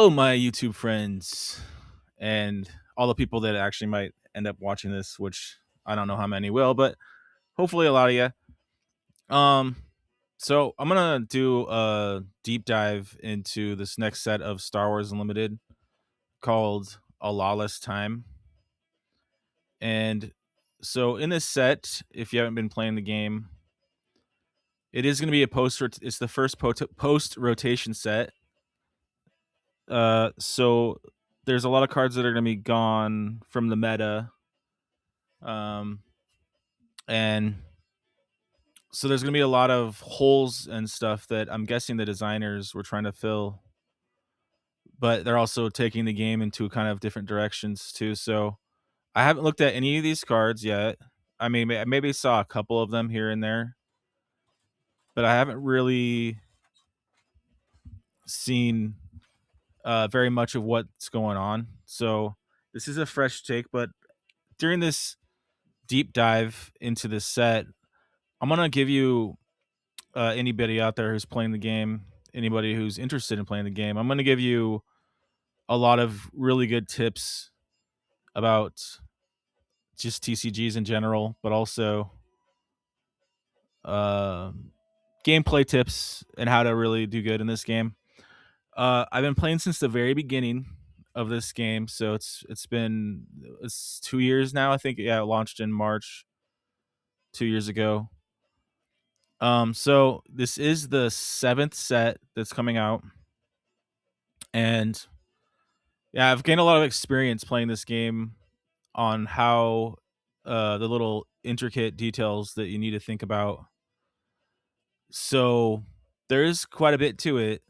Hello, my YouTube friends, and all the people that actually might end up watching this, which I don't know how many will, but hopefully a lot of you. Um, so I'm gonna do a deep dive into this next set of Star Wars Unlimited called A Lawless Time. And so in this set, if you haven't been playing the game, it is going to be a it's the first post rotation set. So there's a lot of cards that are going to be gone from the meta. Um, and so there's going to be a lot of holes and stuff that I'm guessing the designers were trying to fill, but they're also taking the game into kind of different directions too. So I haven't looked at any of these cards yet. I mean, I maybe saw a couple of them here and there, but I haven't really seen very much of what's going on. So this is a fresh take, but during this deep dive into this set, I'm gonna give you anybody out there who's playing the game, anybody who's interested in playing the game. I'm gonna give you a lot of really good tips about just TCGs in general, but also uh, gameplay tips and how to really do good in this game. I've been playing since the very beginning of this game, so it's 2 years now. I think it launched in March 2 years ago. So this is the seventh set that's coming out, and yeah, I've gained a lot of experience playing this game on how the little intricate details that you need to think about. So there is quite a bit to it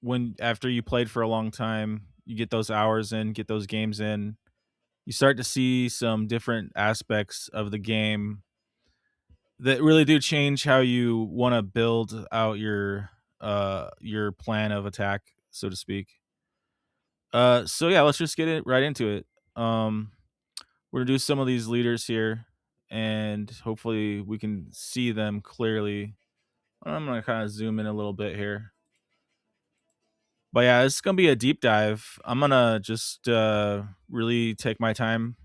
when after you played for a long time, you get those hours in, get those games in, you start to see some different aspects of the game that really do change how you want to build out your plan of attack, so to speak. So yeah, let's just get it right into it. We're gonna do some of these leaders here, and hopefully we can see them clearly. I'm gonna kind of zoom in a little bit here. But yeah, it's gonna be a deep dive. I'm gonna just really take my time,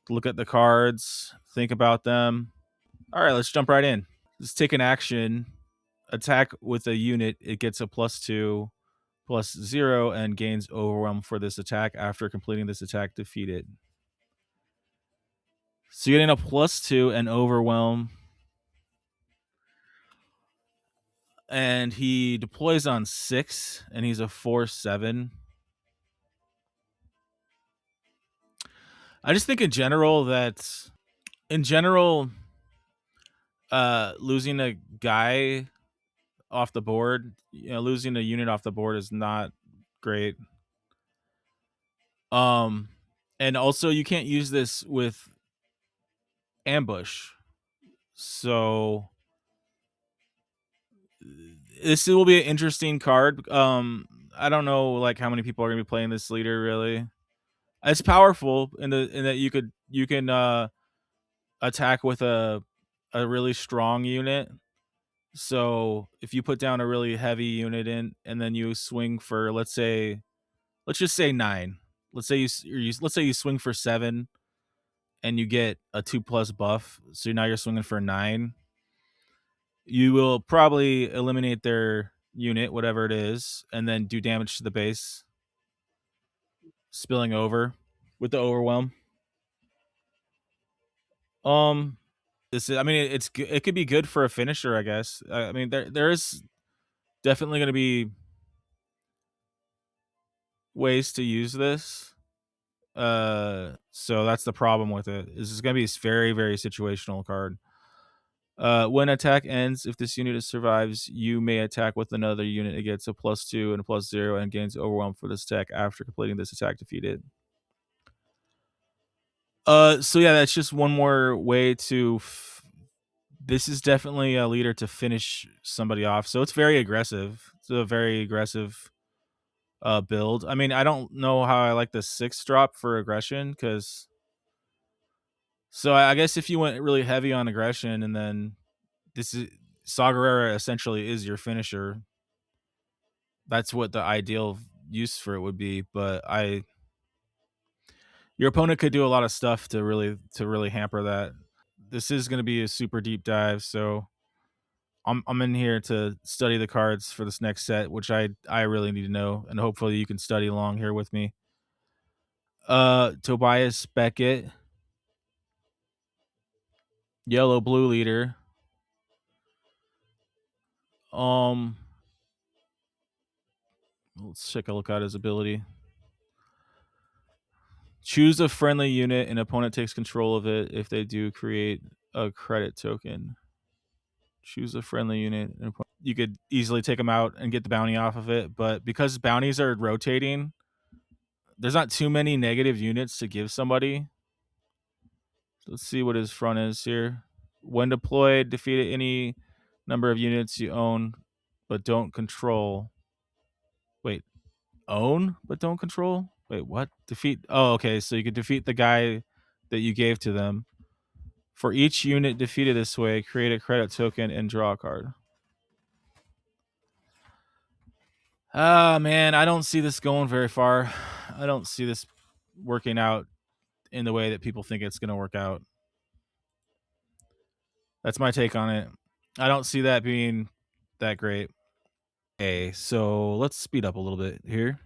look at the cards, think about them. All right, let's jump right in. Let's take an action. Attack with a unit. It gets a +2, +0, and gains overwhelm for this attack. After completing this attack, defeat it. So you're getting a +2 and overwhelm. And he deploys on 6, and he's a 4/7. I just think in general losing a guy off the board, losing a unit off the board is not great. Um, and also you can't use this with ambush. So this will be an interesting card. I don't know like how many people are gonna be playing this leader really. It's powerful in that you can attack with a really strong unit. So if you put down a really heavy unit in and then you swing for let's just say 9. Let's say you swing for 7 and you get a 2+ buff. So now you're swinging for 9. You will probably eliminate their unit, whatever it is, and then do damage to the base, spilling over with the overwhelm. Um, I mean, it could be good for a finisher, I guess. I mean, there is definitely going to be ways to use this. So that's the problem with it. This is going to be a very, very situational card. When attack ends, if this unit survives, you may attack with another unit. It gets a +2 and a +0 and gains overwhelm for this attack after completing this attack defeated. So yeah, that's just one more way to. This is definitely a leader to finish somebody off. So it's very aggressive. It's a very aggressive build. I mean, I don't know how I like the 6 drop for aggression because. So I guess if you went really heavy on aggression and then this is Saw Gerrera essentially is your finisher. That's what the ideal use for it would be, but I your opponent could do a lot of stuff to really hamper that. This is going to be a super deep dive, so I'm in here to study the cards for this next set, which I really need to know, and hopefully you can study along here with me. Tobias Beckett, yellow blue leader. Um, let's take a look at his ability. Choose a friendly unit, and opponent takes control of it. If they do, create a credit token. Choose a friendly unit. And you could easily take them out and get the bounty off of it, but because bounties are rotating, there's not too many negative units to give somebody. Let's see what his front is here. When deployed, defeat any number of units you own but don't control. Wait, own but don't control? Wait, what? Defeat. Oh, okay. So you could defeat the guy that you gave to them. For each unit defeated this way, create a credit token and draw a card. Ah, man, I don't see this going very far. I don't see this working out in the way that people think it's going to work out. That's my take on it. I don't see that being that great. Okay, so let's speed up a little bit here.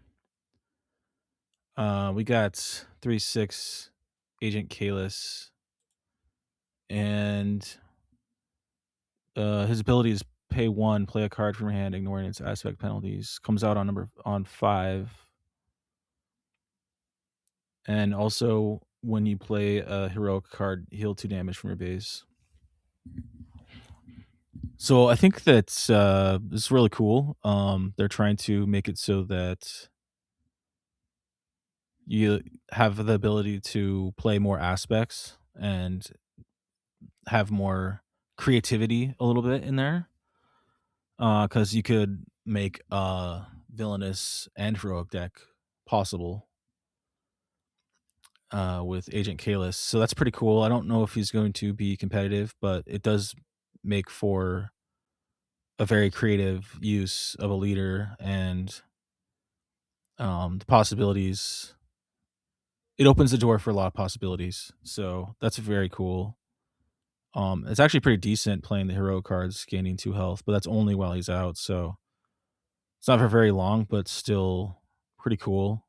We got 3/6 Agent Kalis, and his ability is pay 1, play a card from your hand, ignoring its aspect penalties. Comes out on 5. And also when you play a heroic card, heal 2 damage from your base. So I think that it's really cool. They're trying to make it so that you have the ability to play more aspects and have more creativity a little bit in there. Because you could make a villainous and heroic deck possible with Agent Kalis. So that's pretty cool. I don't know if he's going to be competitive, but it does make for a very creative use of a leader, and the possibilities. It opens the door for a lot of possibilities. So that's very cool. It's actually pretty decent playing the hero cards, gaining 2 health, but that's only while he's out. So it's not for very long, but still pretty cool.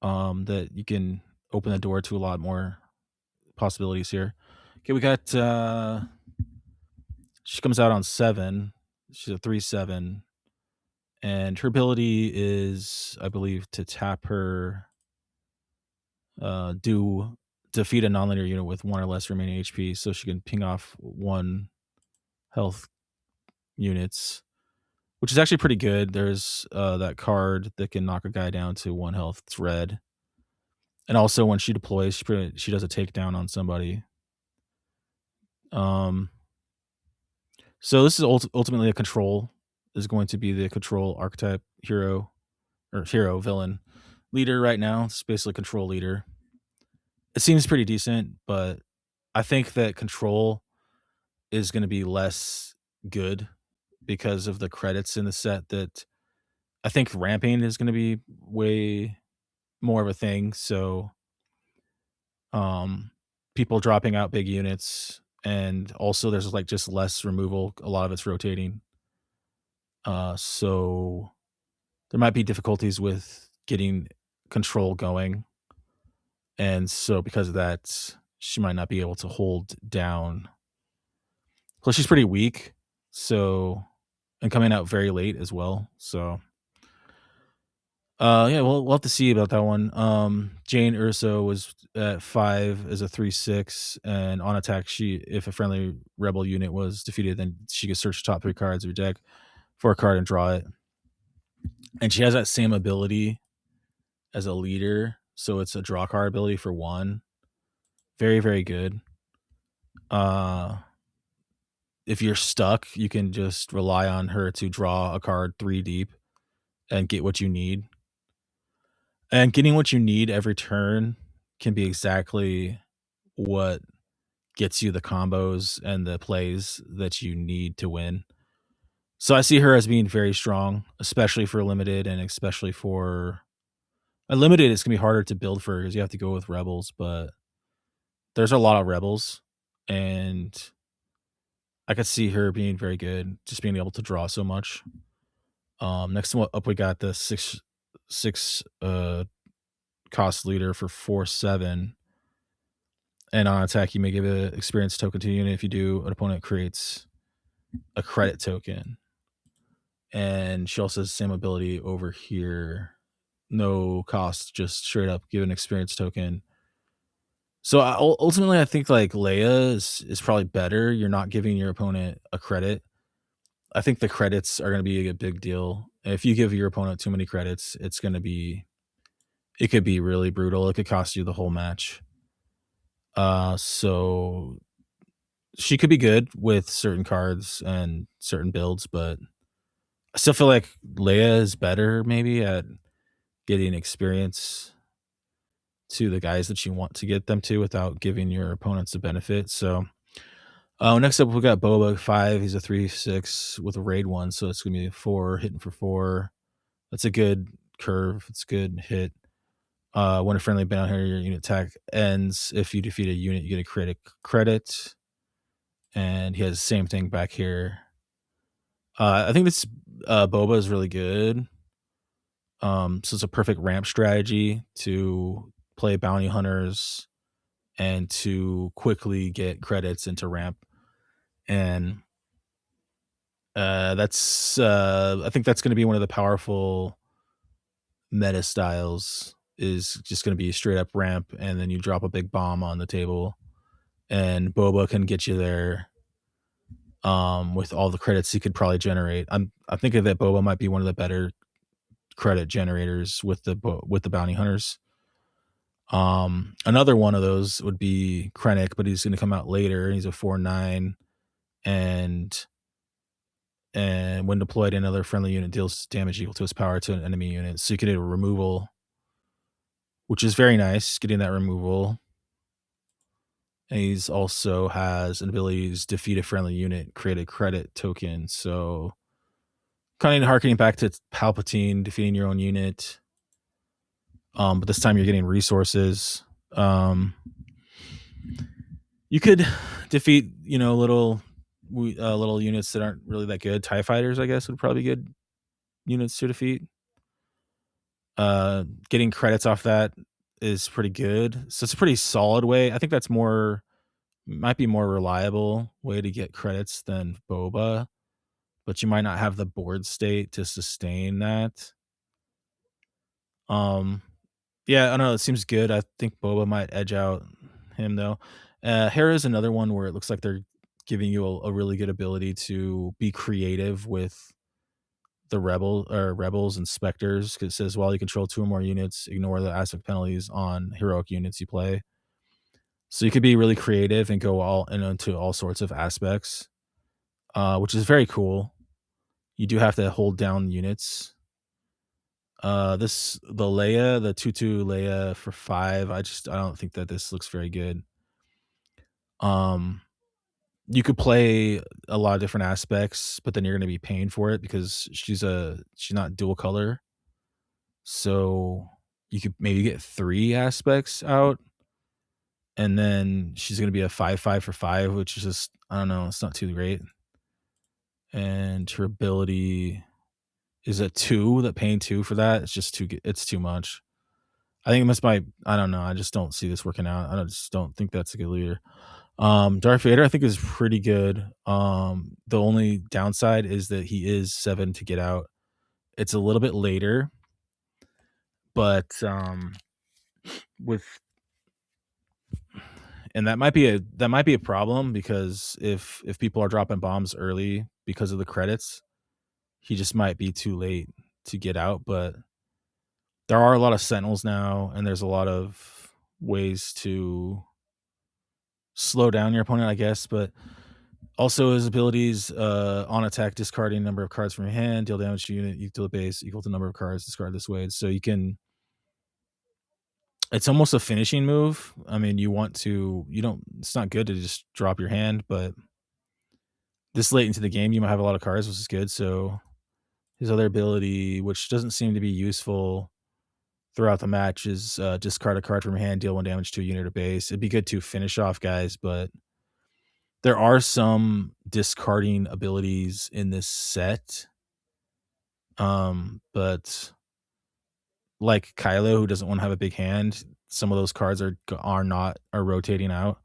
That you can open the door to a lot more possibilities here. Okay, we got she comes out on 7. She's a 3/7. And her ability is, I believe, to tap her do defeat a nonlinear unit with 1 or less remaining HP, so she can ping off 1 health units, which is actually pretty good. There's that card that can knock a guy down to 1 health. It's red. And also when she deploys, she does a takedown on somebody. Um, so this is ultimately a control, is going to be the control archetype hero, or hero villain leader right now. It's basically control leader. It seems pretty decent, but I think that control is going to be less good because of the credits in the set. That I think ramping is going to be way more of a thing. So, um, people dropping out big units, and also there's like just less removal. A lot of it's rotating. So there might be difficulties with getting control going, and so because of that, she might not be able to hold down. Plus, she's pretty weak, so, and coming out very late as well. So, yeah, we'll have to see about that one. Jane Urso was at 5 as a 3/6, and on attack, if a friendly rebel unit was defeated, then she could search the top 3 cards of your deck for a card and draw it. And she has that same ability as a leader, so it's a draw card ability for 1. Very, very good. Uh, if you're stuck, you can just rely on her to draw a card 3 deep and get what you need. And getting what you need every turn can be exactly what gets you the combos and the plays that you need to win. So I see her as being very strong, especially for limited and especially for unlimited. It's gonna be harder to build for because you have to go with rebels, but there's a lot of rebels, and I could see her being very good, just being able to draw so much. Next one up, we got the six cost leader for 4/7, and on attack, you may give an experience token to a unit. If you do, an opponent creates a credit token, and she also has the same ability over here. No cost, just straight up give an experience token. So ultimately, I think like Leia is probably better. You're not giving your opponent a credit. I think the credits are going to be a big deal. If you give your opponent too many credits, it could be really brutal. It could cost you the whole match. So she could be good with certain cards and certain builds, but I still feel like Leia is better maybe at getting experience to the guys that you want to get them to without giving your opponents a benefit. So next up we got Boba 5. He's a 3/6 with a raid 1, so it's gonna be 4 hitting for 4. That's a good curve. It's a good hit. When a friendly bound here, your unit attack ends. If you defeat a unit, you get a credit. And he has the same thing back here. I think this Boba is really good. So it's a perfect ramp strategy to play bounty hunters and to quickly get credits into ramp. And that's I think that's going to be one of the powerful meta styles. Is just going to be straight up ramp, and then you drop a big bomb on the table, and Boba can get you there. With all the credits he could probably generate, I think that Boba might be one of the better credit generators with the bounty hunters. Another one of those would be Krennic, but he's going to come out later. He's a 4/9, and when deployed, another friendly unit deals damage equal to its power to an enemy unit. So you can do a removal, which is very nice. Getting that removal, and he's also has an ability to defeat a friendly unit, create a credit token. So kind of harkening back to Palpatine defeating your own unit. But this time you're getting resources. You could defeat, little units that aren't really that good. TIE fighters, I guess, would probably be good units to defeat. Getting credits off that is pretty good. So it's a pretty solid way. I think that's might be more reliable way to get credits than Boba, but you might not have the board state to sustain that. Um, yeah, I don't know. It seems good. I think Boba might edge out him though. Hera is another one where it looks like they're giving you a really good ability to be creative with the rebels and specters. Because it says while you control 2 or more units, ignore the aspect penalties on heroic units you play. So you could be really creative and go into all sorts of aspects, which is very cool. You do have to hold down units. The Leia, the 2/2 Leia for 5, I don't think that this looks very good. Um, you could play a lot of different aspects, but then you're gonna be paying for it because she's not dual color. So you could maybe get 3 aspects out, and then she's gonna be a 5/5 for 5, which is just I don't know, it's not too great. And her ability is a 2, that paying 2 for that, it's just it's too much. I think it must be I don't know, I just don't see this working out. Just don't think that's a good leader. Darth Vader, I think, is pretty good. The only downside is that he is 7 to get out. It's a little bit later, but with and that might be a problem because if people are dropping bombs early because of the credits, he just might be too late to get out. But there are a lot of sentinels now, and there's a lot of ways to slow down your opponent, I guess. But also his abilities, on attack, discarding number of cards from your hand, deal damage to unit equal to the base, equal to number of cards discarded this way. So you can it's almost a finishing move. I mean, you don't it's not good to just drop your hand, but this late into the game, you might have a lot of cards, which is good. So his other ability, which doesn't seem to be useful throughout the match, is discard a card from your hand, deal 1 damage to a unit or base. It'd be good to finish off guys, but there are some discarding abilities in this set. But like Kylo, who doesn't want to have a big hand, some of those cards are rotating out.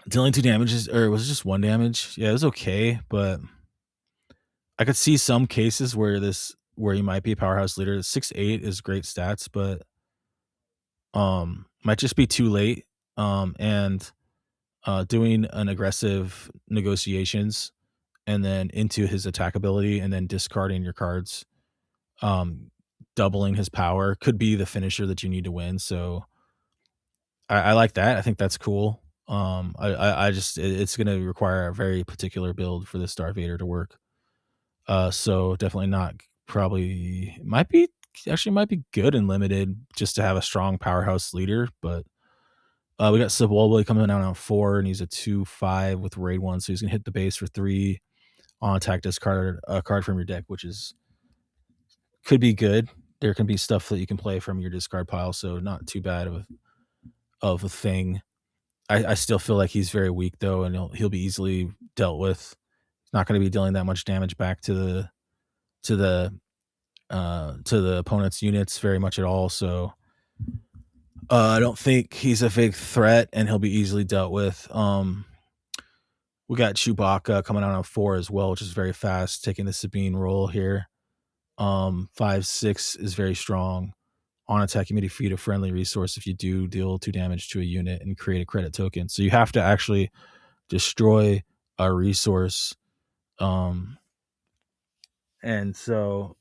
Dealing 2 damages, or was it just 1 damage? Yeah, it was okay, but I could see some cases where he might be a powerhouse leader. 6'8" is great stats, but might just be too late. And doing an aggressive negotiations and then into his attack ability and then discarding your cards, um, doubling his power could be the finisher that you need to win. So I like that. I think that's cool. I just it's gonna require a very particular build for this Darth Vader to work. So definitely not probably might be good and limited just to have a strong powerhouse leader, but we got Subwolbly coming out on 4, and he's a 2/5 with raid 1, so he's gonna hit the base for 3 on attack, discard a card from your deck, which is could be good. There can be stuff that you can play from your discard pile, so not too bad of a thing. I still feel like he's very weak though, and he'll be easily dealt with. Not gonna be dealing that much damage back to the to the opponent's units very much at all. So I don't think he's a big threat, and he'll be easily dealt with. We got Chewbacca coming out on 4 as well, which is very fast, taking the Sabine role here. 5/6 is very strong. On attack, you may defeat a friendly resource if you do deal 2 damage to a unit and create a credit token. So you have to actually destroy a resource. Um, and so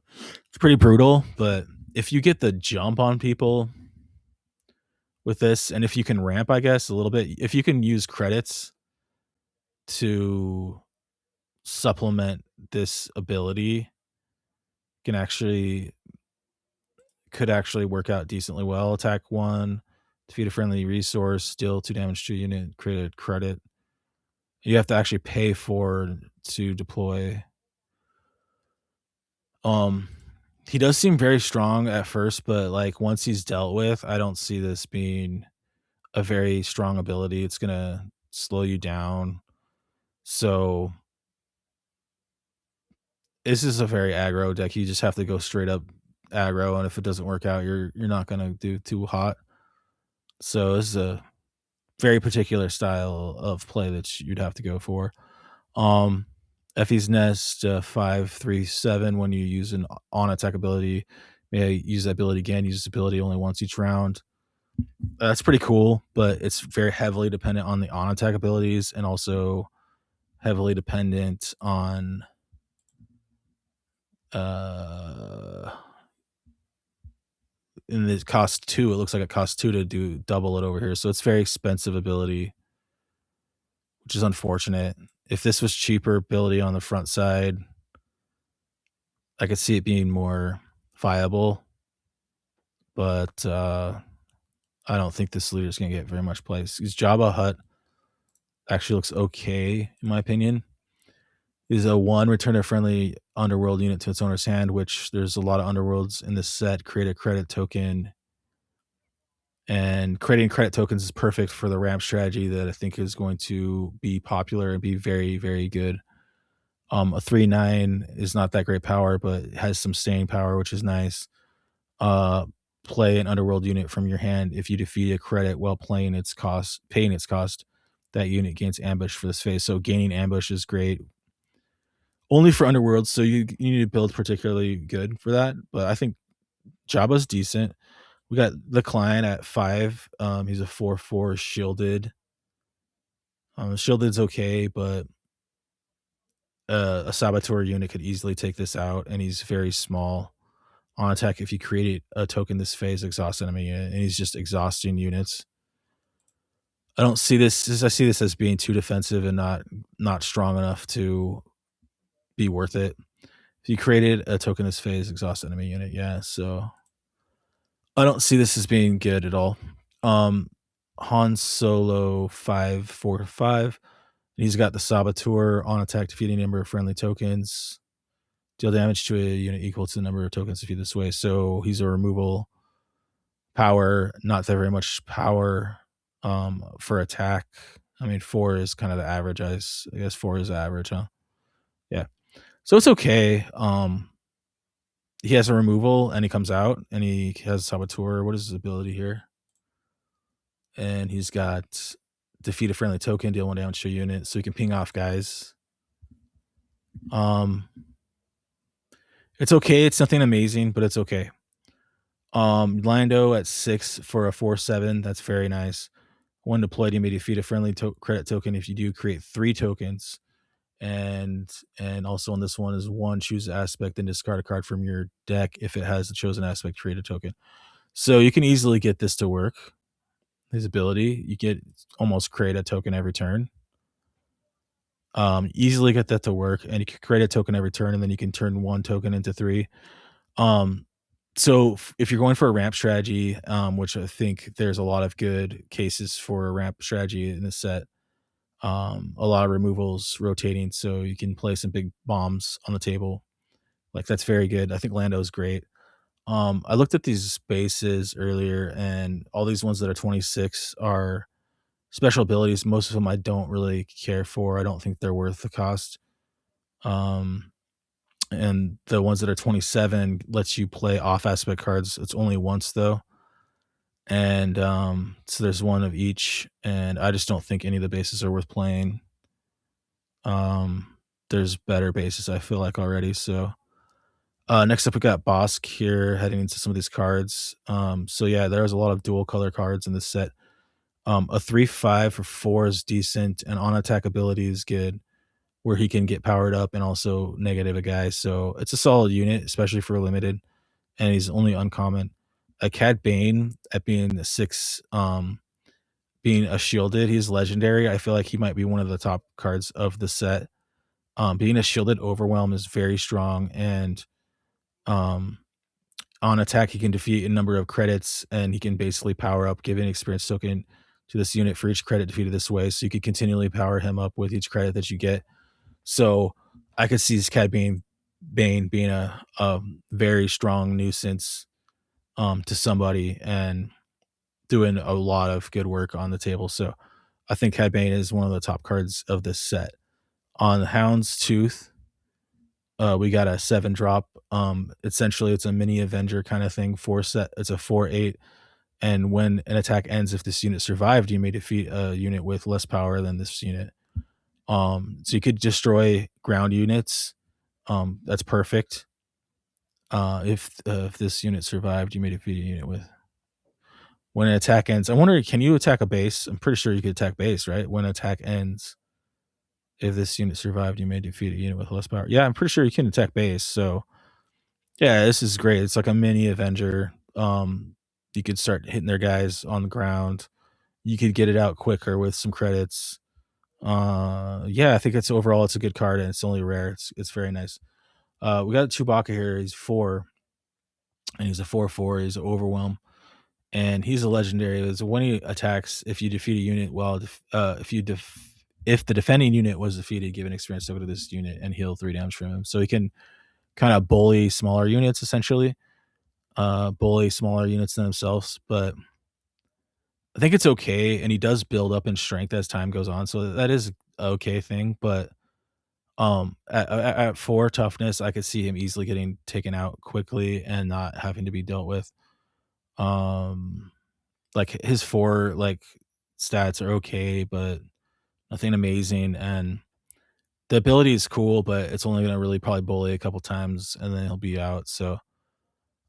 it's pretty brutal, but if you get the jump on people with this, and if you can ramp, I guess, a little bit, if you can use credits to supplement this ability, can actually could actually work out decently well. Attack 1, defeat a friendly resource, deal 2 damage to a unit, create a credit. You have to actually pay for to deploy. Um, he does seem very strong at first, but like once he's dealt with, I don't see this being a very strong ability. It's gonna slow you down. So this is a very aggro deck. You just have to go straight up aggro, and if it doesn't work out, you're not gonna do too hot. So this is a very particular style of play that you'd have to go for. Um, Effie's Nest 5/3/7. When you use an on attack ability, may use that ability again. Use this ability only once each round. That's pretty cool, but it's very heavily dependent on the on attack abilities, and also heavily dependent on uh in this cost 2. It looks like it costs 2 to do double it over here, so it's very expensive ability, which is unfortunate. If this was cheaper ability on the front side, I could see it being more viable, but I don't think this leader is going to get very much play. His Jabba Hut actually looks okay, in my opinion. Is a 1, return a friendly underworld unit to its owner's hand, which there's a lot of underworlds in this set. Create a credit token. And creating credit tokens is perfect for the ramp strategy that I think is going to be popular and be very, very good. A 3/9 is not that great power, but it has some staying power, which is nice. Uh, Play an underworld unit from your hand. If you defeat a credit while paying its cost, that unit gains ambush for this phase. So gaining ambush is great. Only for underworld, so you need to build particularly good for that. But I think Jabba's decent. We got the client at 5. He's a 4/4 shielded. Shielded's okay, but a saboteur unit could easily take this out, and he's very small. On attack, if you create a token this phase, exhaust enemy unit, and he's just exhausting units. I don't see this. I see this as being too defensive and not strong enough to be worth it. If you created a token this phase, exhaust enemy unit, yeah. So I don't see this as being good at all. Han Solo 5/4/5. And he's got the Saboteur on attack, defeating a number of friendly tokens. Deal damage to a unit equal to the number of tokens defeated this way. So he's a removal power, not that very much power for attack. I mean, 4 is kind of the average. I guess 4 is average, huh? Yeah. So it's okay. He has a removal and he comes out and he has Saboteur. What is his ability here? And he's got defeat a friendly token, deal 1 damage to a unit, so he can ping off guys. Um, it's okay. It's nothing amazing, but it's okay. Lando at 6 for a 4/7. That's very nice. When deployed, you may defeat a friendly credit token. If you do, create 3 tokens. And also on this one is 1, choose aspect and discard a card from your deck. If it has the chosen aspect, create a token. So you can easily get this to work. His ability, you get almost create a token every turn. Easily get that to work, and you can create a token every turn, and then you can turn 1 token into 3. So if you're going for a ramp strategy, which I think there's a lot of good cases for a ramp strategy in this set, a lot of removals rotating, so you can play some big bombs on the table. Like, that's very good. I think Lando's great. I looked at these bases earlier, and all these ones that are 26 are special abilities. Most of them I don't really care for. I don't think they're worth the cost. Um, and the ones that are 27 lets you play off aspect cards. It's only once though. And so there's one of each, and I just don't think any of the bases are worth playing. There's better bases I feel like already. So next up we got Bosk here heading into some of these cards. So yeah, there's a lot of dual color cards in this set. A 3/5 for 4 is decent, and on attack ability is good, where he can get powered up and also negative a guy. So it's a solid unit, especially for limited, and he's only uncommon. A Cad Bane at being the 6, being a shielded, he's legendary. I feel like he might be one of the top cards of the set. Being a shielded overwhelm is very strong, and um, on attack, he can defeat a number of credits, and he can basically power up, give an experience token to this unit for each credit defeated this way. So you could continually power him up with each credit that you get. So I could see this cat Bane being a very strong nuisance to somebody and doing a lot of good work on the table. So I think Cad Bane is one of the top cards of this set. On Hound's Tooth, we got a 7 drop. Essentially, it's a mini Avenger kind of thing. It's a 4/8, and when an attack ends, if this unit survived, you may defeat a unit with less power than this unit. So you could destroy ground units. That's perfect. If this unit survived, you may defeat a unit with. When an attack ends, I wonder, can you attack a base? I'm pretty sure you could attack base, right? When attack ends, if this unit survived, you may defeat a unit with less power. Yeah, I'm pretty sure you can attack base. So yeah, this is great. It's like a mini Avenger. You could start hitting their guys on the ground. You could get it out quicker with some credits. Yeah, I think it's a good card, and it's only rare. It's very nice. We got Chewbacca here. He's 4, and he's a 4/4. He's an overwhelm, and he's a legendary. It's when he attacks, if you defeat a unit, if the defending unit was defeated, give an experience token to this unit and heal 3 damage from him. So he can kind of bully smaller units, essentially. Bully smaller units than themselves, but I think it's okay, and he does build up in strength as time goes on, so that is a okay thing. But at 4 toughness, I could see him easily getting taken out quickly and not having to be dealt with. Um, like his 4 stats are okay, but nothing amazing. And the ability is cool, but it's only gonna really probably bully a couple times and then he'll be out. So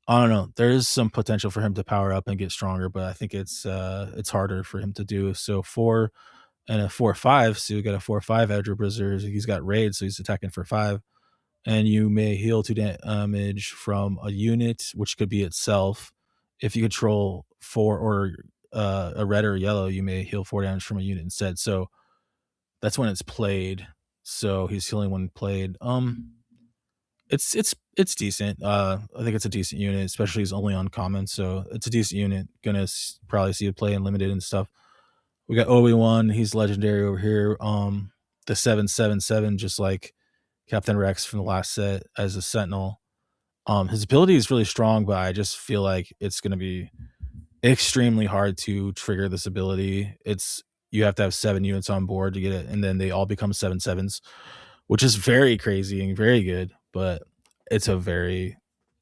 I don't know. There is some potential for him to power up and get stronger, but I think it's harder for him to do. So 4 and a 4/5. So you got a 4/5 Edge Blizzard. He's got raid, so he's attacking for 5. And you may heal 2 damage from a unit, which could be itself. If you control 4 or a red or a yellow, you may heal 4 damage from a unit instead. So that's when it's played. So he's healing when played. It's decent. I think it's a decent unit, especially he's only uncommon, so it's a decent unit. Gonna probably see it play in limited and stuff. We got Obi-Wan. He's legendary over here. the 777, just like Captain Rex from the last set as a Sentinel. His ability is really strong, but I just feel like it's going to be extremely hard to trigger this ability. It's You have to have 7 units on board to get it, and then they all become 7/7s, which is very crazy and very good. But it's a very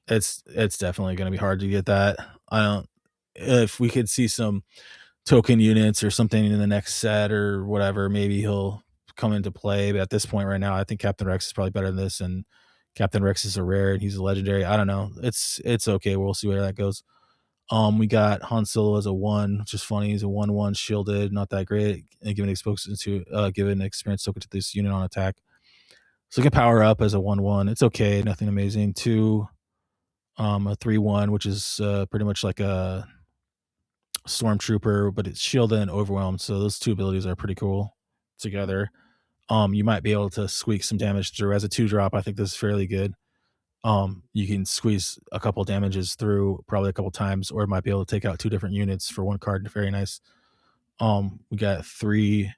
it's definitely going to be hard to get that. I don't If we could see some token units or something in the next set or whatever, maybe he'll come into play. But at this point, right now, I think Captain Rex is probably better than this, and Captain Rex is a rare and he's a legendary. I don't know. It's okay. We'll see where that goes. We got Han Solo as a 1, which is funny. He's a 1/1 shielded, not that great. And given exposure to given experience token to this unit on attack. So he can power up as a 1/1. It's okay, nothing amazing. 2, a 3/1, which is pretty much like a stormtrooper, but it's shielded and overwhelmed. So those two abilities are pretty cool together. You might be able to squeak some damage through as a 2-drop. I think this is fairly good. You can squeeze a couple damages through probably a couple times, or it might be able to take out 2 different units for 1 card. Very nice. We got 3.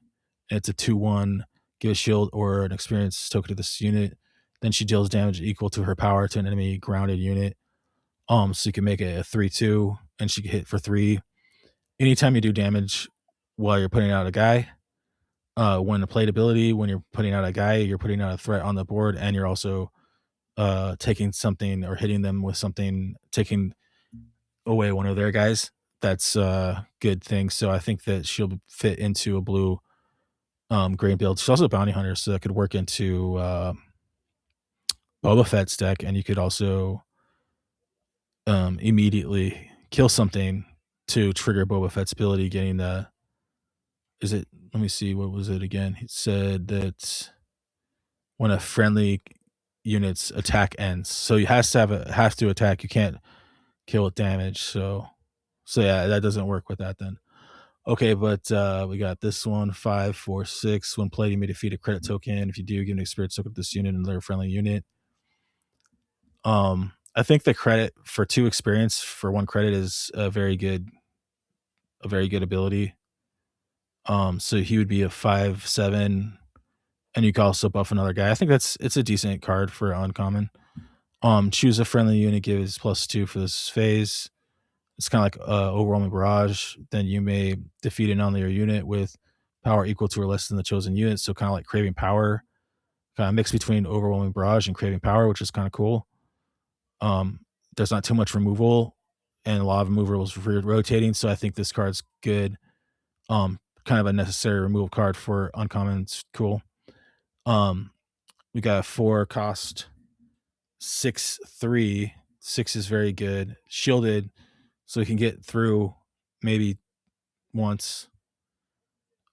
It's a 2/1. Give a shield or an experience token to this unit. Then she deals damage equal to her power to an enemy grounded unit. So you can make it a 3/2, and she can hit for 3. Anytime you do damage while you're putting out a guy, when a played ability, when you're putting out a guy, you're putting out a threat on the board, and you're also taking something or hitting them with something, taking away one of their guys. That's a good thing. So I think that she'll fit into a blue green build. She's also a bounty hunter, so that could work into Boba Fett's deck, and you could also immediately kill something to trigger Boba Fett's ability, getting the is it let me see, what was it again? He said that when a friendly unit's attack ends. So you has to attack. You can't kill with damage. So yeah, that doesn't work with that then. Okay, but we got this one, 5, 4, 6. When played, you may defeat a credit token. If you do, give an experience token to this unit and another friendly unit. I think the credit for 2 experience for 1 credit is a very good ability. So he would be a 5/7, and you can also buff another guy. I think it's a decent card for uncommon. Choose a friendly unit, gives +2 for this phase. It's kind of like overwhelming barrage. Then you may defeat a non-leader unit with power equal to or less than the chosen unit. So kind of like craving power, kind of mix between overwhelming barrage and craving power, which is kind of cool. There's not too much removal, and a lot of removal is rotating. So I think this card's good. Kind of a necessary removal card for uncommon. It's cool. We got a 4 cost 6/3. 6 is very good. Shielded, so you can get through maybe once.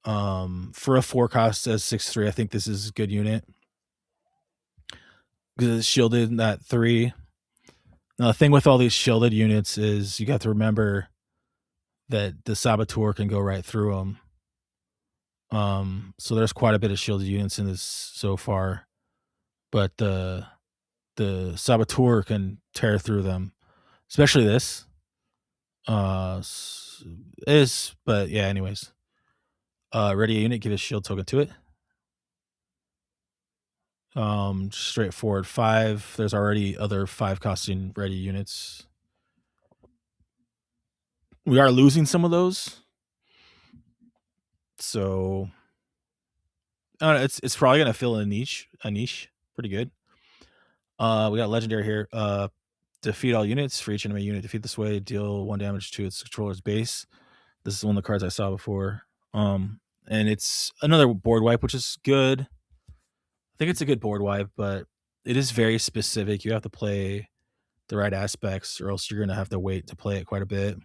For a 4 cost as 6/3, I think this is a good unit because it's shielded in that 3. Now the thing with all these shielded units is you got to remember that the Saboteur can go right through them. So there's quite a bit of shielded units in this so far, but the Saboteur can tear through them, especially this. But yeah, anyways. Ready a unit, give a shield token to it. Straightforward 5. There's already other 5 costing ready units. We are losing some of those. So it's probably gonna fill a niche pretty good. We got legendary here. Defeat all units. For each enemy unit defeat this way, deal 1 damage to its controller's base. This is one of the cards I saw before. And it's another board wipe, which is good. I think it's a good board wipe, but it is very specific. You have to play the right aspects, or else you're gonna have to wait to play it quite a bit.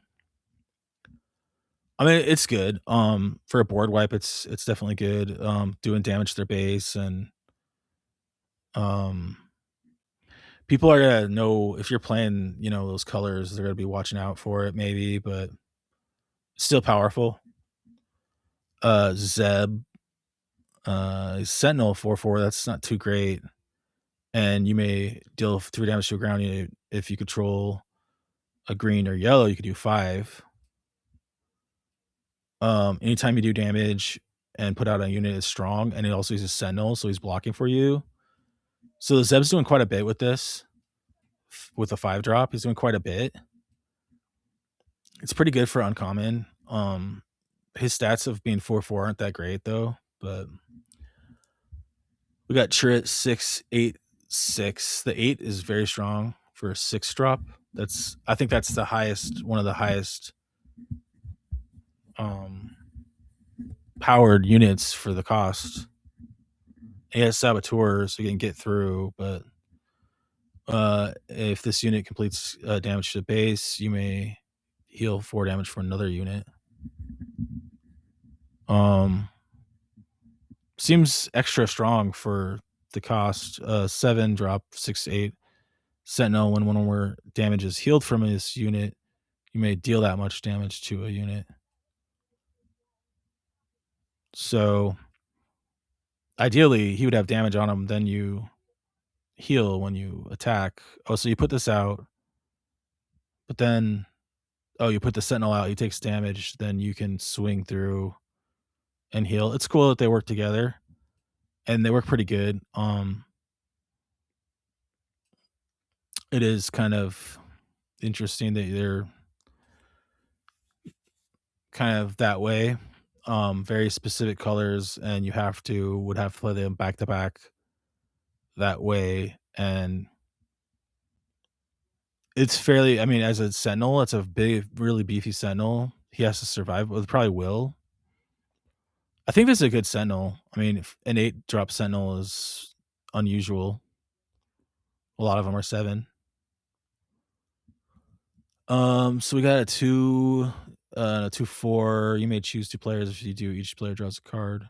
I mean, it's good. For a board wipe, it's definitely good. Doing damage to their base, and um, people are gonna know if you're playing, those colors. They're gonna be watching out for it, maybe, but it's still powerful. Zeb, Sentinel 4/4. That's not too great, and you may deal 3 damage to a ground unit if you control a green or yellow. You could do 5. Anytime you do damage, and put out a unit is strong, and it also uses Sentinel, so he's blocking for you. So the Zeb's doing quite a bit with this. With a 5 drop, he's doing quite a bit. It's pretty good for uncommon. His stats of being 4/4 aren't that great though, but we got Chirrut 6/8/6. The 8 is very strong for a 6 drop. I think that's the highest, one of the highest um powered units for the cost. He has Saboteur, so you can get through, but if this unit completes damage to the base, you may heal 4 damage for another unit. Um, Seems extra strong for the cost. 7 drop 6/8 Sentinel. When one or more damage is healed from this unit, you may deal that much damage to a unit. So ideally, he would have damage on him. Then you heal when you attack. Oh, so you put this out, but then you put the Sentinel out. He takes damage. Then you can swing through and heal. It's cool that they work together, and they work pretty good. It is kind of interesting that they're kind of that way. Very specific colors, and you would have to play them back to back that way. And it's fairly, I mean, as a Sentinel, it's a big, really beefy Sentinel. He has to survive, but probably will. I think this is a good Sentinel. I mean, an 8 drop Sentinel is unusual. A lot of them are 7. So we got a 2/4. You may choose 2 players. If you do, each player draws a card.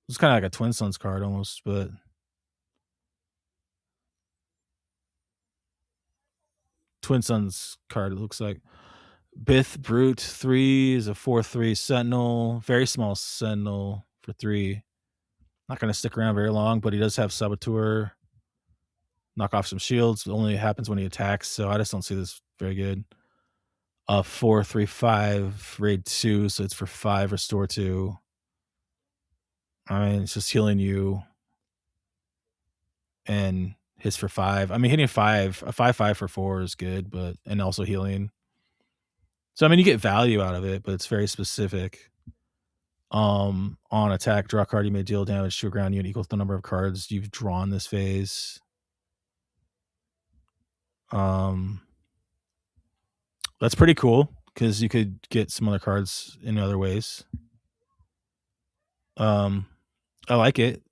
It's kind of like a Twin Suns card almost, but Twin Suns card, it looks like. Bith Brute 3 is a 4/3 Sentinel. Very small Sentinel for 3. Not going to stick around very long, but he does have Saboteur. Knock off some shields. It only happens when he attacks, so I just don't see this very good. 4/3/5 raid 2, so it's for 5, restore 2. I mean, it's just healing you, and hits for 5. I mean, hitting 5, a 5/5 for 4 is good, but and also healing. So I mean, you get value out of it, but it's very specific. On attack, draw a card. You may deal damage to a ground unit equal to the number of cards you've drawn this phase. That's pretty cool because you could get some other cards in other ways. I like it.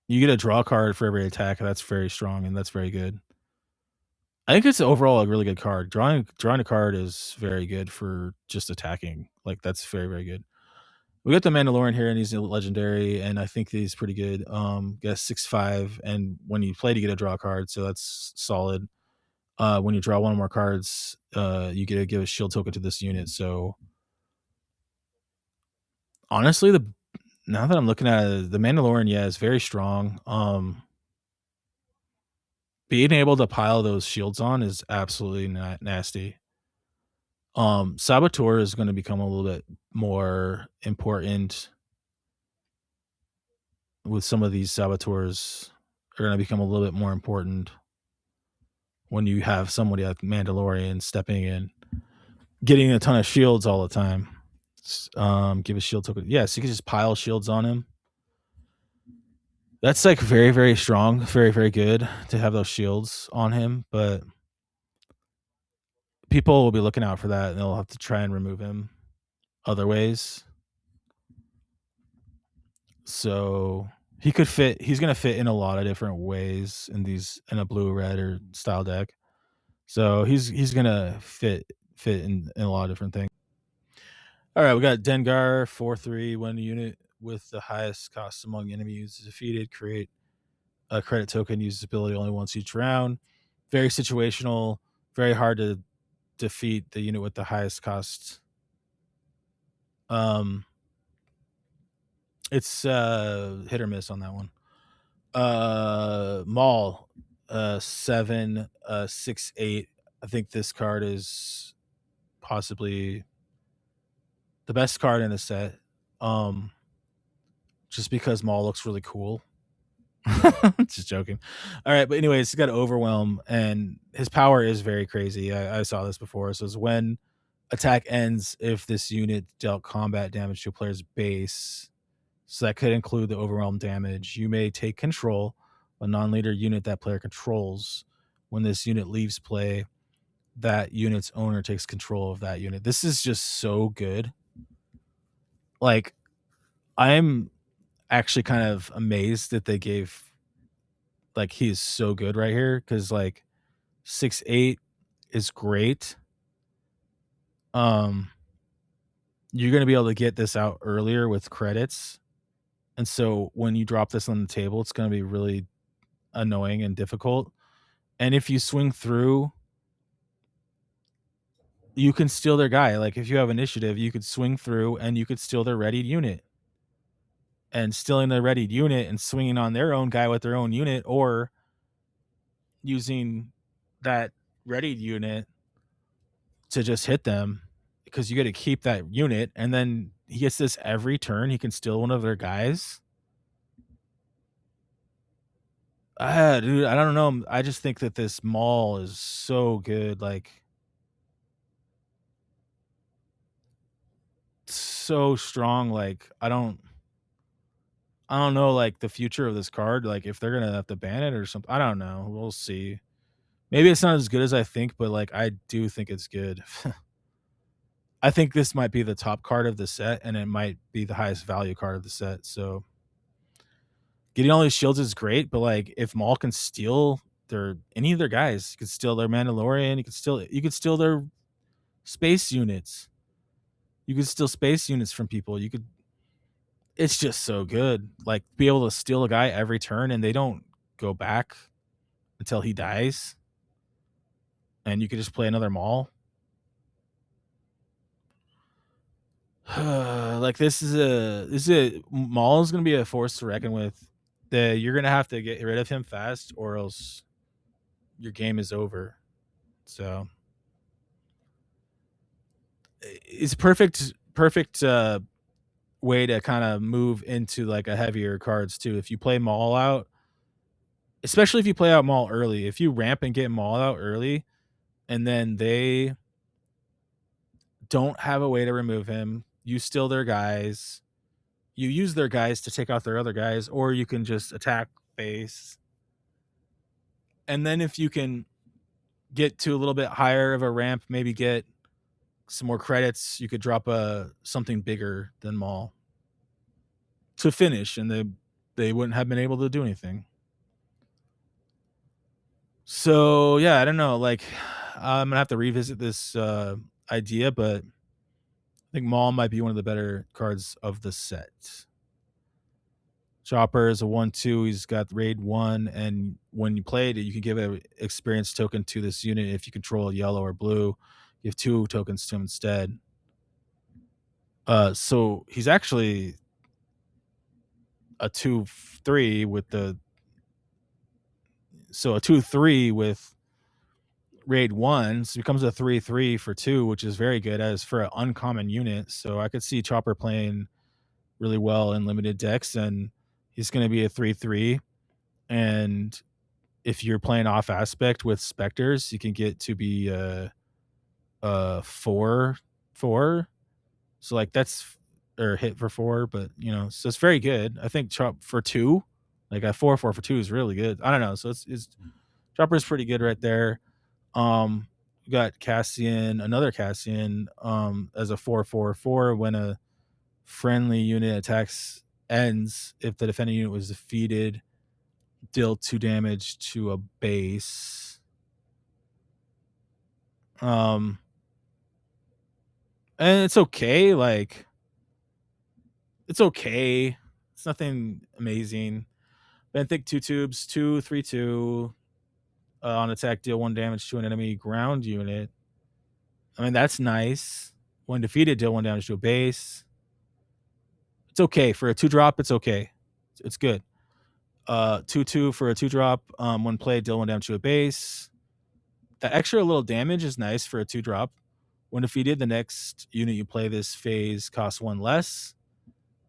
You get a draw card for every attack. That's very strong and that's very good. I think it's overall a really good card. Drawing a card is very good for just attacking. Like that's very, very good. We got the Mandalorian here, and he's a legendary, and I think he's pretty good. Got 6/5, and when you play to get a draw card, so that's solid. When you draw one or more cards, you get to give a shield token to this unit. So honestly, now that I'm looking at it, the Mandalorian, yeah, is very strong. Being able to pile those shields on is absolutely nasty. Saboteur is going to become a little bit more important with some of these saboteurs are going to become a little bit more important when you have somebody like Mandalorian stepping in, getting a ton of shields all the time. Give a shield token. Yes, you can just pile shields on him. That's like very, very strong, very, very good to have those shields on him, but people will be looking out for that and they'll have to try and remove him other ways. So he's gonna fit in a lot of different ways in a blue, red, or style deck. So he's gonna fit in a lot of different things. All right, we got Dengar 4/3, one unit with the highest cost among enemies defeated. Create a credit token, uses ability only once each round. Very situational, very hard to defeat the unit with the highest cost. It's hit or miss on that one. Maul 7/6/8. I think this card is possibly the best card in the set. just because Maul looks really cool. Just joking. All right, but anyways, he's got overwhelm, and his power is very crazy. I saw this before. So it's when attack ends if this unit dealt combat damage to a player's base. So that could include the overwhelm damage. You may take control a non-leader unit that player controls. When this unit leaves play, that unit's owner takes control of that unit. This is just so good. Like, I'm actually kind of amazed that they gave, like, he is so good right here because like 6-8 is great. Um, you're gonna be able to get this out earlier with credits, and so when you drop this on the table, it's gonna be really annoying and difficult. And if you swing through, you can steal their guy. Like if you have initiative, you could swing through and you could steal their readied unit. And stealing their readied unit and swinging on their own guy with their own unit, or using that readied unit to just hit them because you got to keep that unit. And then he gets this every turn. He can steal one of their guys. Dude, I don't know. I just think that this Maul is so good. Like, so strong. Like, I don't know, like, the future of this card, like, if they're gonna have to ban it or something. I don't know. We'll see. Maybe it's not as good as I think, but, like, I do think it's good. I think this might be the top card of the set, and it might be the highest value card of the set, so getting all these shields is great, but, like, if Maul can steal their any of their guys, you could steal their Mandalorian, you could steal their space units. You could steal space units from people. You could It's just so good. Like, be able to steal a guy every turn, and they don't go back until he dies, and you could just play another Maul. Like, this is a Maul is gonna be a force to reckon with. You're gonna have to get rid of him fast, or else your game is over. So it's perfect way to kind of move into like a heavier cards too. If you play Maul out, especially if you play out Maul early, if you ramp and get Maul out early, and then they don't have a way to remove him, you steal their guys, you use their guys to take out their other guys, or you can just attack base. And then if you can get to a little bit higher of a ramp, maybe get some more credits, you could drop a something bigger than Maul to finish, and they wouldn't have been able to do anything. So yeah, I don't know. Like, I'm gonna have to revisit this idea, but I think Maul might be one of the better cards of the set. Chopper is a 1/2. He's got raid 1, and when you play it, you can give an experience token to this unit if you control yellow or blue. You have 2 tokens to him instead. So he's actually a 2/3 with the so a 2/3 with raid 1, so it becomes a 3/3 for 2, which is very good as for an uncommon unit. So I could see Chopper playing really well in limited decks, and he's going to be a 3/3. And if you're playing off aspect with specters, you can get to be a 4/4. So like that's or hit for 4, but so it's very good. I think chop for 2, like a 4/4 for 2 is really good. I don't know. So it's Chopper's pretty good right there. We got Cassian, another Cassian, as a 4/4/4 when a friendly unit attacks ends. If the defending unit was defeated, deal 2 damage to a base. Um, and it's okay. Like, it's okay. It's nothing amazing. Benthic 2 tubes, 2/3/2. On attack, deal 1 damage to an enemy ground unit. I mean, that's nice. When defeated, deal 1 damage to a base. It's okay for a 2-drop. It's okay. It's good. 2/2 for a 2-drop. When played, deal 1 damage to a base. That extra little damage is nice for a 2-drop. When defeated, the next unit you play this phase costs 1 less.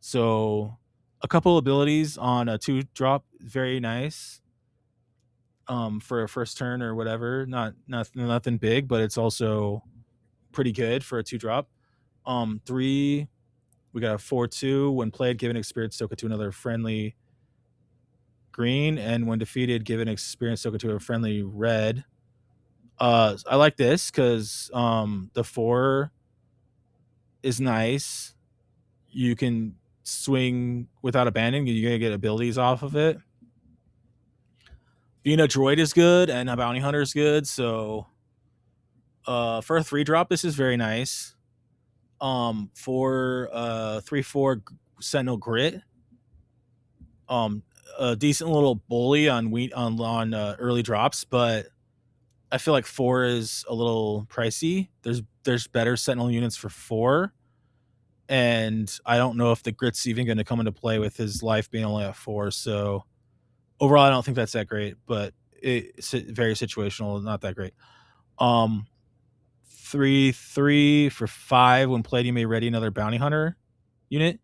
So A couple abilities on a 2 drop, very nice. For a first turn or whatever. Nothing big, but it's also pretty good for a 2 drop. 3, we got a 4/2. When played, give an experience token to another friendly green, and when defeated, give an experience token to a friendly red. I like this because the 4 is nice. You can swing without abandoning. You're gonna get abilities off of it. Being a droid is good, and a bounty hunter is good. So, for a 3 drop, this is very nice. For 3/4 Sentinel Grit, a decent little bully on early drops, but I feel like 4 is a little pricey. There's better Sentinel units for 4, and I don't know if the Grit's even going to come into play with his life being only at 4. So overall, I don't think that's that great, but it's very situational, not that great. 3/3 for 5. When played, you may ready another bounty hunter unit.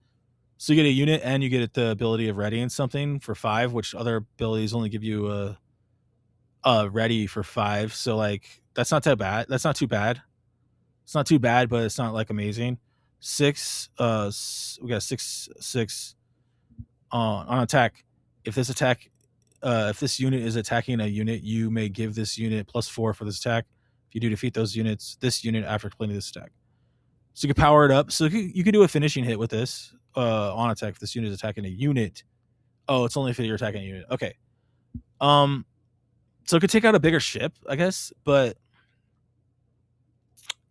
So you get a unit and you get the ability of readying something for 5, which other abilities only give you a ready for 5. So like that's not that bad. That's not too bad. It's not too bad, but it's not like amazing. 6. We got 6/6 on attack. If this unit is attacking a unit, you may give this unit +4 for this attack. If you do defeat those units, this unit after completing this attack. So you can power it up. So you can do a finishing hit with this on attack if this unit is attacking a unit. Oh, it's only if you're attacking a unit. Okay. So it could take out a bigger ship, I guess, but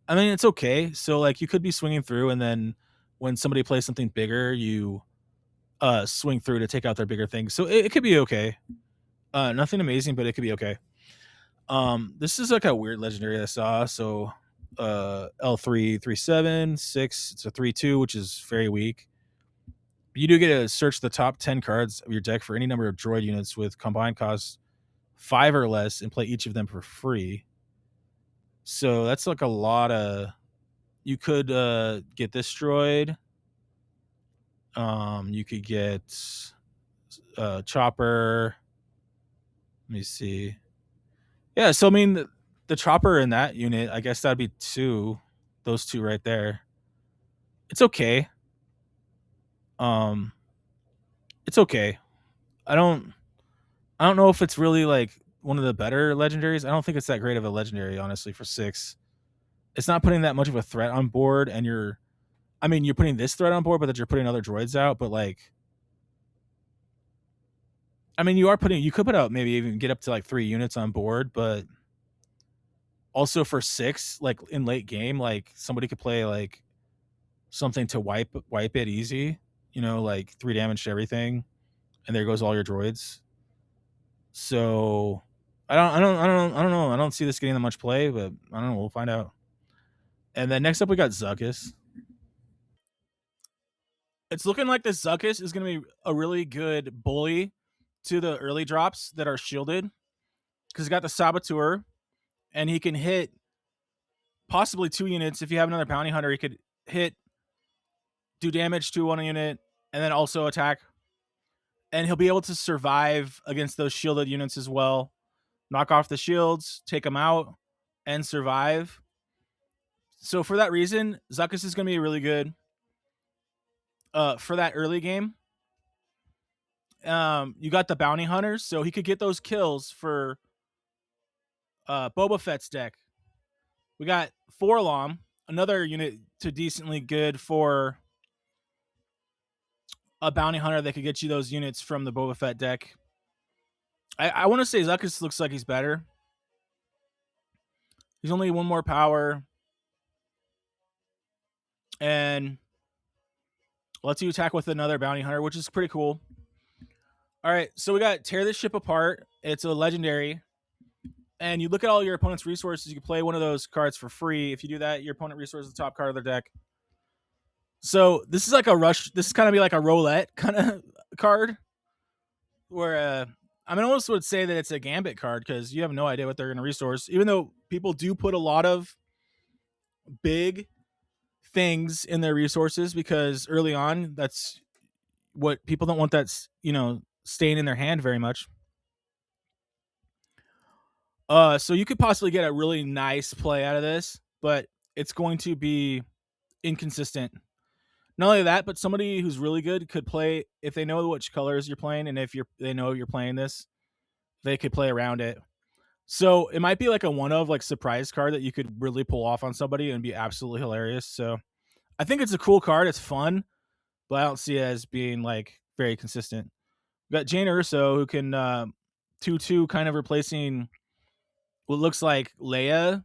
I mean it's okay. So like you could be swinging through, and then when somebody plays something bigger, you swing through to take out their bigger thing. So it could be okay. Nothing amazing, but it could be okay. This is like a weird legendary I saw. So L337/6. It's a 3/2, which is very weak. You do get to search the top 10 cards of your deck for any number of droid units with combined cost 5 or less and play each of them for free. So that's like a lot of. You could get this droid. You could get Chopper. Let me see. Yeah, so I mean the Chopper in that unit, I guess that'd be 2. Those 2 right there. It's okay. Um, it's okay. I don't know if it's really like one of the better legendaries. I don't think it's that great of a legendary, honestly, for 6. It's not putting that much of a threat on board, and you're putting this threat on board, but that you're putting other droids out. But like, I mean, you could put out maybe even get up to like 3 units on board, but also for 6, like in late game, like somebody could play like something to wipe it easy, like 3 damage to everything, and there goes all your droids. So I don't know. I don't see this getting that much play, but I don't know. We'll find out. And then next up, we got Zuckuss. It's looking like this Zuckuss is going to be a really good bully to the early drops that are shielded, because he's got the Saboteur, and he can hit possibly 2 units. If you have another bounty hunter, he could hit, do damage to 1 unit, and then also attack. And he'll be able to survive against those shielded units as well. Knock off the shields, take them out, and survive. So for that reason, Zuckuss is going to be really good for that early game. You got the bounty hunters, so he could get those kills for Boba Fett's deck. We got Forlom, another unit to decently good for a bounty hunter that could get you those units from the Boba Fett deck. I want to say Zuckuss looks like he's better. He's only 1 more power, and lets you attack with another bounty hunter, which is pretty cool. All right, so we got Tear This Ship Apart. It's a legendary, and you look at all your opponent's resources. You can play one of those cards for free. If you do that, your opponent resources the top card of their deck. So this is like a rush. This is kind of be like a roulette kind of card, where I almost would say that it's a gambit card, because you have no idea what they're going to resource. Even though people do put a lot of big things in their resources, because early on, that's what people don't want that's staying in their hand very much. So you could possibly get a really nice play out of this, but it's going to be inconsistent. Not only that, but somebody who's really good could play if they know which colors you're playing, and if they know you're playing this, they could play around it. So it might be like a one of like surprise card that you could really pull off on somebody and be absolutely hilarious. So I think it's a cool card. It's fun, but I don't see it as being like very consistent. We got Jane Urso who can 2/2 kind of replacing what looks like Leia a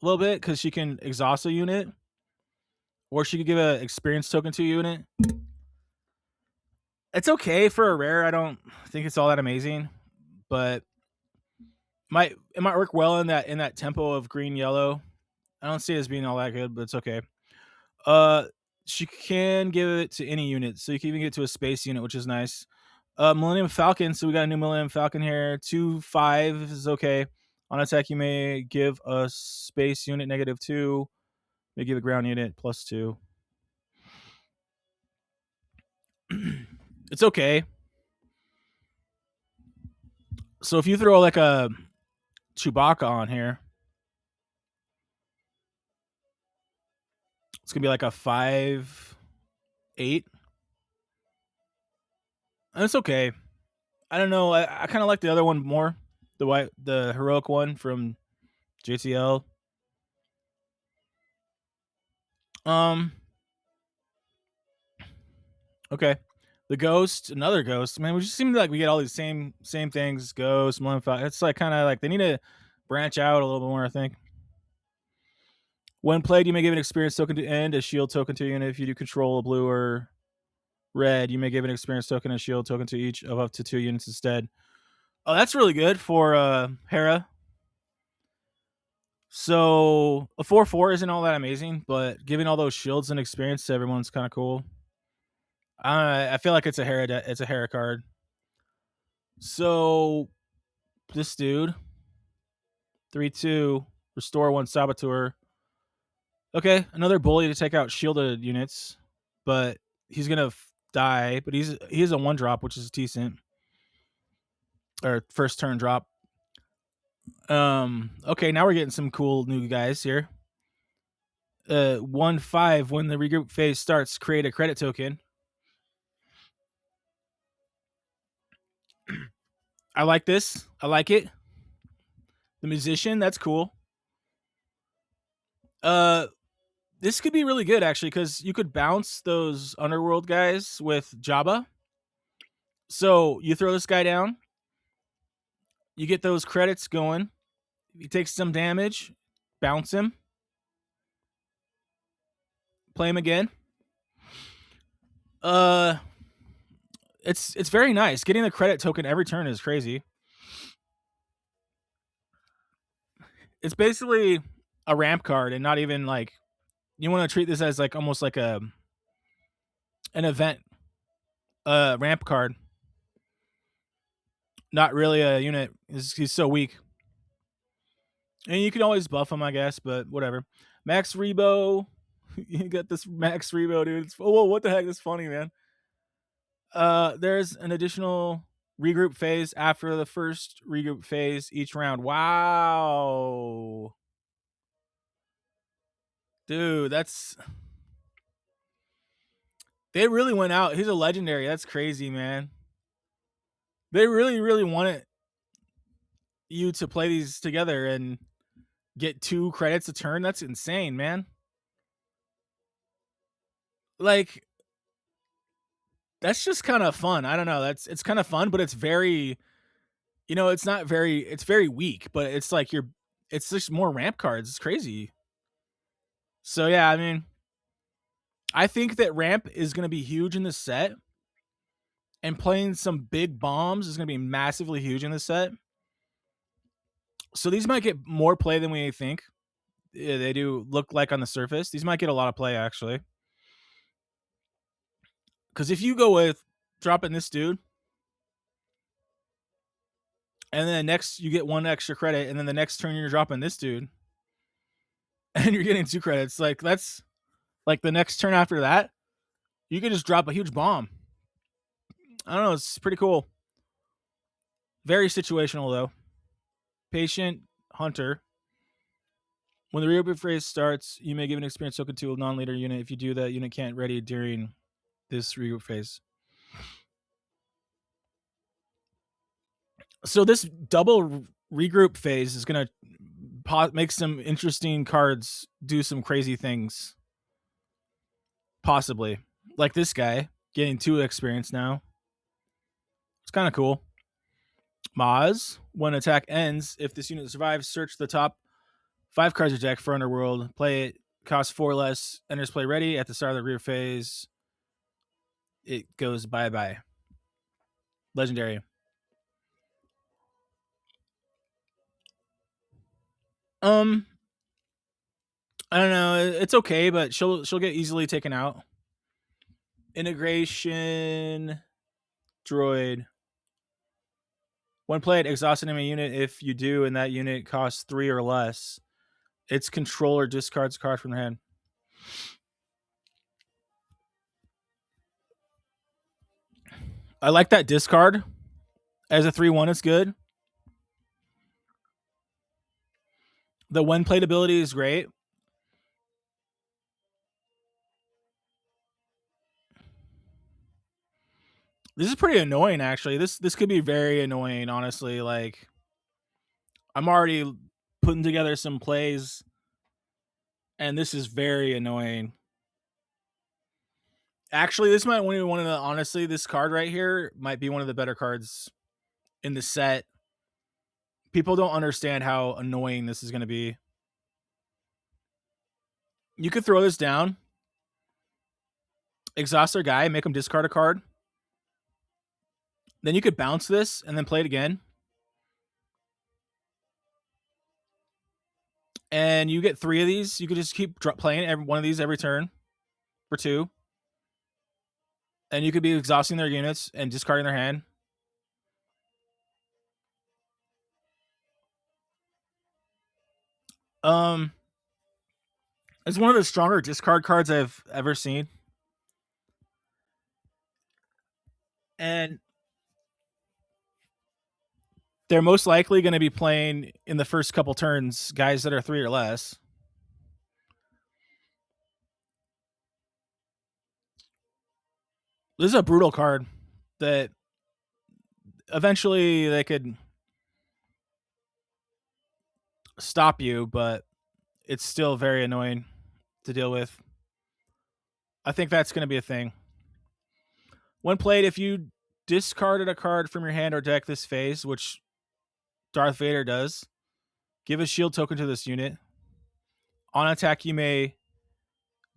little bit because she can exhaust a unit, or she could give an experience token to a unit. It's okay for a rare. I don't think it's all that amazing, but it might work well in that tempo of green yellow. I don't see it as being all that good, but it's okay. Uh, she can give it to any unit, so you can even get to a space unit, which is nice. Millennium Falcon. So we got a new Millennium Falcon here. 2/5 is okay. On attack, you may give a space unit -2. May give a ground unit +2. It's okay. So if you throw like a Chewbacca on here, it's gonna be like a 5/8. And it's okay. I don't know. I kind of like the other one more, the heroic one from JTL. Um. Okay. The ghost, another ghost. Man, we just seem like we get all these same things. Ghost, it's like kind of like they need to branch out a little bit more. I think. When played, you may give an experience token to end, a shield token to a unit. If you do control a blue or red, you may give an experience token and a shield token to each of up to 2 units instead. Oh, that's really good for Hera. So a 4/4 isn't all that amazing, but giving all those shields and experience to everyone's kind of cool. I feel like it's a Hera card. So this dude, 3/2, restore 1 saboteur. Okay, another bully to take out shielded units, but he's gonna die. But he has a 1-drop, which is decent, or first turn drop. Okay, now we're getting some cool new guys here. 1/5, when the regroup phase starts, create a credit token. I like this. I like it. The musician, that's cool. This could be really good actually, because you could bounce those underworld guys with Jabba. So you throw this guy down, you get those credits going. He takes some damage, bounce him, play him again. It's very nice. Getting the credit token every turn is crazy. It's basically a ramp card, and not even like you want to treat this as like almost like an event ramp card. Not really a unit. He's so weak. And you can always buff him, I guess, but whatever. Max Rebo. You got this Max Rebo, dude. Oh, what the heck? That's funny, man. There's an additional regroup phase after the first regroup phase each round. Wow. Dude, they really went out. He's a legendary. That's crazy, man. They really, really wanted you to play these together and get 2 credits a turn. That's insane, man. Like, that's just kind of fun. I don't know. It's kind of fun, but it's very, it's very weak, but it's just more ramp cards. It's crazy. So yeah, I mean, I think that ramp is going to be huge in this set, and playing some big bombs is going to be massively huge in this set. So these might get more play than we think. Yeah, they do look like on the surface. These might get a lot of play actually. Because if you go with dropping this dude, and then next you get 1 extra credit, and then the next turn you're dropping this dude, and you're getting 2 credits, like that's like the next turn after that, you can just drop a huge bomb. I don't know. It's pretty cool. Very situational though. Patient hunter. When the regroup phase starts, you may give an experience token to a non-leader unit. If you do, that unit can't ready during this regroup phase. So this double regroup phase is going to make some interesting cards do some crazy things. Possibly. Like this guy getting 2 experience now. It's kind of cool. Maz, when attack ends, if this unit survives, search the top 5 cards of your deck for Underworld. Play it, costs 4 less, enters play ready. At the start of the rear phase, it goes bye-bye. Legendary. I don't know. It's okay, but she'll get easily taken out. Integration droid. When played, exhaust an enemy unit. If you do, and that unit costs 3 or less, its controller discards a card from their hand. I like that discard. As a 3/1, it's good. The when played ability is great. This is pretty annoying, actually. This could be very annoying, honestly. Like, I'm already putting together some plays, and this is very annoying. Actually, this might be one of the honestly, this card right here might be one of the better cards in the set. People don't understand how annoying this is going to be. You could throw this down, exhaust their guy, make them discard a card. Then you could bounce this and then play it again. And you get 3 of these. You could just keep playing one of these every turn for 2. And you could be exhausting their units and discarding their hand. It's one of the stronger discard cards I've ever seen. And they're most likely going to be playing in the first couple turns guys that are 3 or less. This is a brutal card that eventually they could stop you, but it's still very annoying to deal with. I think that's going to be a thing. When played, if you discarded a card from your hand or deck this phase, which Darth Vader does, give a shield token to this unit. On attack, you may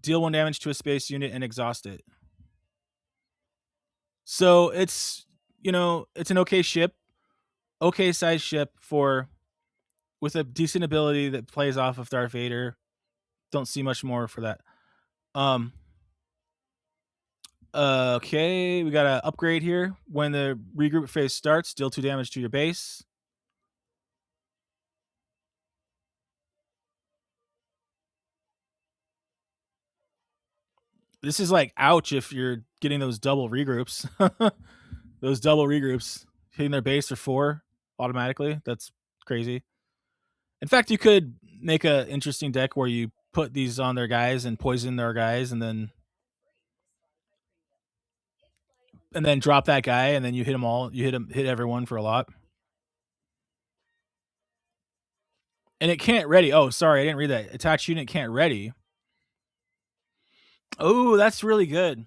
deal 1 damage to a space unit and exhaust it. So it's, it's an okay ship, okay size ship with a decent ability that plays off of Darth Vader. Don't see much more for that. Okay, we got an upgrade here. When the regroup phase starts, deal 2 damage to your base. This is like ouch if you're getting those double regroups. Those double regroups hitting their base for 4 automatically. That's crazy. In fact, you could make an interesting deck where you put these on their guys and poison their guys, and then drop that guy, and then you hit them all. You hit everyone for a lot. And it can't ready. Oh, sorry, I didn't read that. Attached unit can't ready. Oh, that's really good.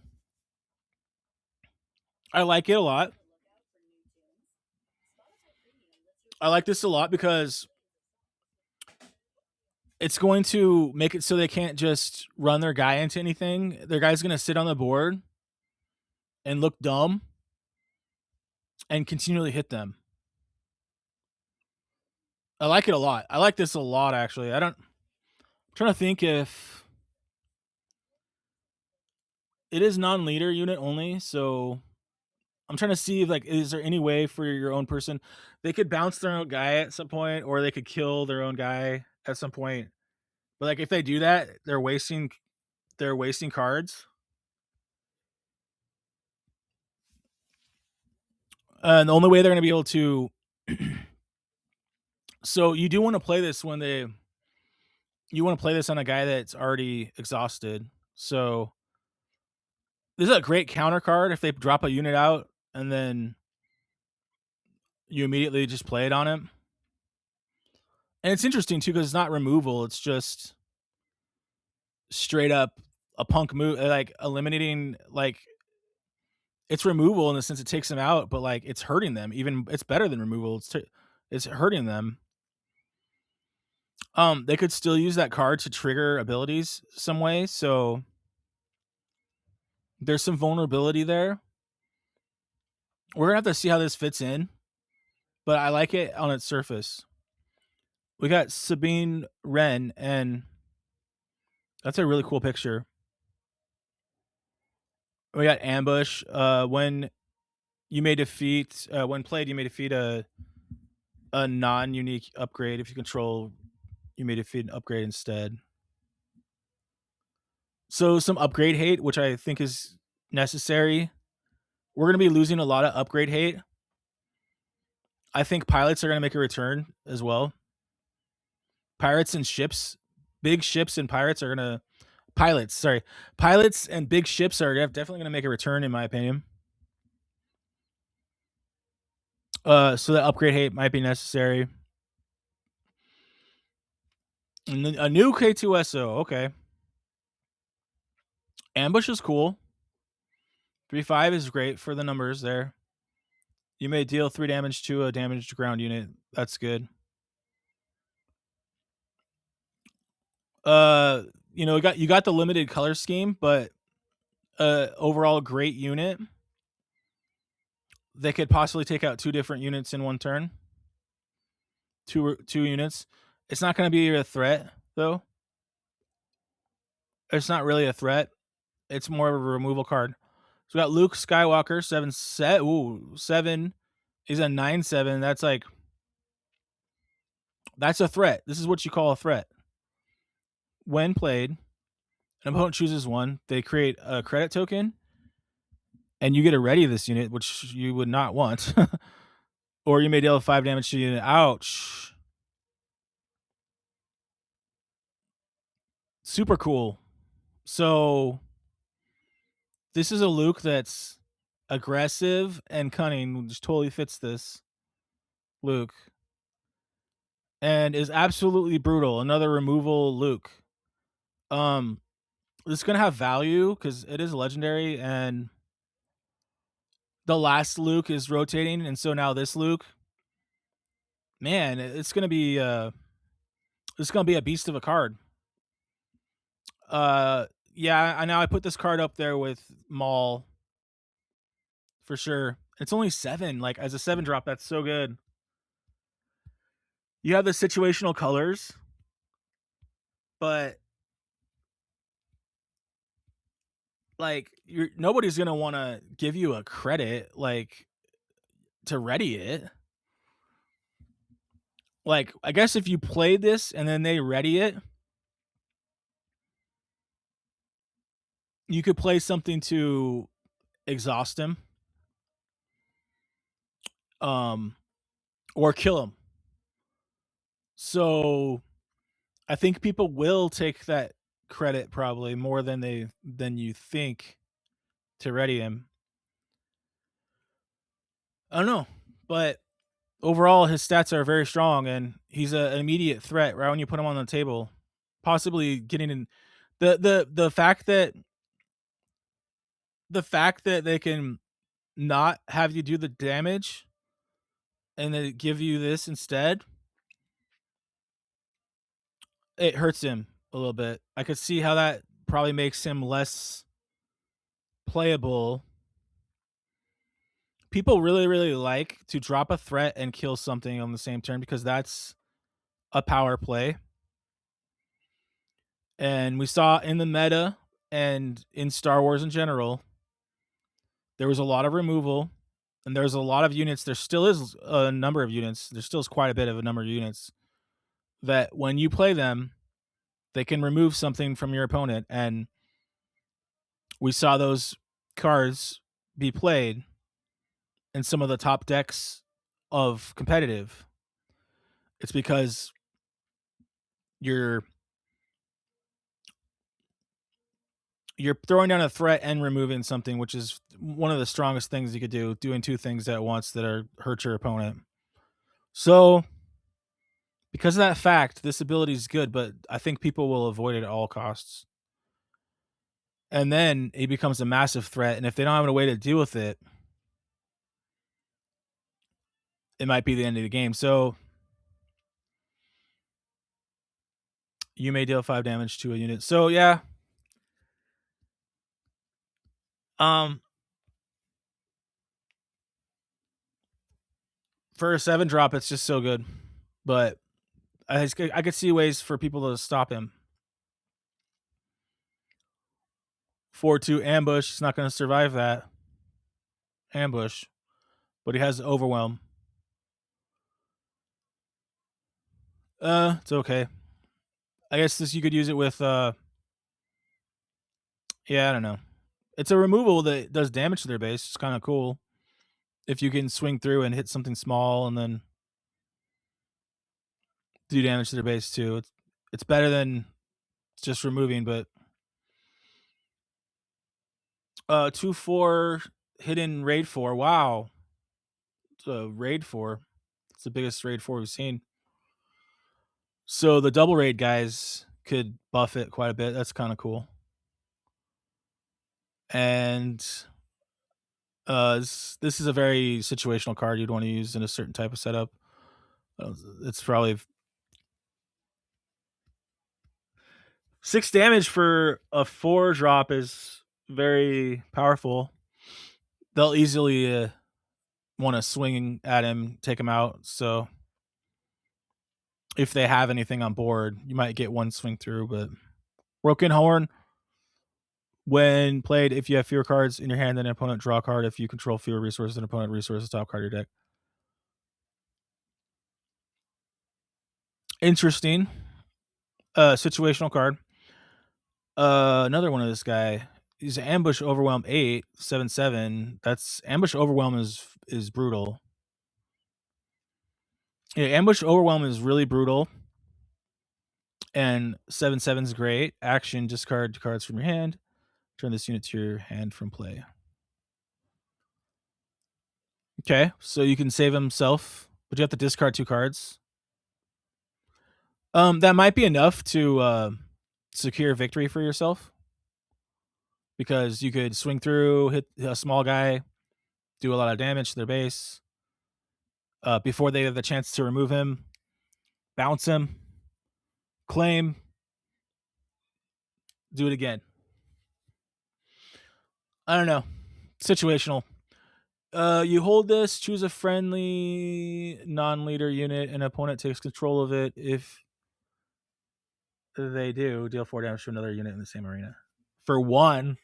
I like it a lot. I like this a lot because it's going to make it so they can't just run their guy into anything. Their guy's going to sit on the board and look dumb and continually hit them. I like it a lot. I like this a lot, actually. I'm trying to think if it is non-leader unit only, so I'm trying to see if, like, is there any way for your own person they could bounce their own guy at some point, or they could kill their own guy at some point. But like if they do that, they're wasting cards. And the only way they're going to be able to so you do want to play this when they you want to play this on a guy that's already exhausted. So this is a great counter card if they drop a unit out and then you immediately just play it on him. And it's interesting too because it's not removal; it's just straight up a punk move, like eliminating. Like it's removal in the sense it takes them out, but like it's hurting them. Even it's better than removal. It's hurting them. They could still use that card to trigger abilities some way. So there's some vulnerability there. We're gonna have to see how this fits in, but I like it on its surface. We got Sabine Wren, and that's a really cool picture. We got Ambush. When you may defeat, when played, you may defeat a non-unique upgrade. If you control, you may defeat an upgrade instead. So some upgrade hate, which I think is necessary. We're gonna be losing a lot of upgrade hate. I think pilots are gonna make a return as well. Pirates and ships, big ships and pirates are gonna pilots. Sorry, pilots and big ships are definitely gonna make a return in my opinion. So that upgrade hate might be necessary. And a new K2SO. Okay, ambush is cool. 3/5 is great for the numbers there. You may deal 3 damage to a damaged ground unit. That's good. You know, you got the limited color scheme, but overall great unit. They could possibly take out 2 different units in one turn. Two units. It's not going to be a threat though. It's not really a threat. It's more of a removal card. So we got Luke Skywalker 7. He's a 9/7. That's a threat. This is what you call a threat. When played, an opponent chooses one. They create a credit token, and you get to ready this unit, which you would not want. Or you may deal 5 damage to the unit. Ouch. Super cool. So this is a Luke that's aggressive and cunning, which totally fits this Luke. And is absolutely brutal. Another removal Luke. It's gonna have value because it is legendary, and the last Luke is rotating, and so now this Luke, man, it's gonna be a beast of a card. Yeah, I know I put this card up there with Maul for sure. It's only 7. Like as a 7 drop, that's so good. You have the situational colors, but like nobody's gonna want to give you a credit like to ready it. Like I guess if you play this and then they ready it, you could play something to exhaust him, um, or kill him. So I think people will take that credit probably more than you think to ready him. I don't know, but overall his stats are very strong, and he's an immediate threat right when you put him on the table. Possibly getting in the fact that they can not have you do the damage and then give you this instead, it hurts him a little bit. I could see how that probably makes him less playable. People really, really like to drop a threat and kill something on the same turn because that's a power play. And we saw in the meta and in Star Wars in general, there was a lot of removal and there's a lot of units. There still is a number of units. There still is quite a bit of a number of units that when you play them, they can remove something from your opponent. And we saw those cards be played in some of the top decks of competitive. It's because you're you're throwing down a threat and removing something, which is one of the strongest things you could do, doing two things at once that are hurt your opponent. So, because of that fact, this ability is good, but I think people will avoid it at all costs. And then it becomes a massive threat, and if they don't have a way to deal with it, it might be the end of the game. So, you may deal 5 damage to a unit. So, yeah, um for a 7 drop it's just so good. But I could see ways for people to stop him. 4-2 ambush, he's not going to survive that ambush, but he has overwhelm. It's okay. I guess this you could use it with yeah, I don't know. It's a removal that does damage to their base. It's kind of cool if you can swing through and hit something small and then do damage to their base too. It's better than just removing, but 2-4 hidden raid 4. Wow. It's a raid 4. It's the biggest raid 4 we've seen. So the double raid guys could buff it quite a bit. That's kind of cool. And this is a very situational card you'd want to use in a certain type of setup. It's probably 6 damage for a 4 drop is very powerful. They'll easily want to swing at him, take him out. So if they have anything on board, you might get one swing through. But Broken Horn, when played, if you have fewer cards in your hand than an opponent, draw a card. If you control fewer resources than an opponent, resources top card of your deck. Interesting. Situational card. Another one of this guy. He's Ambush Overwhelm 8, 7/7. That's Ambush Overwhelm is brutal. Yeah, Ambush Overwhelm is really brutal. And 7/7 is great. Action, discard 2 cards from your hand. Turn this unit to your hand from play. Okay, so you can save himself, but you have to discard 2 cards. That might be enough to secure victory for yourself. Because you could swing through, hit a small guy, do a lot of damage to their base. Before they have the chance to remove him, bounce him, claim, do it again. I don't know. Situational. You hold this, choose a friendly non-leader unit, and opponent takes control of it. If they do, deal 4 damage to another unit in the same arena. For 1.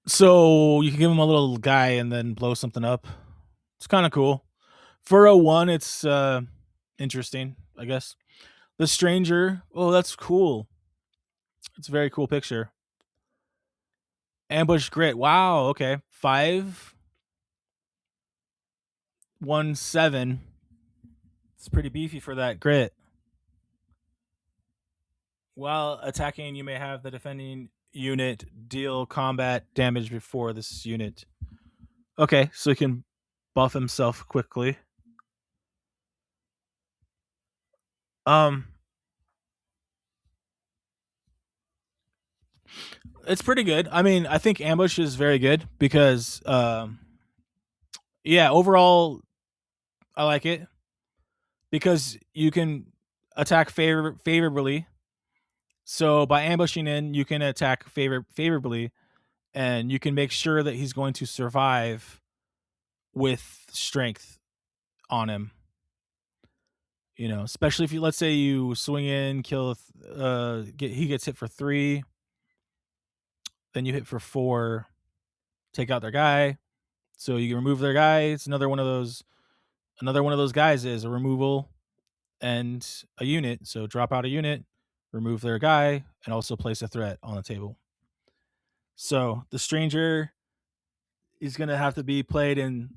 So you can give him a little guy and then blow something up. It's kind of cool. For a 1, it's interesting, I guess. The Stranger. Oh, that's cool. It's a very cool picture. Ambush Grit. Wow. Okay. 5-1-7. It's pretty beefy for that grit. While attacking, you may have the defending unit deal combat damage before this unit. Okay, so he can buff himself quickly. It's pretty good. I mean, I think Ambush is very good because yeah, overall I like it because you can attack favorably. So by ambushing in, you can attack favorably, and you can make sure that he's going to survive with strength on him. You know, especially if you let's say you swing in, kill, he gets hit for 3, then you hit for 4, take out their guy. So you can remove their guy. It's another one of those. Another one of those guys is a removal and a unit. So drop out a unit, remove their guy, and also place a threat on the table. So the stranger is going to have to be played in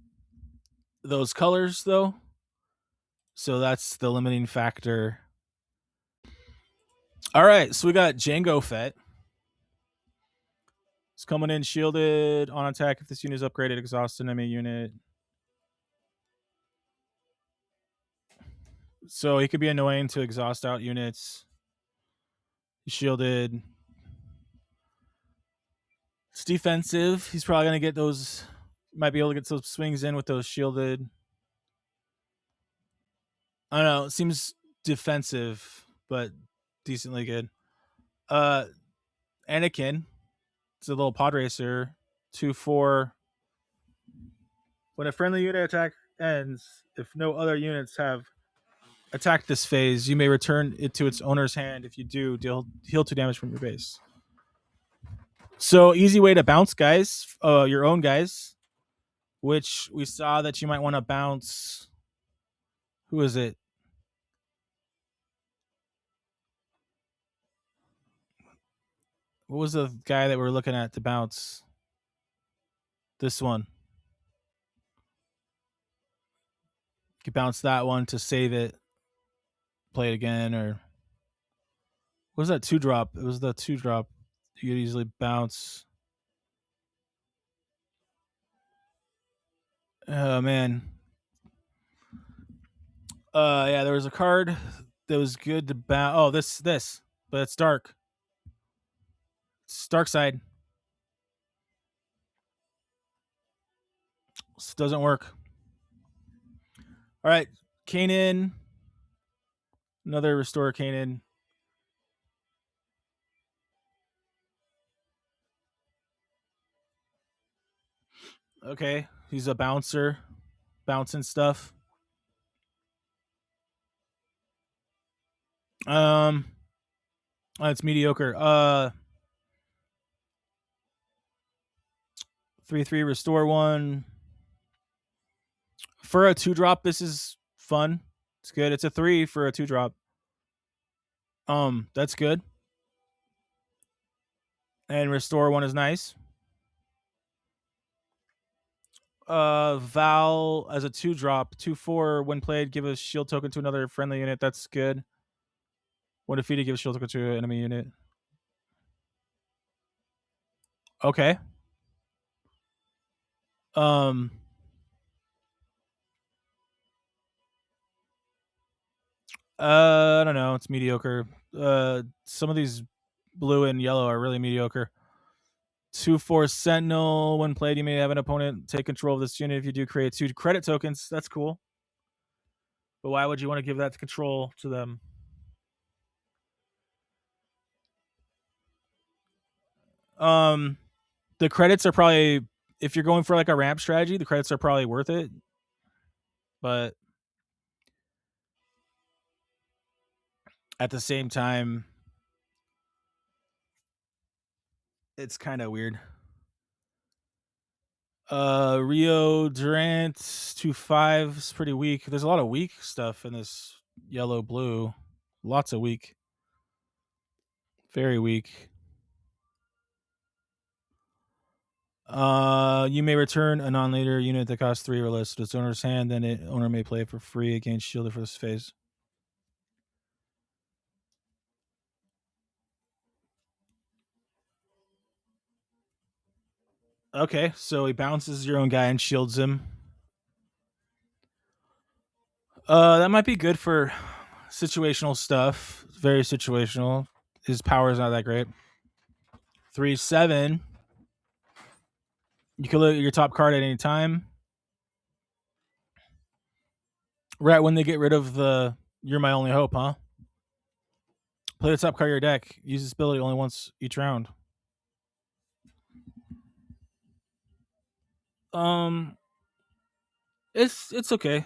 those colors, though. So that's the limiting factor. All right, so we got Django Fett. It's coming in shielded on attack if this unit is upgraded, exhaust an enemy unit. So he could be annoying to exhaust out units. He's shielded. It's defensive. He's probably going to get those, might be able to get those swings in with those shielded. I don't know. It seems defensive, but decently good. Anakin. It's a little pod racer. 2/4. When a friendly unit attack ends, if no other units have attacked this phase, you may return it to its owner's hand. If you do, heal 2 damage from your base. So easy way to bounce guys, your own guys, which we saw that you might want to bounce. Who is it? What was the guy that we're looking at to bounce? This one. You could bounce that one to save it, play it again, or what was that 2-drop? It was the 2-drop. You could easily bounce. Oh man. Yeah, there was a card that was good to bounce. Oh, this, but it's dark. It's dark side. This doesn't work. All right, Kanan. Another restore Kanan. Okay, he's a bouncer, bouncing stuff. It's mediocre. 3/3 restore 1. For a 2-drop, this is fun. It's good. It's a 3 for a 2-drop. That's good. And restore 1 is nice. Val as a 2-drop, 2/4 when played, give a shield token to another friendly unit. That's good. When defeated, give a shield token to an enemy unit. Okay. I don't know. It's mediocre. Some of these blue and yellow are really mediocre. 2/4 Sentinel. When played, you may have an opponent take control of this unit. If you do, create 2 credit tokens. That's cool. But why would you want to give that control to them? The credits are probably, if you're going for like a ramp strategy, the credits are probably worth it. But at the same time, it's kind of weird. Rio Durant 2/5 is pretty weak. There's a lot of weak stuff in this yellow blue. Lots of weak. Very weak. You may return a non-leader unit that costs 3 or less to its owner's hand. Then the owner may play it for free against shielded for this phase. Okay, so he bounces your own guy and shields him. That might be good for situational stuff. Very situational. His power is not that great. 3/7. You can look at your top card at any time. Right when they get rid of the "You're my only hope," huh? Play the top card of your deck. Use this ability only once each round. It's okay.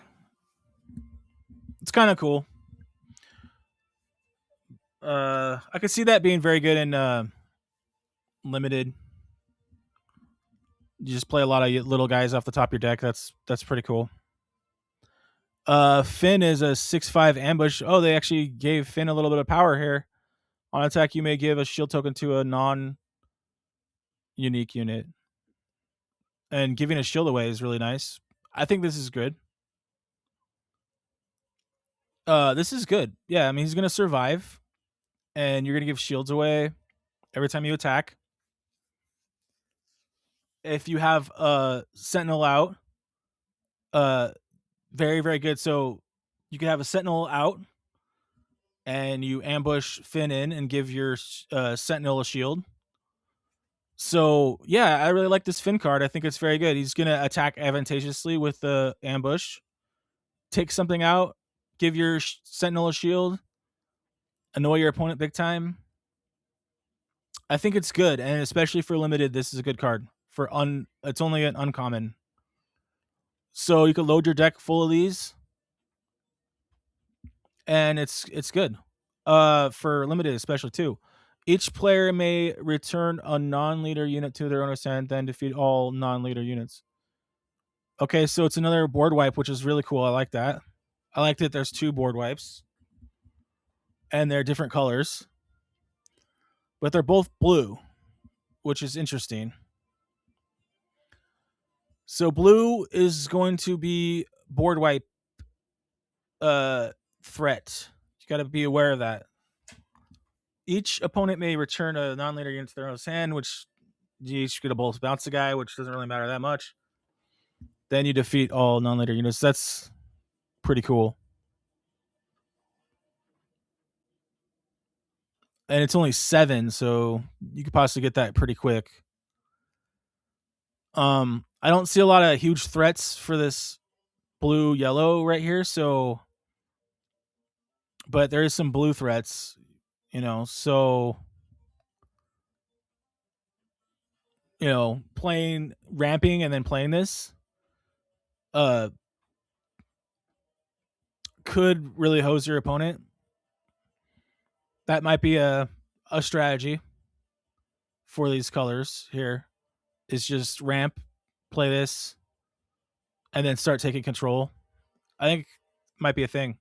It's kind of cool. I could see that being very good in limited. You just play a lot of little guys off the top of your deck. That's pretty cool. Finn is a 6/5 ambush. Oh, they actually gave Finn a little bit of power here On attack, you may give a shield token to a non unique unit. And giving a shield away is really nice. I think this is good. This is good. Yeah, I mean he's gonna survive, and you're gonna give shields away every time you attack. If you have a sentinel out, uh, very very good. So you can have a sentinel out, and you ambush Finn in and give your sentinel a shield. So yeah, I really like this Finn card. I think it's very good. He's gonna attack advantageously with the ambush, take something out, give your sentinel a shield, annoy your opponent big time. I think it's good, and especially for limited, this is a good card. It's only an uncommon, so you can load your deck full of these, and it's good. For limited, especially too. Each player may return a non-leader unit to their owner's hand, then defeat all non-leader units. Okay, so it's another board wipe, which is really cool. I like that. I like that there's two board wipes, and they're different colors, but they're both blue, which is interesting. So blue is going to be board wipe threat. You got to be aware of that. Each opponent may return a non-leader unit to their own hand, which you each get a both bounce a guy, which doesn't really matter that much. Then you defeat all non-leader units. That's pretty cool. And it's only 7, so you could possibly get that pretty quick. I don't see a lot of huge threats for this blue yellow right here, so but there is some blue threats, so playing ramping and then playing this uh could really hose your opponent. That might be a strategy for these colors here, is just ramp, play this, and then start taking control. I think might be a thing.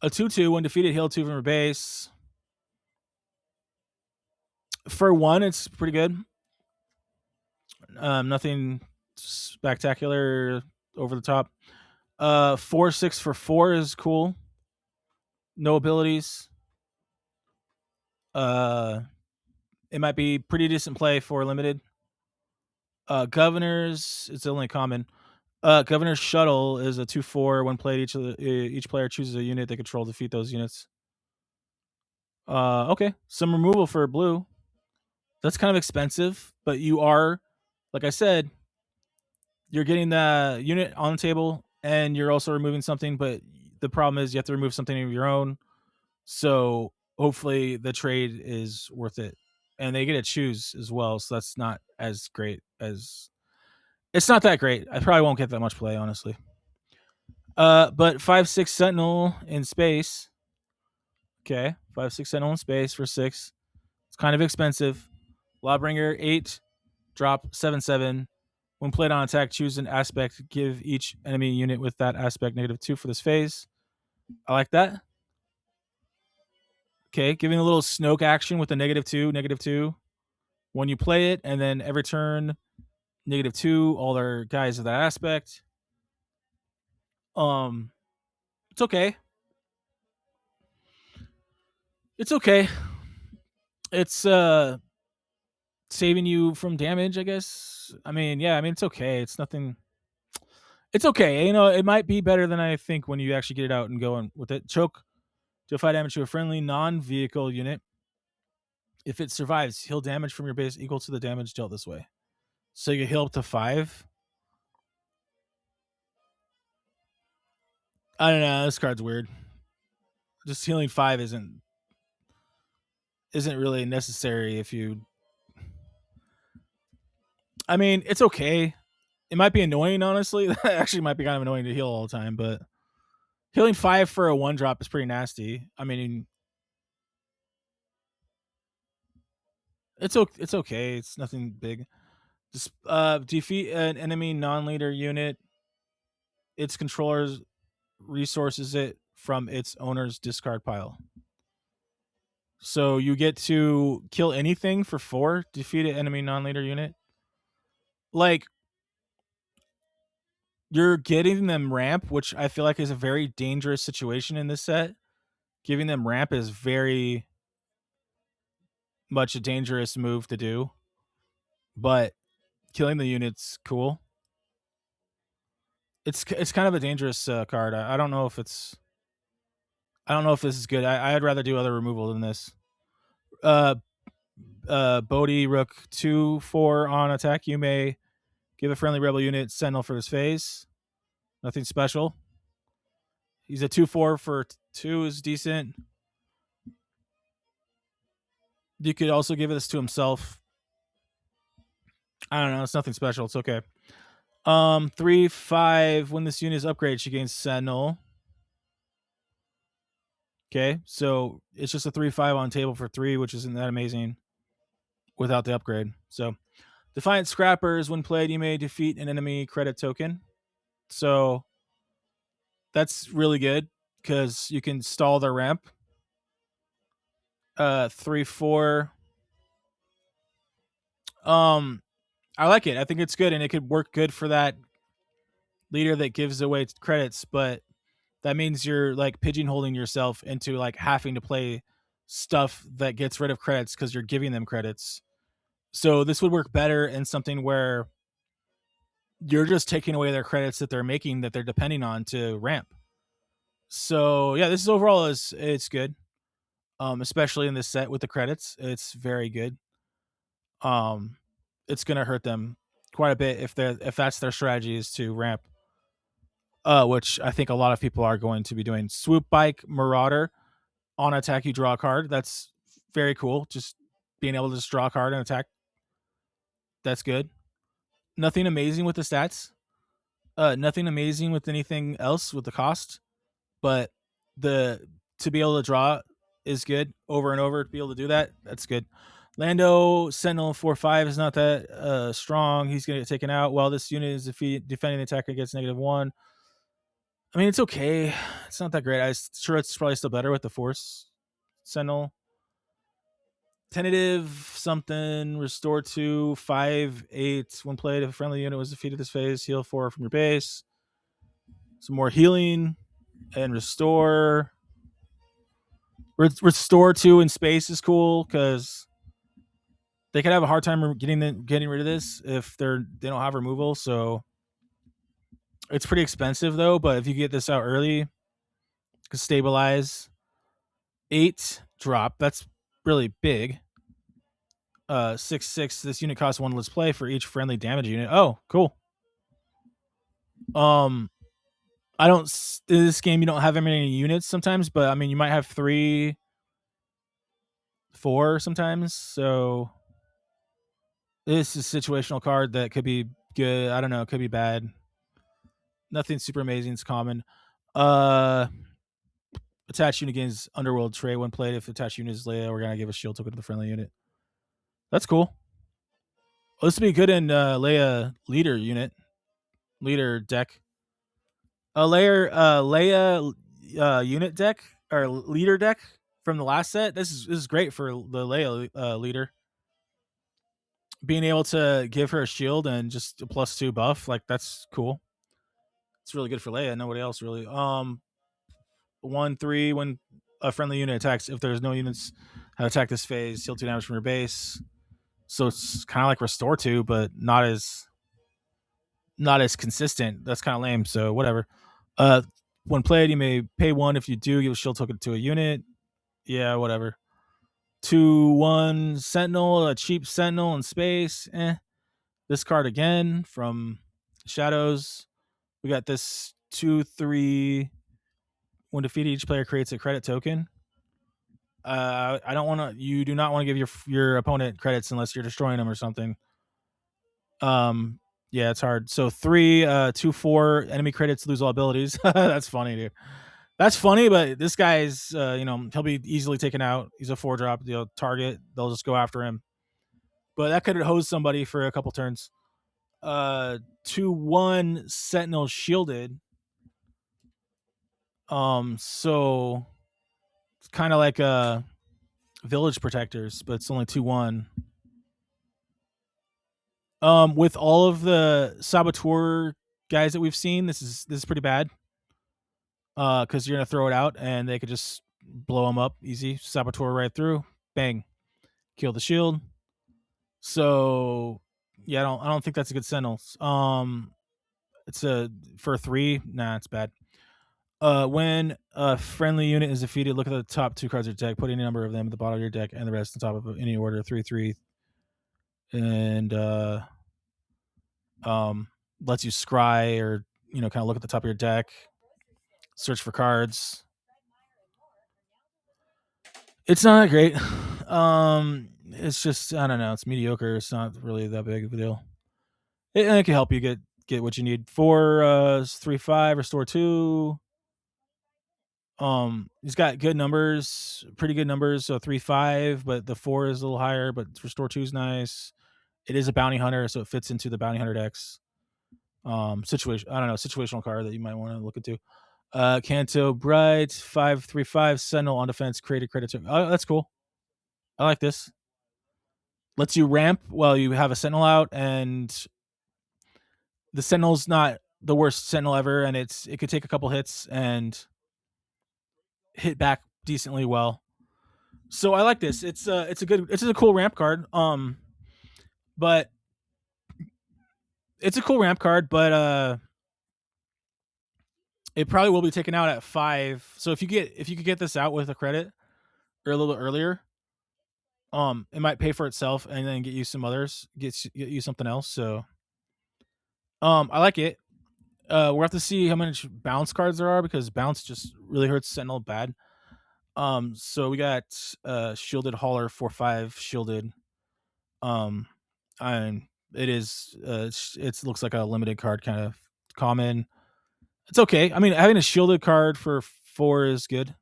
A 2/2 when defeated, heal 2 from your base. For 1, it's pretty good. Nothing spectacular over the top. 4/6 for 4 is cool. No abilities. It might be pretty decent play for limited. Governors, it's only common. Governor's Shuttle is a 2/4. When played, each player chooses a unit they control to defeat those units. Okay, some removal for blue. That's kind of expensive, but you are, like I said, you're getting the unit on the table, and you're also removing something. But the problem is you have to remove something of your own. So hopefully the trade is worth it, and they get to choose as well. So that's not as great as it's not that great. I probably won't get that much play, honestly. But 5/6 Sentinel in space. Okay, 5/6 Sentinel in space for 6. It's kind of expensive. Lawbringer 8, drop 7/7. When played on attack, choose an aspect. Give each enemy unit with that aspect -2 for this phase. I like that. Okay, giving a little Snoke action with a -2, -2. When you play it, and then every turn, -2, all their guys of that aspect. It's okay. It's okay. It's saving you from damage, I guess. I mean, yeah, it's okay. It's nothing. It's okay. It might be better than I think when you actually get it out and go on with it. Choke to apply damage to a friendly non-vehicle unit. If it survives, heal damage from your base equal to the damage dealt this way. So you heal up to 5. I don't know. This card's weird. Just healing 5 isn't really necessary if you. I mean, it's okay. It might be annoying, honestly. That actually might be kind of annoying to heal all the time, but healing 5 for a 1-drop is pretty nasty. I mean, it's okay. It's nothing big. Just defeat an enemy non-leader unit. Its controllers resources it from its owner's discard pile. So you get to kill anything for 4, defeat an enemy non-leader unit. Like, you're getting them ramp, which I feel like is a very dangerous situation in this set. Giving them ramp is very much a dangerous move to do, but killing the unit's cool. It's kind of a dangerous card. I don't know if it's I don't know if this is good. I'd rather do other removal than this. Uh, Bodhi Rook 2/4 on attack. You may give a friendly rebel unit Sentinel for this phase. Nothing special. He's a 2/4 for 2 is decent. You could also give this to himself. I don't know. It's nothing special. It's okay. 3/5. When this unit is upgraded, she gains Sentinel. Okay, so it's just a 3/5 on table for 3, which isn't that amazing without the upgrade. So, Defiant Scrappers. When played, you may defeat an enemy credit token. So that's really good because you can stall their ramp. 3/4. I like it. I think it's good, and it could work good for that leader that gives away credits, but that means you're like pigeonholing yourself into like having to play stuff that gets rid of credits because you're giving them credits. So this would work better in something where you're just taking away their credits that they're making that they're depending on to ramp. So yeah, this is overall is it's good. Especially in this set with the credits, it's very good. Um, it's gonna hurt them quite a bit if that's their strategy is to ramp. Which I think a lot of people are going to be doing. Swoop Bike Marauder. On attack, you draw a card. That's very cool. Just being able to just draw a card and attack. That's good. Nothing amazing with the stats. Nothing amazing with anything else with the cost. But the to be able to draw is good over and over. To be able to do that, that's good. Lando Sentinel 4/5 is not that strong. He's going to get taken out while this unit is defending the attacker gets -1. I mean, it's okay. It's not that great. I'm sure it's probably still better with the Force Sentinel. Tentative something, restore 2, 5/8. When played, if a friendly unit was defeated this phase, heal 4 from your base. Some more healing and restore. Restore 2 in space is cool because they could have a hard time getting rid of this if they don't have removal. So it's pretty expensive though. But if you get this out early, could stabilize 8 drop. That's really big. 6/6. This unit costs 1 less play for each friendly damage unit. Oh, cool. I don't in this game you don't have very many units sometimes, but I mean you might have 3, 4 sometimes. So this is a situational card that could be good. I don't know, it could be bad. Nothing super amazing. It's common. Attached unit gains Underworld tray when played. If attached unit is Leia, we're gonna give a shield token to the friendly unit. That's cool. Well, this would be good in Leia leader deck. A Leia unit deck or leader deck from the last set. This is great for the Leia leader. Being able to give her a shield and just a +2 buff, like that's cool. It's really good for Leia. Nobody else really. 1/3 when a friendly unit attacks. If there's no units that attack this phase, heal 2 damage from your base. So it's kind of like restore 2, but not as consistent. That's kind of lame. So whatever. When played, you may pay 1. If you do, give a shield token to a unit. Yeah, whatever. 2/1 Sentinel, a cheap Sentinel in space. This card again from Shadows. We got this 2/3. When defeated, each player creates a credit token. I don't want to. You do not want to give your opponent credits unless you're destroying them or something. Yeah, it's hard. So 3, 2/4 enemy credits lose all abilities. That's funny, dude. That's funny, but this guy's he'll be easily taken out. He's a 4-drop. Target. They'll just go after him. But that could hose somebody for a couple turns. 2/1 Sentinel shielded. So it's kind of like Village Protectors, but it's only 2-1. With all of the Saboteur guys that we've seen, this is pretty bad. Because you're gonna throw it out and they could just blow them up easy. Saboteur right through, bang, kill the shield. So yeah, I don't think that's a good sentinel. It's a for 3. Nah, it's bad. When a friendly unit is defeated, look at the top 2 cards of your deck, put any number of them at the bottom of your deck, and the rest on top of any order 3/3, and um, lets you scry or kind of look at the top of your deck, search for cards. It's not that great. It's just I don't know. It's mediocre. It's not really that big of a deal. It can help you get what you need. 4 3/5 restore 2. He's got good numbers, pretty good numbers. So 3/5, but the 4 is a little higher. But restore 2 is nice. It is a bounty hunter, so it fits into the bounty hunter decks. Situation. I don't know, situational card that you might want to look into. Kanto Bright 5/3/5 Sentinel on defense. Create a credit. Oh, that's cool. I like this. Lets you ramp while you have a Sentinel out, and the Sentinel's not the worst Sentinel ever, and it could take a couple hits and hit back decently well. So I like this. It's a cool ramp card. But it's a cool ramp card, but it probably will be taken out at 5. So if you could get this out with a credit or a little bit earlier, it might pay for itself and then get you some others, get you something else. So I like it. We'll have to see how many bounce cards there are because bounce just really hurts Sentinel bad. So we got shielded hauler 4/5 shielded. Um, and it is it looks like a limited card kind of common. It's okay. I mean, having a shielded card for 4 is good.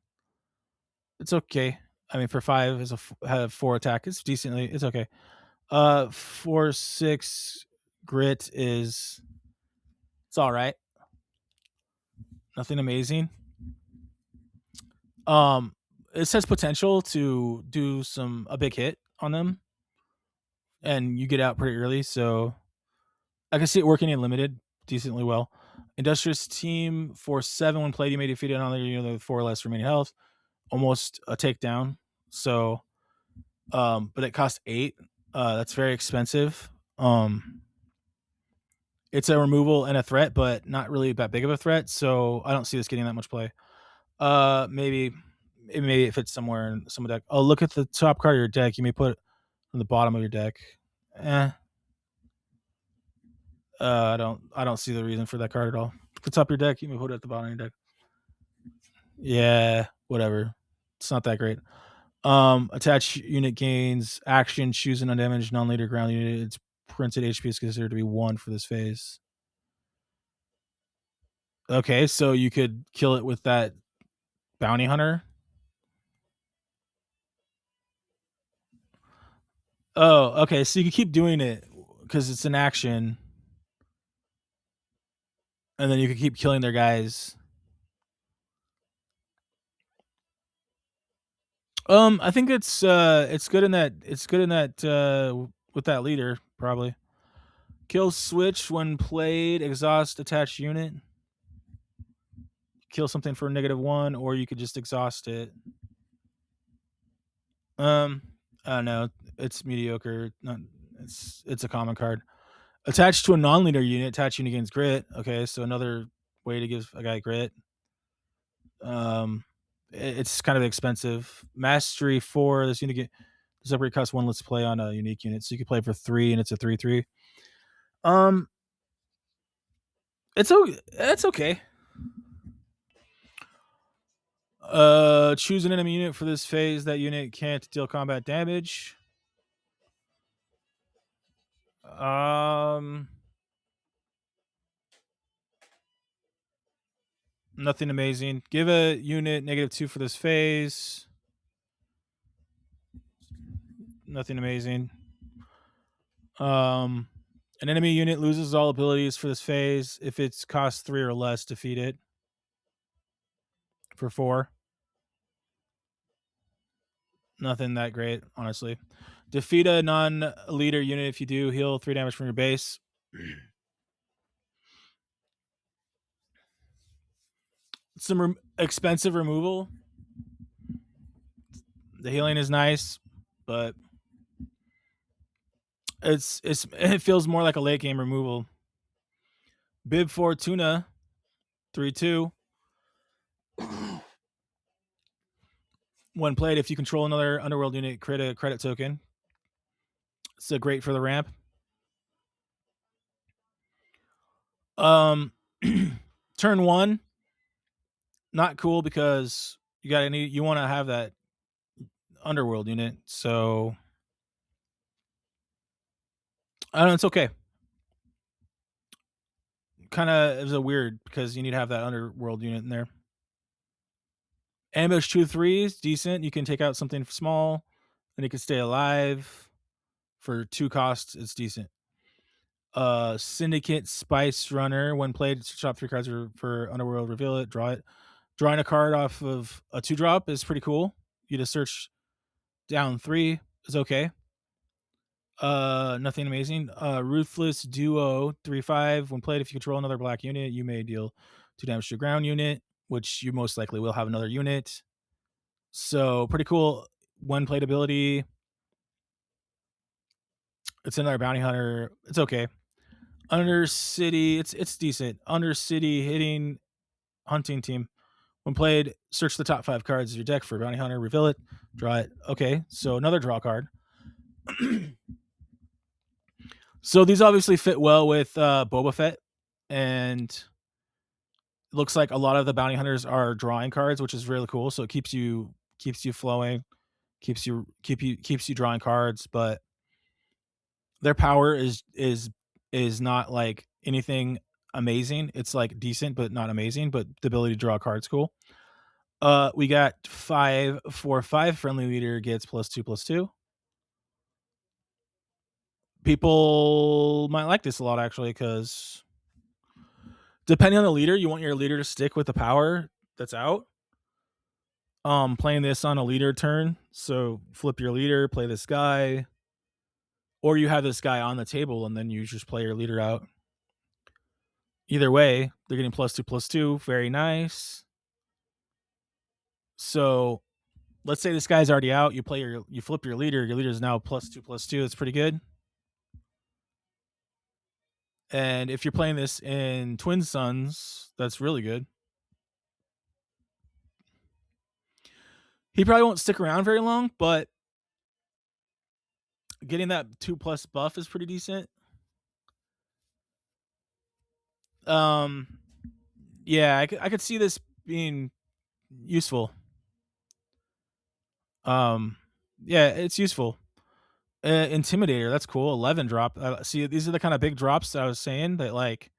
It's okay. I mean, for 5 is have 4 attack. It's okay. 4/6 grit is it's all right. Nothing amazing. Um, it has potential to do a big hit on them, and you get out pretty early. So I can see it working in limited decently well. Industrious team 4/7 when played, you may defeat another unit with 4 or less remaining health, almost a takedown. So, but it costs 8. That's very expensive. It's a removal and a threat, but not really that big of a threat. So I don't see this getting that much play. Maybe it fits somewhere in some deck. Oh, look at the top card of your deck. You may put it on the bottom of your deck. Eh. I don't see the reason for that card at all. The top of your deck, you may put it at the bottom of your deck. Yeah, whatever. It's not that great. Attach unit gains, action, choose an undamaged non-leader ground unit. Its printed HP is considered to be 1 for this phase. Okay, so you could kill it with that bounty hunter. Oh, okay. So you can keep doing it because it's an action, and then you can keep killing their guys. I think it's good in that with that leader probably. Kill switch when played. Exhaust attached unit. Kill something for -1, or you could just exhaust it. I don't know. It's mediocre. Not, it's a common card. Attached to a non-leader unit, attach unit gains grit. Okay, so another way to give a guy grit. It's kind of expensive. Mastery 4. This unit this upgrade costs 1. Let's play on a unique unit, so you can play for 3, and it's a 3/3. Um, it's okay. Choose an enemy unit for this phase. That unit can't deal combat damage. Um, Nothing amazing. Give a unit -2 for this phase. Nothing amazing. Um, an enemy unit loses all abilities for this phase. If it's cost 3 or less, defeat it for 4. Nothing that great, honestly. Defeat a non-leader unit. If you do, heal 3 damage from your base. Some expensive removal. The healing is nice, but it feels more like a late game removal. Bib Fortuna, 3/2. When played, if you control another underworld unit, create a credit token. It's great for the ramp. Um, turn 1, not cool because you want to have that underworld unit. So I don't know. It's okay. Kind of is a weird because you need to have that underworld unit in there. Ambush 2/3 is decent. You can take out something small, and it can stay alive for 2 costs. It's decent. Syndicate Spice Runner. When played, shop 3 cards for underworld. Reveal it. Draw it. Drawing a card off of a 2-drop is pretty cool. You just search down 3 is okay. Nothing amazing. Ruthless Duo 3/5. When played, if you control another black unit, you may deal 2 damage to a ground unit, which you most likely will have another unit. So pretty cool. When played ability. It's another bounty hunter. It's okay. Undercity. It's decent. Undercity hitting hunting team. When played, search the top 5 cards of your deck for bounty hunter. Reveal it. Draw it. Okay. So another draw card. So these obviously fit well with Boba Fett, and it looks like a lot of the bounty hunters are drawing cards, which is really cool. So it keeps you flowing, keeps you drawing cards, but their power is not like anything amazing. It's like decent, but not amazing. But the ability to draw cards cool. We got 5/4/5 friendly leader gets +2/+2. People might like this a lot actually because depending on the leader, you want your leader to stick with the power that's out. Playing this on a leader turn, so flip your leader, play this guy, or you have this guy on the table and then you just play your leader out. Either way, they're getting +2/+2. Very nice. So let's say this guy's already out. You flip your leader. Your leader is now +2/+2. It's pretty good. And if you're playing this in Twin Suns, that's really good. He probably won't stick around very long, but getting that 2+ buff is pretty decent. Um, yeah, I could see this being useful. Yeah, it's useful. Intimidator, that's cool. 11 drop. See, these are the kind of big drops that I was saying that like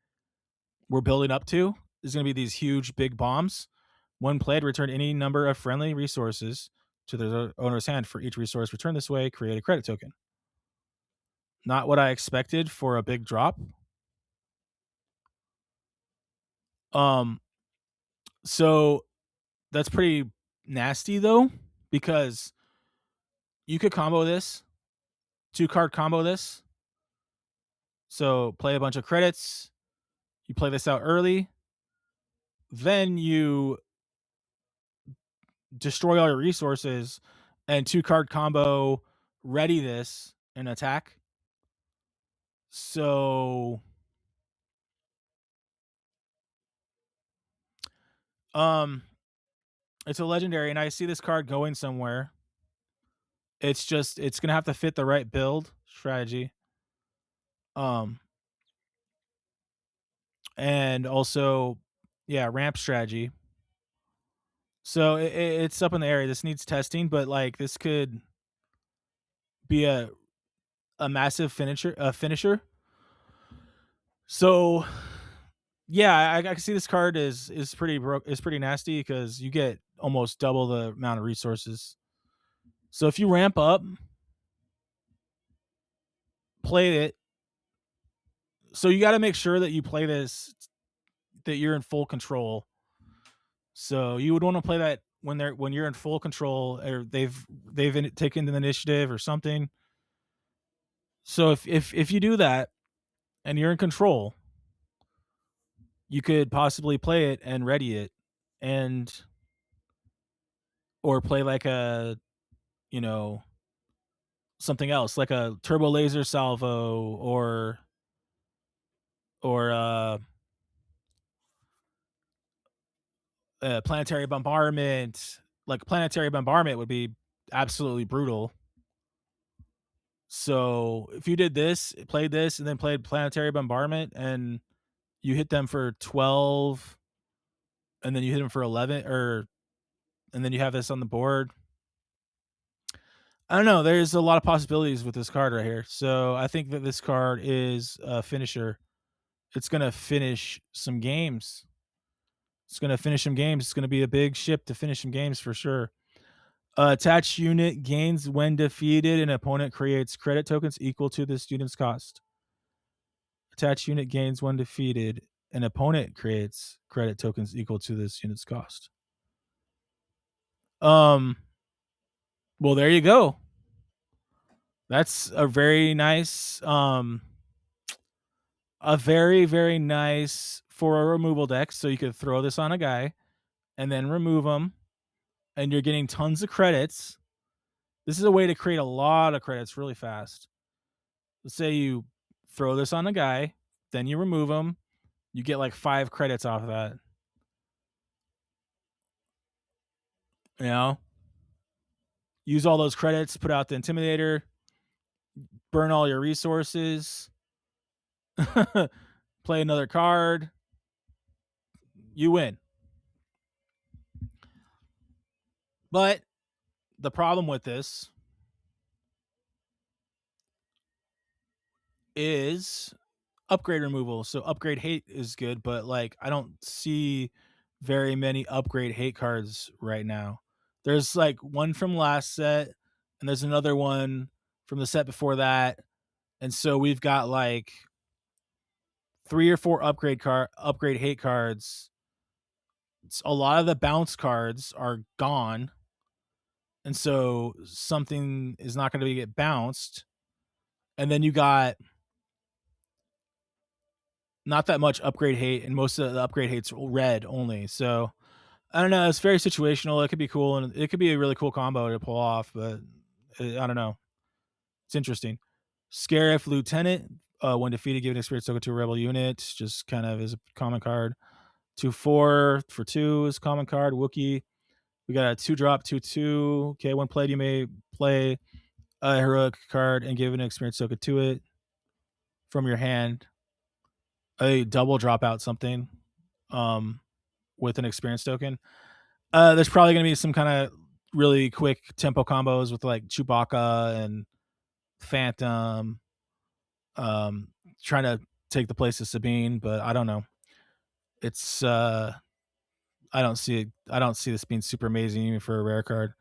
we're building up to. There's going to be these huge big bombs. When played, return any number of friendly resources to the owner's hand. For each resource returned this way, create a credit token. Not what I expected for a big drop. So that's pretty nasty though, because you could combo this, 2-card combo this. So play a bunch of credits, you play this out early, then you destroy all your resources and 2-card combo ready this and attack. So it's a legendary and I see this card going somewhere. It's gonna have to fit the right build strategy. And also, yeah, ramp strategy. So it's up in the area. This needs testing, but like this could be a massive finisher. So yeah, I can see this card is pretty nasty because you get almost double the amount of resources. So if you ramp up, play it. So you got to make sure that you play this, that you're in full control. So you would want to play that when you're in full control, or taken the initiative or something. So if you do that and you're in control, you could possibly play it and ready it, and or play like a, you know, something else like a turbo laser salvo, or planetary bombardment. Like planetary bombardment would be absolutely brutal. So if you did this, played this, and then played planetary bombardment, and you hit them for 12, and then you hit them for 11, or and then you have this on the board. I don't know. There's a lot of possibilities with this card right here. So I think that this card is a finisher. It's gonna finish some games. It's gonna finish some games. It's gonna be a big ship to finish some games for sure. Attached unit gains when defeated. An opponent creates credit tokens equal to the student's cost. Attached unit gains when defeated. An opponent creates credit tokens equal to this unit's cost. Um. Well, there you go. That's a very nice. A very very nice for a removal deck. So you could throw this on a guy and then remove them, and you're getting tons of credits. This is a way to create a lot of credits really fast. Let's say you throw this on a guy, then you remove him, you get like 5 credits off of that. You know, use all those credits, put out the Intimidator, burn all your resources, play another card, you win. But the problem with this is upgrade removal. So upgrade hate is good, but like I don't see very many upgrade hate cards right now. There's like one from last set, and there's another one from the set before that. And so we've got like 3 or 4 upgrade hate cards. A lot of the bounce cards are gone. And so something is not going to get bounced. And then you got not that much upgrade hate, and most of the upgrade hate's red only. So I don't know. It's very situational. It could be cool, and it could be a really cool combo to pull off. But I don't know. It's interesting. Scarif Lieutenant. When defeated, give an experience token to a rebel unit. Just kind of is a common card. 2/4 for 2 is common card. Wookiee. We got a 2-drop 2/2. Okay, when played, you may play a heroic card and give an experience token to it from your hand. A double drop out something with an experience token. There's probably going to be some kind of really quick tempo combos with like Chewbacca and Phantom, trying to take the place of Sabine, but I don't know. It's I don't see it. I don't see this being super amazing even for a rare card.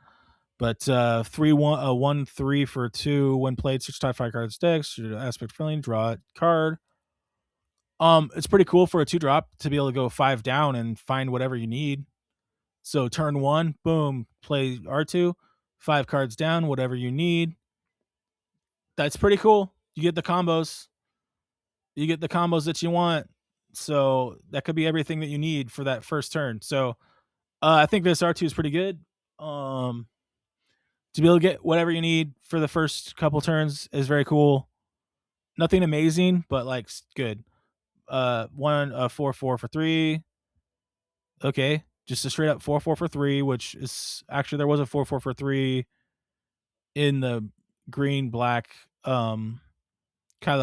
But 1/3 for 2 when played, switch type 5 cards decks, aspect friendly, draw a card. It's pretty cool for a 2-drop to be able to go 5 down and find whatever you need. So turn 1, boom, play R2, 5 cards down, whatever you need. That's pretty cool. You get the combos. You get the combos that you want. So that could be everything that you need for that first turn. So I think this R2 is pretty good. To be able to get whatever you need for the first couple turns is very cool. Nothing amazing, but like good. 4/4 for 3. Okay, just a straight up 4/4 for 3, which is actually there was a 4/4 for 3 in the green black Kylo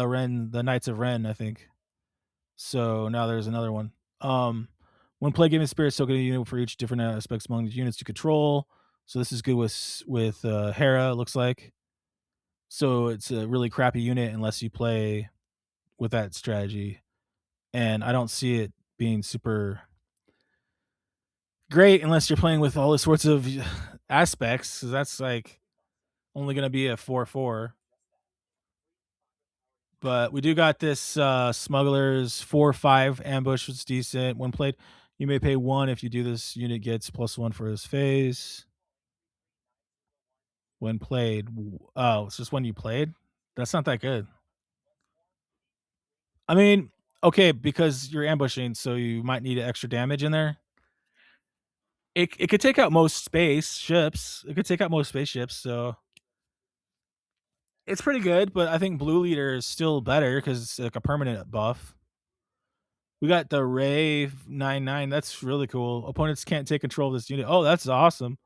Ren, the Knights of Ren, I think. So now there's another one. When play giving spirits, so get a unit for each different aspects among the units you control. So this is good with Hera, it looks like. So it's a really crappy unit unless you play with that strategy. And I don't see it being super great unless you're playing with all the sorts of aspects. 'Cause that's like only going to be a 4/4. But we do got this Smugglers 4/5 ambush, was decent when played. You may pay 1 if you do this unit gets +1 for this phase when played. Oh, it's just when you played? That's not that good. I mean, okay, because you're ambushing, so you might need extra damage in there. It could take out most spaceships. It could take out most spaceships, so it's pretty good, but I think Blue Leader is still better because it's like a permanent buff. We got the Ray 99. That's really cool. Opponents can't take control of this unit. Oh, that's awesome.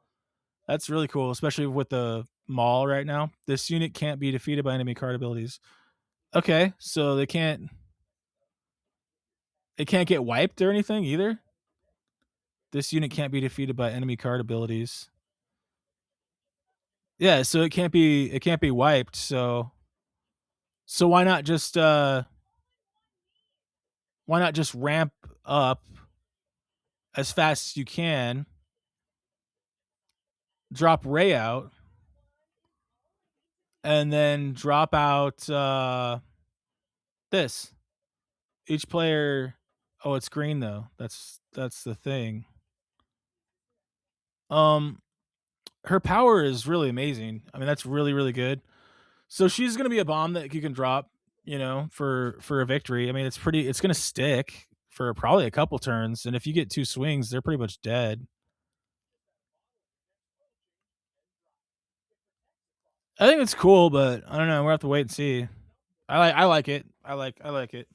That's really cool, especially with the Maul right now. This unit can't be defeated by enemy card abilities. Okay, so it can't get wiped or anything either. This unit can't be defeated by enemy card abilities. Yeah, so it can't be wiped. So why not just ramp up as fast as you can, drop Ray out, and then drop out this. Each player. Oh, it's green though. That's the thing. Um, her power is really amazing. I mean, that's really really good. So she's gonna be a bomb that you can drop, for a victory. I mean, it's gonna stick for probably a couple turns, and if you get 2 swings, they're pretty much dead. I think it's cool, but I don't know. We'll have to wait and see. I like it. I like it.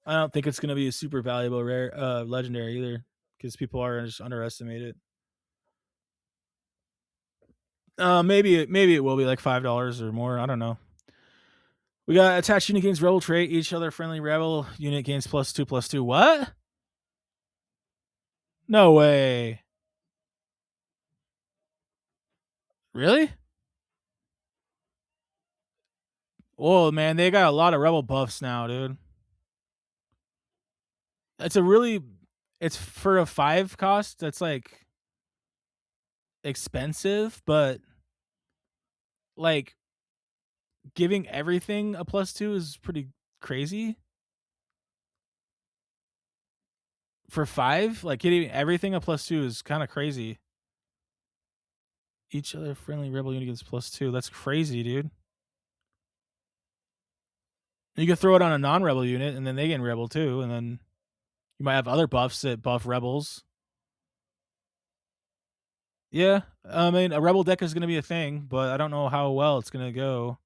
I don't think it's gonna be a super valuable rare legendary either, because people are just underestimate it. Maybe it will be like $5 or more. I don't know. We got attached unit gains rebel trait. Each other friendly rebel unit gains +2/+2. What? No way. Really? Whoa, man, they got a lot of rebel buffs now, dude. It's a really it's for a 5 cost, that's like expensive, but like giving everything a +2 is pretty crazy. For 5, like getting everything a +2 is kind of crazy. Each other friendly rebel unit gets +2. That's crazy, dude. You could throw it on a non-rebel unit, and then they get rebel too, and then you might have other buffs that buff rebels. Yeah, I mean, a rebel deck is going to be a thing, but I don't know how well it's going to go.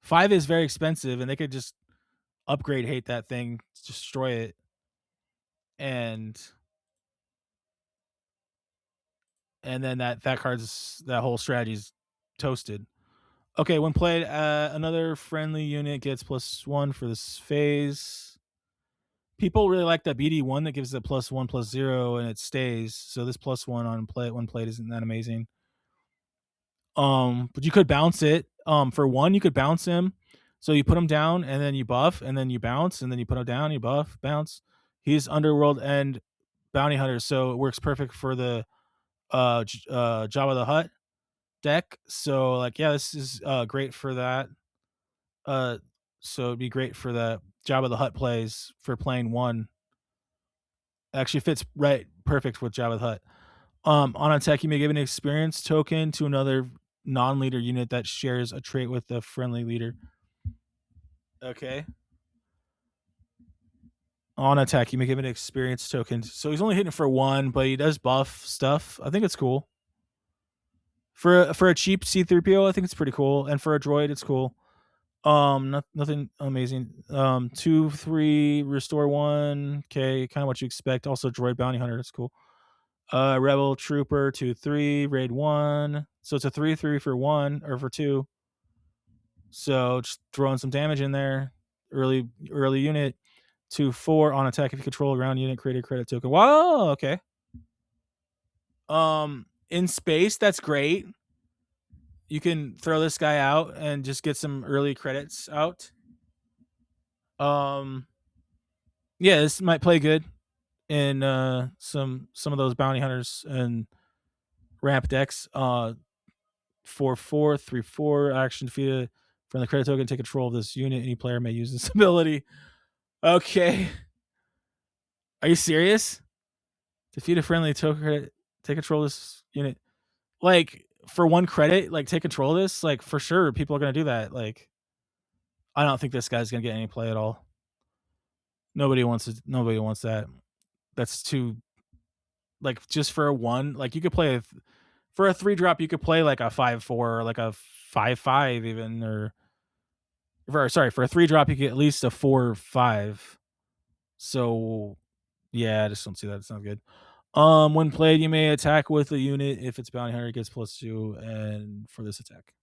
5 is very expensive, and they could just upgrade hate that thing, destroy it, and then that whole strategy's toasted. Okay, when played, another friendly unit gets +1 for this phase. People really like that BD1 that gives the +1/+0 and it stays. So this +1 on play when played isn't that amazing. But you could bounce it. For 1, you could bounce him. So you put him down and then you buff and then you bounce and then you put him down, you buff, bounce. He's Underworld and Bounty Hunter, so it works perfect for the Jabba the Hutt deck. So like yeah, this is great for that. Uh so it'd be great for the Jabba the Hutt plays for playing 1. Actually fits right perfect with Jabba the Hutt. On attack, you may give an experience token to another non-leader unit that shares a trait with the friendly leader. Okay. On attack, you may give an experience token. So he's only hitting for 1, but he does buff stuff. I think it's cool. For a cheap C3PO, I think it's pretty cool, and for a droid, it's cool. Nothing amazing. 2, 3, restore 1. Okay, kind of what you expect. Also, droid bounty hunter. That's cool. Rebel trooper 2, 3, raid 1. So it's a 3/3 for 1 or for 2. So just throwing some damage in there. Early unit. 2, 4 on attack. If you control a ground unit, create a credit token. Wow. Okay. In space, that's great. You can throw this guy out and just get some early credits out. Um, yeah, this might play good in some of those bounty hunters and ramp decks. 4/4, 3/4 action defeated from the credit token. Take control of this unit. Any player may use this ability. Okay, are you serious? Defeat a friendly token. Take control of this unit. Like for 1 credit, like take control of this. Like for sure, people are gonna do that. Like I don't think this guy's gonna get any play at all. Nobody wants it. Nobody wants that. That's too like just for a one. Like you could play for a 3 drop. You could play like a 5/4, or like a 5/5 even, or sorry, for a 3 drop you get at least a 4/5. So yeah, I just don't see that. It's not good. When played, you may attack with a unit if its bounty hunter gets +2, and for this attack.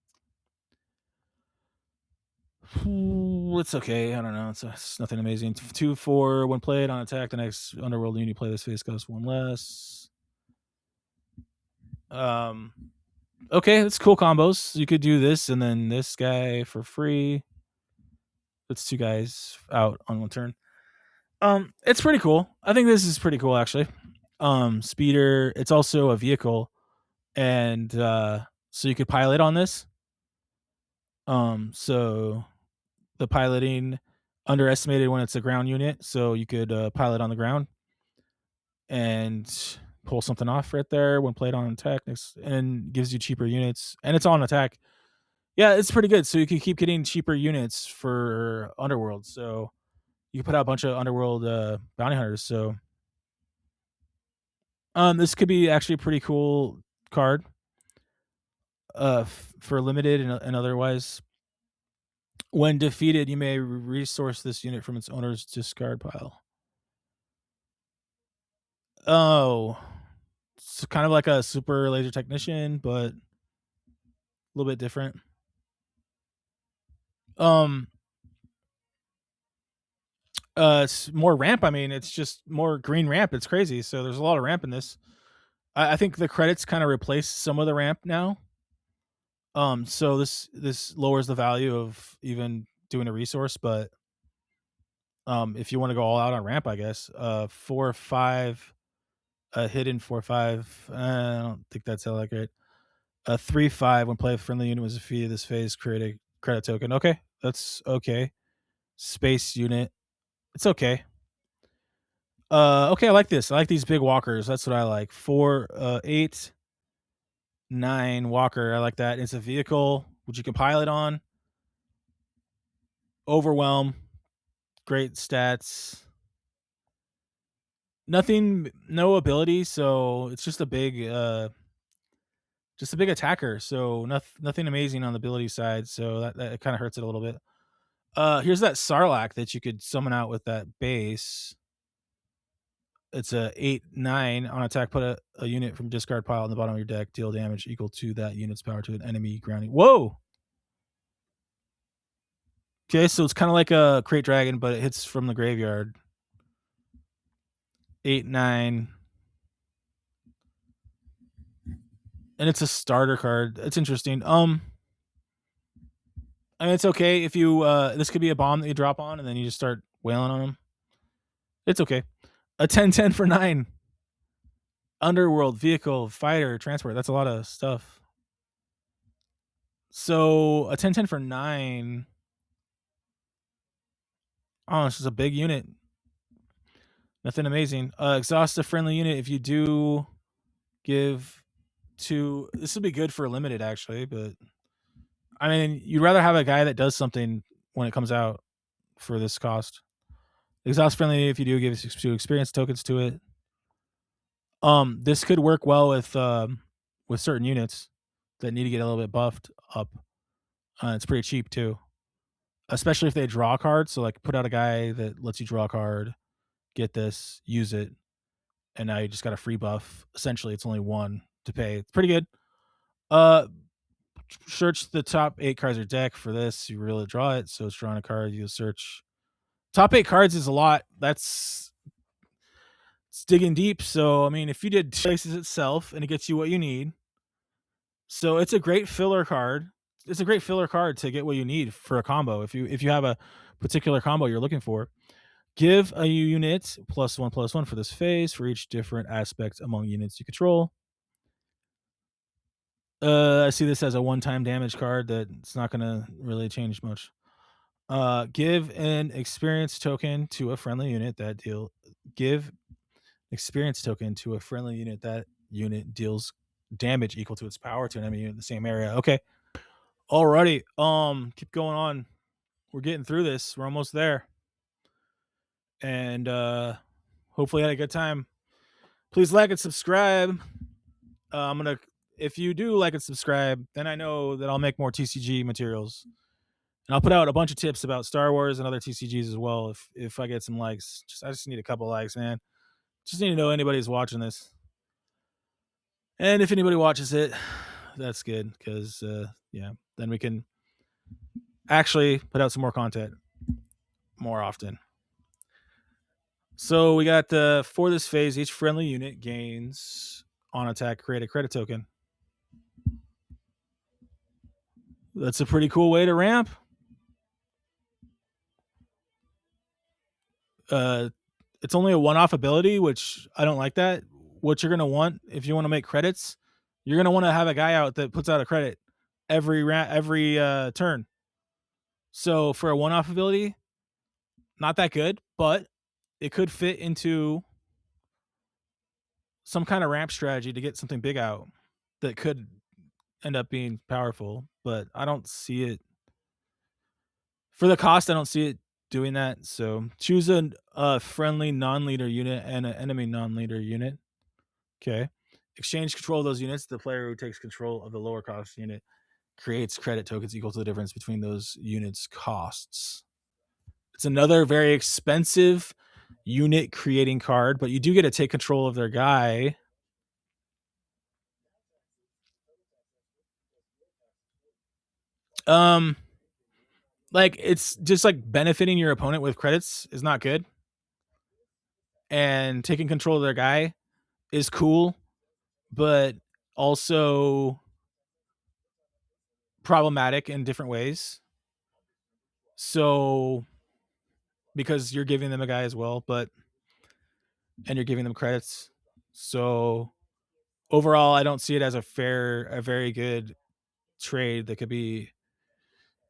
It's okay. I don't know. It's nothing amazing. 2/4 when played on attack. The next underworld unit you play this phase costs 1 less. Um, okay, it's cool combos. You could do this and then this guy for free. It's 2 guys out on 1 turn. It's pretty cool. I think this is pretty cool actually. Speeder. It's also a vehicle, and so you could pilot on this. So the piloting underestimated when it's a ground unit, so you could pilot on the ground and pull something off right there when played on attack, and gives you cheaper units, and it's on attack. Yeah, it's pretty good. So you can keep getting cheaper units for Underworld. So you can put out a bunch of Underworld bounty hunters. So this could be actually a pretty cool card for limited and otherwise. When defeated, you may resource this unit from its owner's discard pile. Oh, it's kind of like a super laser technician, but a little bit different. Um, it's more ramp. I mean, it's just more green ramp. It's crazy. So there's a lot of ramp in this. I think the credits kind of replace some of the ramp now. So this lowers the value of even doing a resource, but if you want to go all out on ramp, I guess 4/5, a hidden 4/5. I don't think that's how accurate. A 3/5 when play a friendly unit was defeated this phase, create a credit token. Okay, that's okay. Space unit, it's okay. Okay, I like this. I like these big walkers. That's what I like. 8, 9 walker. I like that. It's a vehicle which you can pilot on. Overwhelm, great stats. Nothing, no ability, so it's just a big attacker. So nothing amazing on the ability side. So that kind of hurts it a little bit. Here's that Sarlacc that you could summon out with that base. It's a 8/9 on attack. Put a unit from discard pile on the bottom of your deck. Deal damage equal to that unit's power to an enemy grounding. Whoa. Okay, so it's kind of like a Crate Dragon, but it hits from the graveyard. 8/9, and it's a starter card. It's interesting. I mean, it's okay if you. This could be a bomb that you drop on, and then you just start wailing on them. It's okay. A 10/10 for 9. Underworld, vehicle, fighter, transport. That's a lot of stuff. So a 10/10 for 9. Oh, it's just a big unit. Nothing amazing. Exhaust a friendly unit if you do give to. This would be good for limited actually, but I mean, you'd rather have a guy that does something when it comes out for this cost. Exhaust friendly if you do give 2 experience tokens to it. This could work well with certain units that need to get a little bit buffed up. It's pretty cheap too, especially if they draw a card. So like, put out a guy that lets you draw a card, get this, use it, and now you just got a free buff. Essentially, it's only 1 to pay. It's pretty good. Uh, Search the top 8 cards of your deck for this. You really draw it, so it's drawing a card. You search top 8 cards is a lot. It's digging deep. So I mean, if you did places itself and it gets you what you need, so it's a great filler card. It's a great filler card to get what you need for a combo. If you have a particular combo you're looking for, give a unit +1/+1 for this phase for each different aspect among units you control. I see this as a one-time damage card that it's not gonna really change much. Give an experience token to a friendly unit that deal. Give experience token to a friendly unit. That unit deals damage equal to its power to an enemy unit in the same area. Okay. Alrighty. Keep going on. We're getting through this. We're almost there. And hopefully you had a good time. Please like and subscribe. I'm gonna if you do like and subscribe, then I know that I'll make more TCG materials. And I'll put out a bunch of tips about Star Wars and other TCGs as well if I get some likes. I just need a couple likes, man. Just need to know anybody's watching this. And if anybody watches it, that's good because yeah, then we can actually put out some more content more often. So we got for this phase, each friendly unit gains on attack create a credit token. That's a pretty cool way to ramp. It's only a one-off ability, which I don't like that. What you're gonna want if you want to make credits, you're gonna want to have a guy out that puts out a credit every turn. So for a one-off ability, not that good, but it could fit into some kind of ramp strategy to get something big out that could end up being powerful. But I don't see it for the cost. I don't see it doing that. So choose a friendly non-leader unit and an enemy non-leader unit. Okay. Exchange control of those units. The player who takes control of the lower cost unit creates credit tokens equal to the difference between those units' costs. It's another very expensive unit creating card, but you do get to take control of their guy. Like it's just like benefiting your opponent with credits is not good. And taking control of their guy is cool, but also problematic in different ways. So because you're giving them a guy as well, but and you're giving them credits. So overall, I don't see it as a very good trade that could be.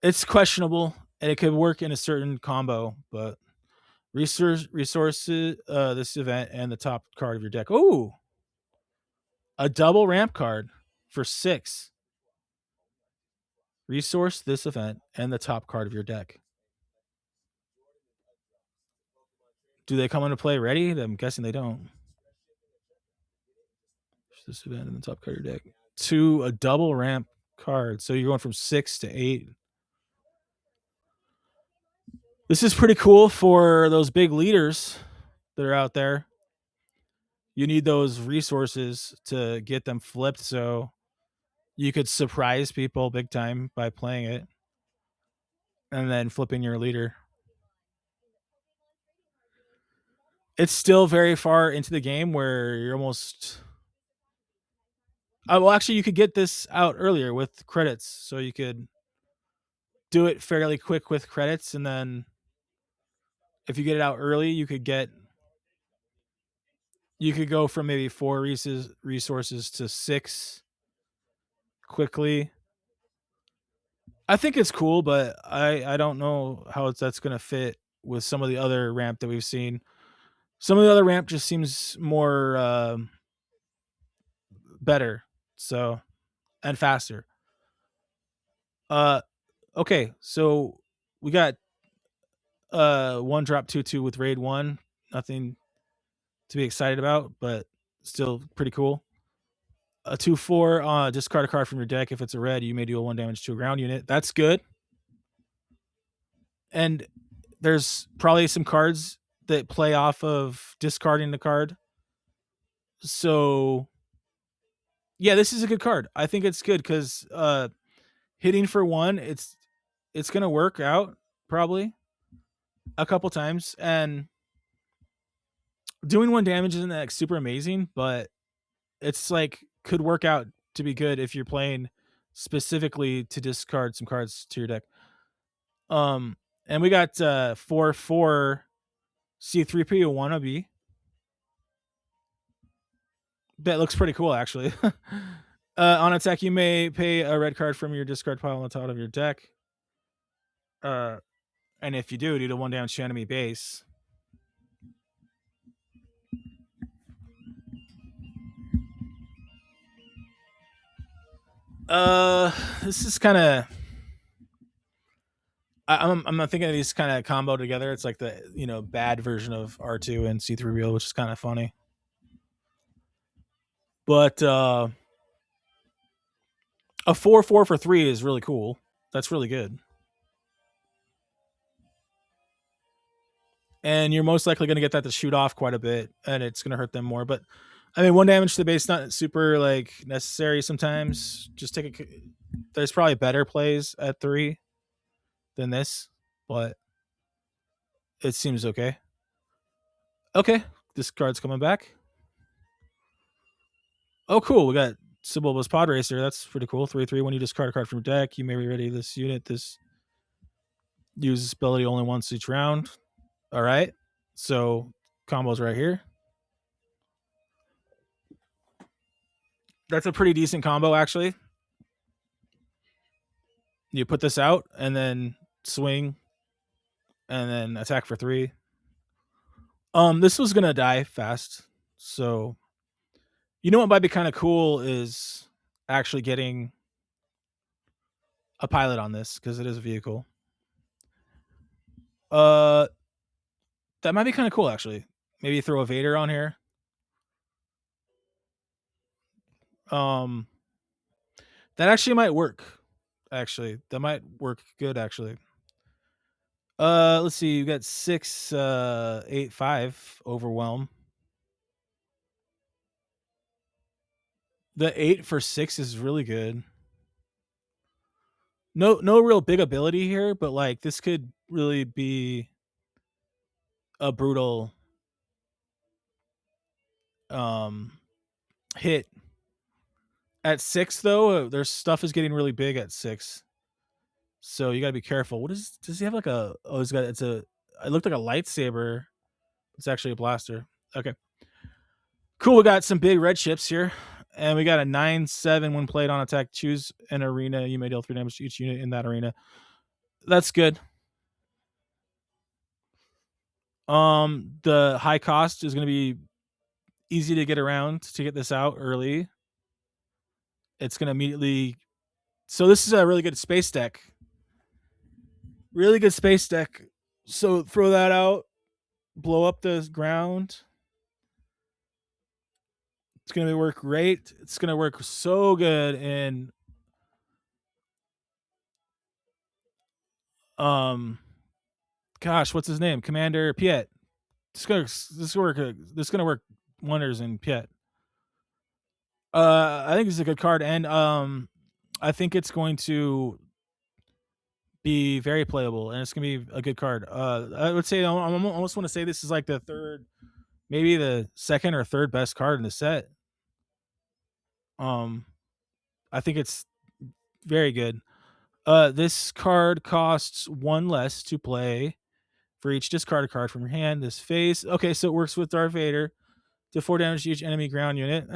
It's questionable, and it could work in a certain combo, but resources this event and the top card of your deck. Oh, a double ramp card for 6. Resource this event and the top card of your deck. Do they come into play ready? I'm guessing they don't. This event and the top card of your deck. 2 a double ramp card. So you're going from 6 to 8. This is pretty cool for those big leaders that are out there. You need those resources to get them flipped so you could surprise people big time by playing it and then flipping your leader. It's still very far into the game where you're almost. Well, actually, you could get this out earlier with credits, so you could do it fairly quick with credits, and then if you get it out early, you could go from maybe 4 resources to 6 quickly. I think it's cool, but I don't know how that's going to fit with some of the other ramp that we've seen. Some of the other ramp just seems more better, so and faster. Okay, so we got 1 drop 2/2 with raid 1. Nothing to be excited about, but still pretty cool. A 2/4 discard a card from your deck. If it's a red, you may deal 1 damage to a ground unit. That's good. And there's probably some cards that play off of discarding the card. So yeah, this is a good card. I think it's good because hitting for 1, it's gonna work out probably a couple times, and doing 1 damage isn't like super amazing, but it's like could work out to be good if you're playing specifically to discard some cards to your deck. And we got 4/4 C3PO wannabe. That looks pretty cool, actually. On attack, you may pay a red card from your discard pile on the top of your deck. And if you do, due to 1 damage to enemy base. Uh, this is kind of. I'm not thinking of these kind of combo together. It's like the bad version of R2 and C3 Real, which is kind of funny. But a 4-4 for 3 is really cool. That's really good. And you're most likely going to get that to shoot off quite a bit, and it's going to hurt them more. But I mean, 1 damage to the base not super like necessary sometimes. Just take a. There's probably better plays at 3 than this, but it seems okay. Okay, this card's coming back. Oh, cool. We got Sibylba's Pod Racer. That's pretty cool. 3/3. When you discard a card from your deck, you may ready this unit. This uses ability only once each round. All right. So combos right here. That's a pretty decent combo, actually. You put this out and then swing and then attack for 3. This was gonna die fast. So you know what might be kind of cool is actually getting a pilot on this because it is a vehicle. Uh, that might be kind of cool actually. Maybe throw a Vader on here. Um, that actually might work. Actually, that might work good. Actually, let's see. You got 6, 8, 5 overwhelm. The 8 for 6 is really good. No real big ability here, but like this could really be a brutal um hit. At 6 though, their stuff is getting really big at 6. So you got to be careful. What is does he have like a oh he's got it's a it looked like a lightsaber. It's actually a blaster. Okay. Cool, we got some big red ships here. And we got a 9/7 when played on attack. Choose an arena. You may deal 3 damage to each unit in that arena. That's good. The high cost is going to be easy to get around to get this out early. It's going to immediately. So this is a really good space deck. Really good space deck. So throw that out, blow up the ground. It's going to work great. It's going to work so good in gosh, what's his name? Commander Piet. This gonna work wonders in Piet. I think it's a good card, and I think it's going to be very playable, and it's gonna be a good card. I would say I almost want to say this is like the third, maybe the second or third best card in the set. Um, I think it's very good. This card costs 1 less to play for each discarded card from your hand. This phase, okay, so it works with Darth Vader. To 4 damage to each enemy ground unit.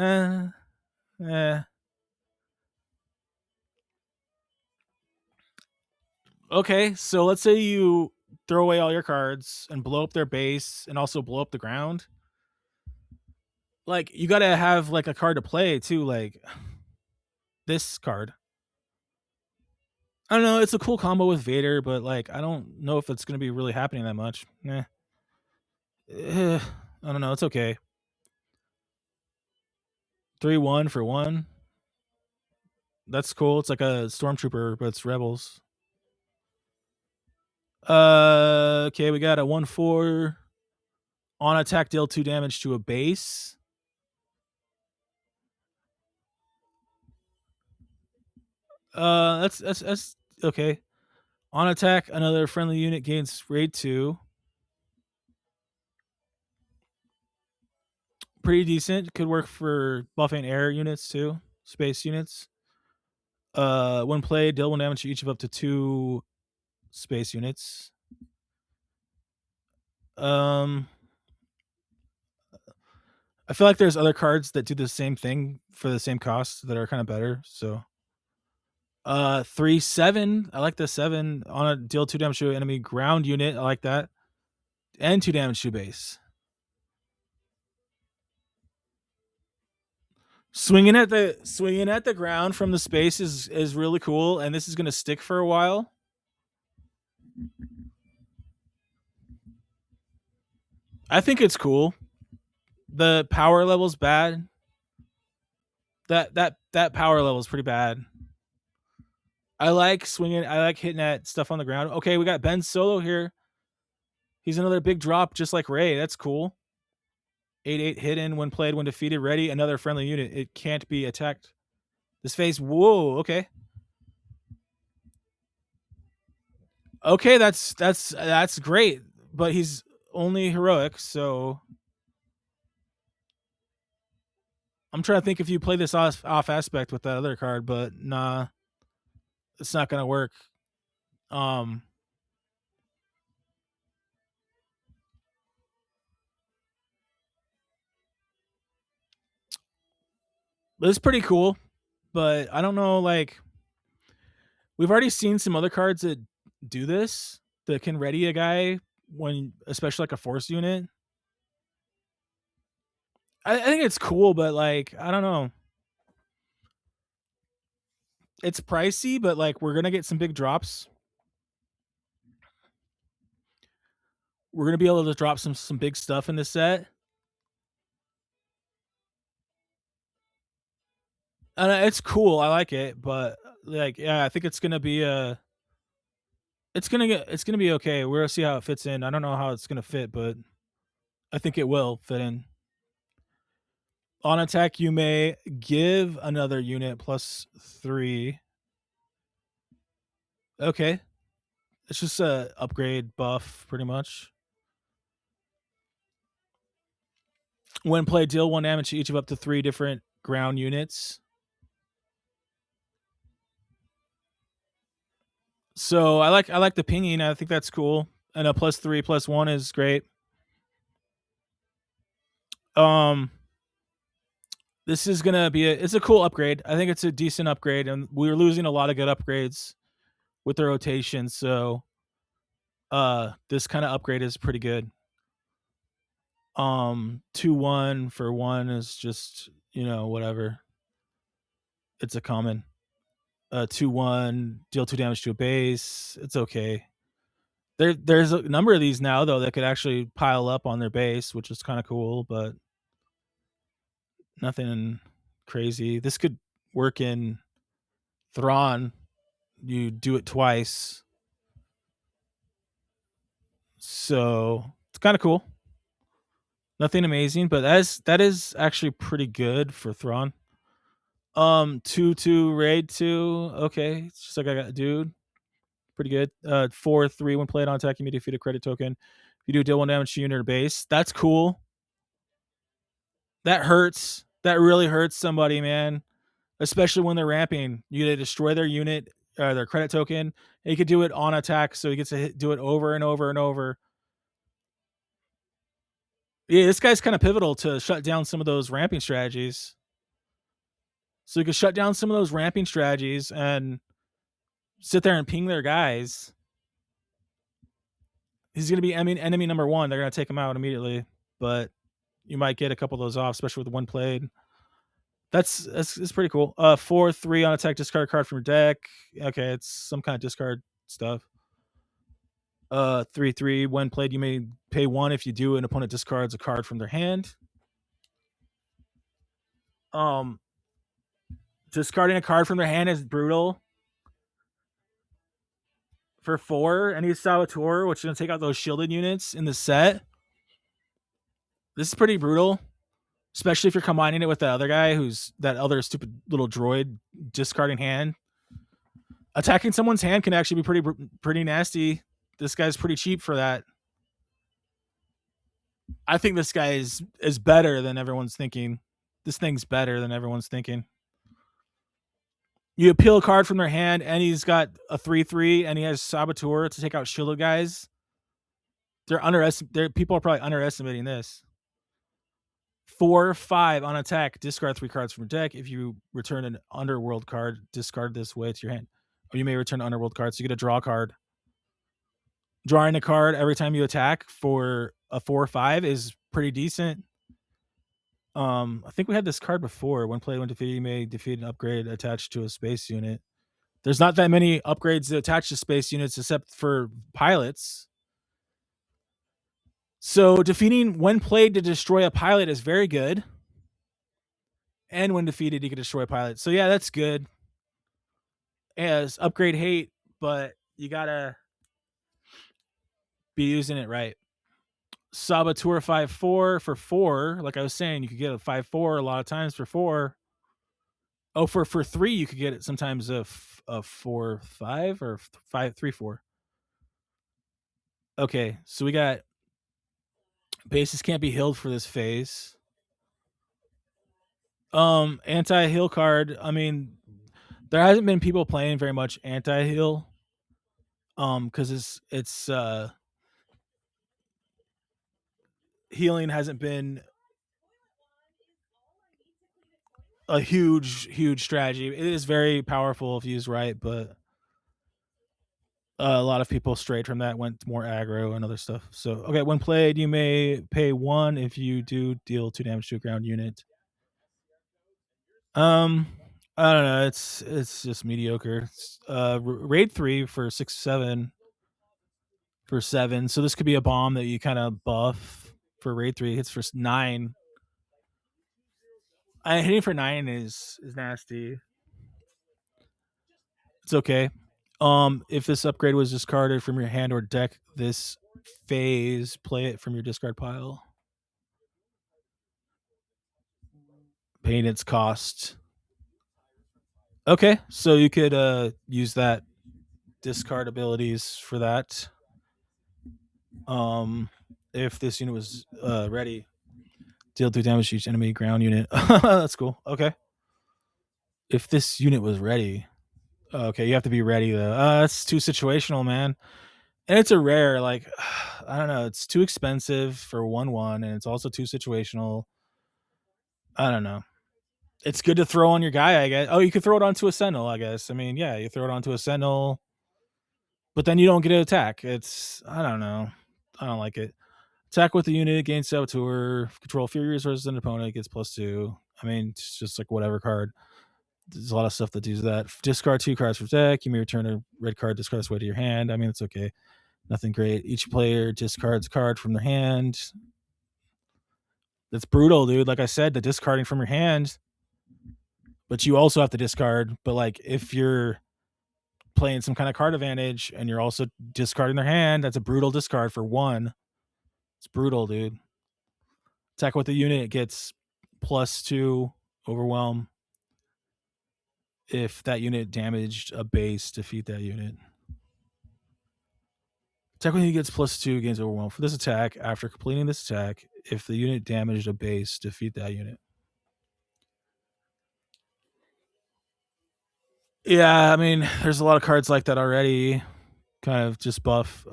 Okay, so let's say you throw away all your cards and blow up their base and also blow up the ground. Like you gotta have like a card to play too, like this card. I don't know, it's a cool combo with Vader, but like I don't know if it's gonna be really happening that much. I don't know, it's okay. 3/1 for 1. That's cool. It's like a stormtrooper, but it's rebels. Okay, we got a 1/4 on attack, deal 2 damage to a base. That's okay. On attack, another friendly unit gains raid 2. Pretty decent. Could work for buffing air units too, space units. When played, deal 1 damage to each of up to 2 space units. I feel like there's other cards that do the same thing for the same cost that are kind of better. So 3/7. I like the 7 on a deal 2 damage to enemy ground unit. I like that. And 2 damage to base. Swinging at the ground from the space is really cool, and this is gonna stick for a while. I think it's cool. The power level's bad. That power level is pretty bad. I like swinging. I like hitting at stuff on the ground. Okay, we got Ben Solo here. He's another big drop, just like Ray. That's cool. 8/8 hidden when played, when defeated. Ready, another friendly unit. It can't be attacked. This phase. Whoa. Okay. Okay, that's great. But he's only heroic, so I'm trying to think if you play this off aspect with that other card, but nah, it's not gonna work. Um, but it's pretty cool. But I don't know, like we've already seen some other cards that do this that can ready a guy when, especially like a force unit. I think it's cool, but like I don't know, it's pricey, but like we're gonna get some big drops. We're gonna be able to drop some big stuff in this set. And it's cool. I like it, but like, yeah, I think it's gonna be a. It's gonna be okay. We're gonna see how it fits in. I don't know how it's gonna fit, but I think it will fit in. On attack, you may give another unit +3. Okay, it's just a upgrade buff, pretty much. When played, deal 1 damage to each of up to 3 different ground units. So I like the pinging. I think that's cool, and a +3/+1 is great. Um, this is gonna be it's a cool upgrade. I think it's a decent upgrade, and we're losing a lot of good upgrades with the rotation. So, this kind of upgrade is pretty good. 2/1 for 1 is just, whatever. It's a common. 2/1, deal 2 damage to a base. It's okay. There's a number of these now though that could actually pile up on their base, which is kind of cool, but nothing crazy. This could work in Thrawn. You do it twice. So, it's kind of cool. Nothing amazing, but that is actually pretty good for Thrawn. 2/2 raid 2. Okay, it's just like I got dude. Pretty good. 4/3 when played on attack, you may defeat a credit token. If you do deal 1 damage to unit or base, that's cool. That hurts. That really hurts somebody, man. Especially when they're ramping. You get to destroy their unit, their credit token. And you could do it on attack, so he gets to do it over and over and over. Yeah, this guy's kind of pivotal to shut down some of those ramping strategies. So you can shut down some of those ramping strategies and sit there and ping their guys. He's going to be enemy number 1. They're going to take him out immediately, but you might get a couple of those off, especially with one played. That's pretty cool. 4/3 on attack, discard a card from your deck. Okay, it's some kind of discard stuff. 3/3 when played, you may pay 1 if you do. An opponent discards a card from their hand. Um, discarding a card from their hand is brutal. For 4, any Saboteur, which is going to take out those shielded units in the set. This is pretty brutal, especially if you're combining it with that other guy who's that other stupid little droid discarding hand. Attacking someone's hand can actually be pretty nasty. This guy's pretty cheap for that. I think this guy is better than everyone's thinking. This thing's better than everyone's thinking. You appeal a card from their hand, and he's got a 3/3, and he has Saboteur to take out shielded guys. People are probably underestimating this. 4/5 on attack, discard 3 cards from your deck. If you return an Underworld card, discard this way to your hand. Or you may return an Underworld card, so you get a draw card. Drawing a card every time you attack for a 4/5 is pretty decent. I think we had this card before. When played when defeated, you may defeat an upgrade attached to a space unit. There's not that many upgrades attached to space units except for pilots. So defeating when played to destroy a pilot is very good. And when defeated, you can destroy a pilot. So yeah, that's good. As upgrade hate, but you gotta be using it right. Saboteur 5/4 for 4. Like I was saying, you could get a 5/4 a lot of times for 4. Oh, for 3, you could get it sometimes a 4/5 or 5/3/4. Okay, so we got bases can't be healed for this phase. Anti-heal card. I mean, there hasn't been people playing very much anti-heal. Because it's healing hasn't been a huge strategy. It is very powerful if used right, but a lot of people strayed from that, went more aggro and other stuff. So okay, when played, you may pay 1 if you do deal 2 damage to a ground unit. Um, I don't know. It's just mediocre. Raid 3 for 6/7 for 7. So this could be a bomb that you kind of buff for raid 3. Hits for 9. Hitting for 9 is nasty. It's okay. If this upgrade was discarded from your hand or deck this phase, play it from your discard pile, paying its cost. Okay, so you could use that discard abilities for that. Um, if this unit was ready, deal 2 damage to each enemy ground unit. That's cool. Okay. If this unit was ready, okay, you have to be ready though. That's too situational, man. And it's a rare. Like, I don't know. It's too expensive for 1/1, and it's also too situational. I don't know. It's good to throw on your guy, I guess. Oh, you could throw it onto a sentinel, I guess. I mean, yeah, you throw it onto a sentinel, but then you don't get to attack. It's I don't know. I don't like it. Attack with the unit, gain saboteur, control fury resources an opponent, gets +2. I mean, it's just like whatever card. There's a lot of stuff that does that. Discard 2 cards from deck. You may return a red card, discard this way to your hand. I mean, it's okay. Nothing great. Each player discards a card from their hand. That's brutal, dude. Like I said, the discarding from your hand, but you also have to discard. But like if you're playing some kind of card advantage and you're also discarding their hand, that's a brutal discard for 1. It's brutal, dude. Attack with the unit, it gets +2 overwhelm. If that unit damaged a base, defeat that unit. Attack when he gets +2, gains overwhelm. For this attack, after completing this attack, if the unit damaged a base, defeat that unit. Yeah, I mean, there's a lot of cards like that already. Kind of just buff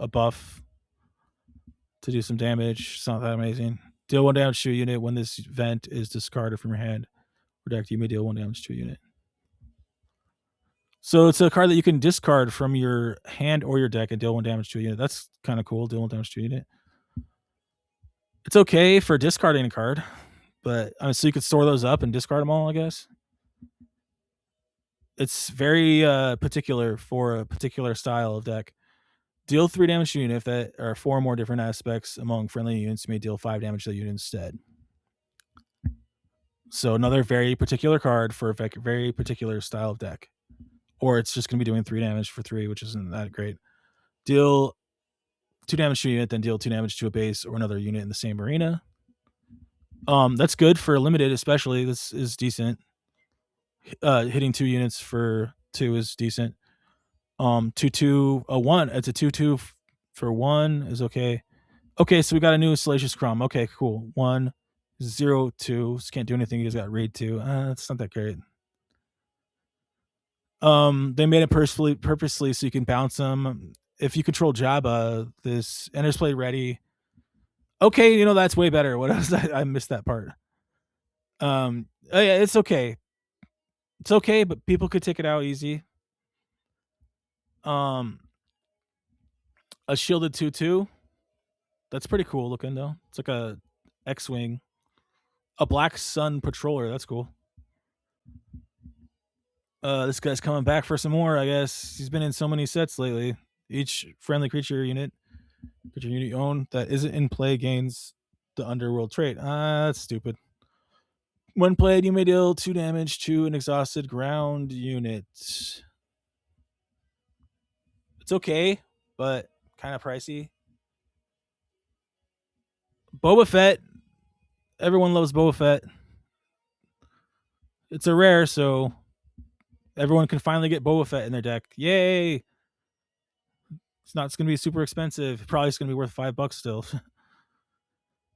to do some damage. It's not that amazing. Deal 1 damage to a unit when this event is discarded from your hand or deck. You may deal 1 damage to a unit. So it's a card that you can discard from your hand or your deck and deal 1 damage to a unit. That's kind of cool. Deal 1 damage to a unit. It's okay for discarding a card, but I mean, so you could store those up and discard them all, I guess. It's very particular for a particular style of deck. Deal 3 damage to a unit if that are 4 or more different aspects among friendly units. You may deal 5 damage to the unit instead. So another very particular card for a very particular style of deck. Or it's just going to be doing 3 damage for 3, which isn't that great. Deal 2 damage to a unit, then deal 2 damage to a base or another unit in the same arena. That's good for limited, especially. This is decent. Hitting 2 units for 2 is decent. 2/2 a 1. It's a 2/2 for 1 is okay. Okay, so we got a new Salacious Crumb. Okay, cool. 1 0 2. Just can't do anything. You just got raid 2. It's not that great. They made it purposely so you can bounce them. If you control Jabba, this enters play ready. Okay, that's way better. What else? I missed that part. Oh yeah, it's okay. It's okay, but people could take it out easy. Um, a shielded 2/2. That's pretty cool looking though. It's like a X-wing. A Black Sun Patroller. That's cool. This guy's coming back for some more, I guess. He's been in so many sets lately. Each friendly creature unit you own that isn't in play gains the underworld trait. That's stupid. When played, you may deal 2 damage to an exhausted ground unit. It's okay, but kind of pricey. Boba Fett. Everyone loves Boba Fett. It's a rare, so everyone can finally get Boba Fett in their deck. Yay! It's going to be super expensive. Probably it's going to be worth $5 still.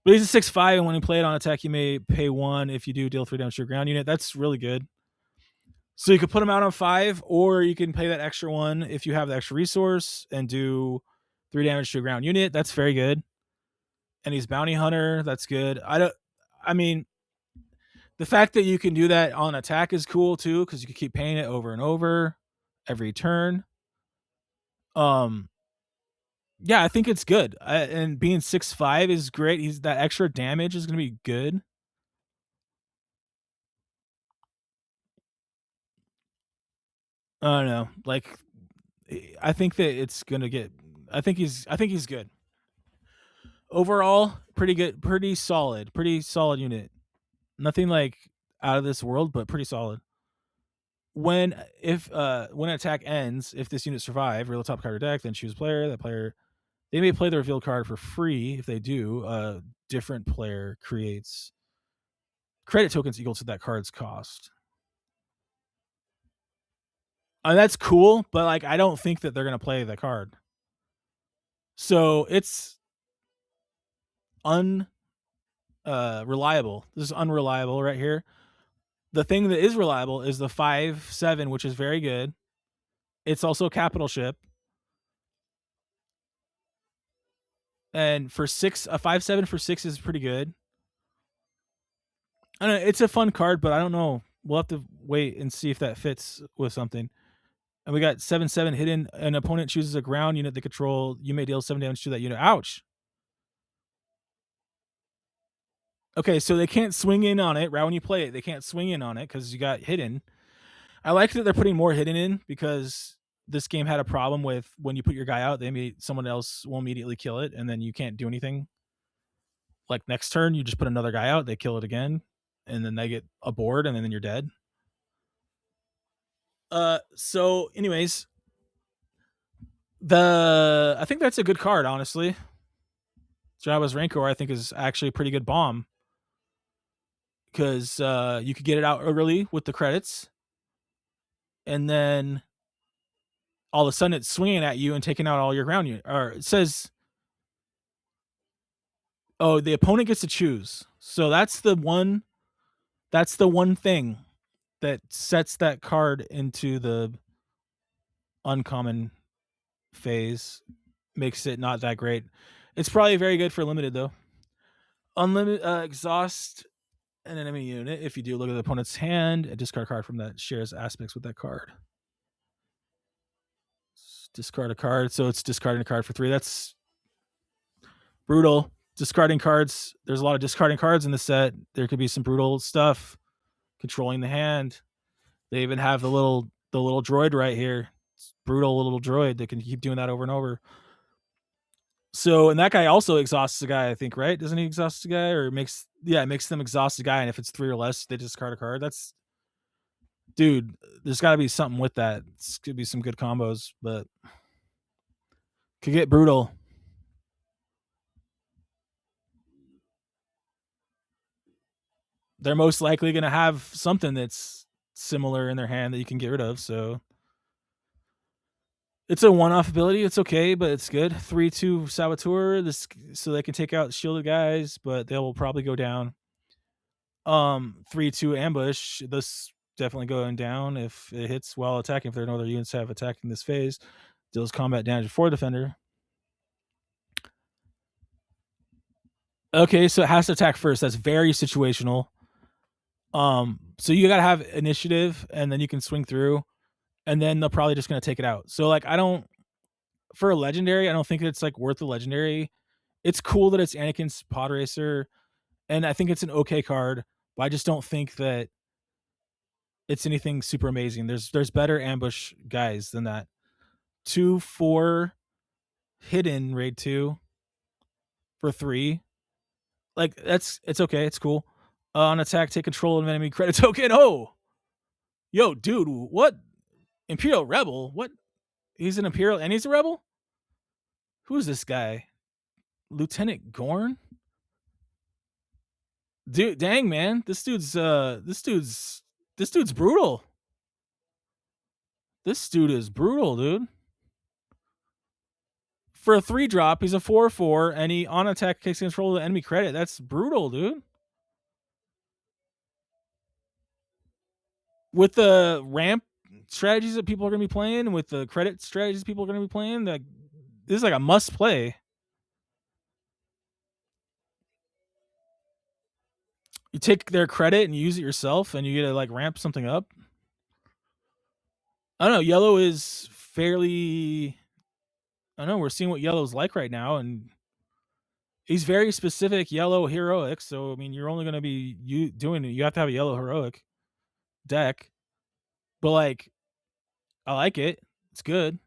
But he's a 6/5, and when you play it on attack, you may pay 1 if you do deal 3 damage to your ground unit. That's really good. So you could put him out on 5, or you can pay that extra 1 if you have the extra resource and do 3 damage to your ground unit. That's very good. And he's Bounty Hunter. That's good. I mean, the fact that you can do that on attack is cool too, because you can keep paying it over and over every turn. Yeah, I think it's good. And being 6/5 is great. He's that extra damage is going to be good. I don't know. Like, I think that it's going to get. I think he's good. Overall, pretty good, pretty solid unit. Nothing like out of this world, but pretty solid. When an attack ends, if this unit survive, reveal the top card of your deck, then choose a player. That player, they may play the revealed card for free. If they do, a different player creates credit tokens equal to that card's cost. And that's cool, but like I don't think that they're gonna play the card. So it's reliable. This is unreliable right here. The thing that is reliable is the 5/7, which is very good. It's also a capital ship. And for 6, a 5/7 for 6 is pretty good. I don't know, it's a fun card, but I don't know. We'll have to wait and see if that fits with something. And we got 7/7 hidden. An opponent chooses a ground unit they control. You may deal 7 damage to that unit. Ouch. Okay, so they can't swing in on it right when you play it. They can't swing in on it because you got hidden. I like that they're putting more hidden in because this game had a problem with when you put your guy out, someone else will immediately kill it, and then you can't do anything. Like next turn, you just put another guy out, they kill it again, and then they get a board, and then you're dead. So anyways, I think that's a good card, honestly. Jabba's Rancor, I think, is actually a pretty good bomb because you could get it out early with the credits, and then all of a sudden it's swinging at you and taking out all your ground unit. Or it says, oh, the opponent gets to choose. So that's the one. That's the one thing that sets that card into the uncommon phase, makes it not that great. It's probably very good for limited though. Unlimited exhaust an enemy unit. If you do, look at the opponent's hand and discard a card from that shares aspects with that card. Discard a card, so it's discarding a card for 3. That's brutal. Discarding cards. There's a lot of discarding cards in the set. There could be some brutal stuff. Controlling the hand. They even have the little droid right here. It's brutal little droid that can keep doing that over and over. So, and that guy also exhausts the guy, I think, right? Doesn't he exhaust the guy, or it makes them exhaust the guy, and if it's 3 or less, they discard a card. That's, dude. There's got to be something with that. It's could be some good combos, but could get brutal. They're most likely going to have something that's similar in their hand that you can get rid of. So it's a one-off ability. It's okay, but it's good. 3/2 Saboteur. This so they can take out shielded guys, but they will probably go down. 3/2 Ambush. This definitely going down if it hits while attacking. If there are no other units have attacked in this phase, deals combat damage for defender. Okay, so it has to attack first. That's very situational. So you gotta have initiative, and then you can swing through, and then they're probably just gonna take it out. So like, for a legendary, I don't think it's like worth the legendary. It's cool that it's Anakin's pod racer, and I think it's an okay card, but I just don't think that it's anything super amazing. There's better ambush guys than that. 2/4 hidden raid 2 for 3. Like it's okay, it's cool. On attack, take control of an enemy credit token. Oh, yo, dude, what? Imperial Rebel? What? He's an Imperial and he's a rebel? Who's this guy? Lieutenant Gorn? Dude, dang man, this dude's brutal. This dude is brutal, dude. For a 3 drop, he's a 4/4, and he on attack takes control of the enemy credit. That's brutal, dude. With the ramp strategies that people are going to be playing, with the credit strategies people are going to be playing, like this is like a must play. You take their credit and you use it yourself, and you get to like ramp something up. I don't know. Yellow is fairly. I don't know. We're seeing what yellow's like right now, and he's very specific yellow heroic. So I mean, you're only going to be you doing it. You have to have a yellow heroic deck, but like I like it. It's good.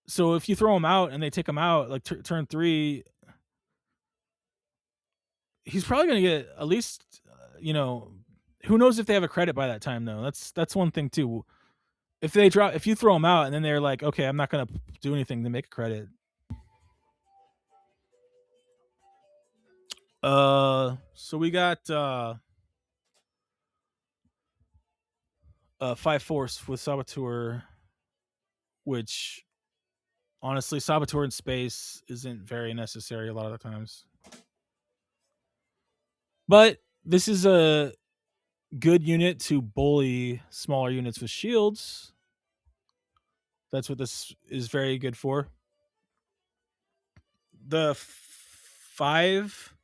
So if you throw him out and they take him out like turn 3, he's probably going to get at least who knows if they have a credit by that time though. That's one thing too. If you throw them out and then they're like, okay, I'm not going to do anything to make a credit. So we got 5 Force with Saboteur, which honestly, Saboteur in space isn't very necessary a lot of the times. But this is a good unit to bully smaller units with shields. That's what this is very good for. The 5,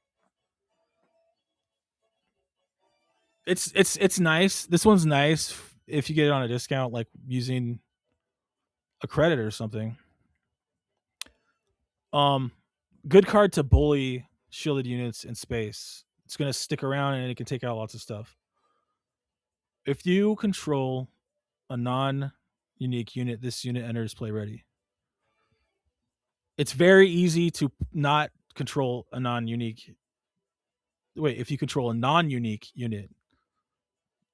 it's nice. This one's nice if you get it on a discount, like using a credit or something. Good card to bully shielded units in space. It's gonna stick around and it can take out lots of stuff. If you control a non-unique unit, this unit enters play ready. It's very easy to not control a non-unique. Wait, if you control a non-unique unit,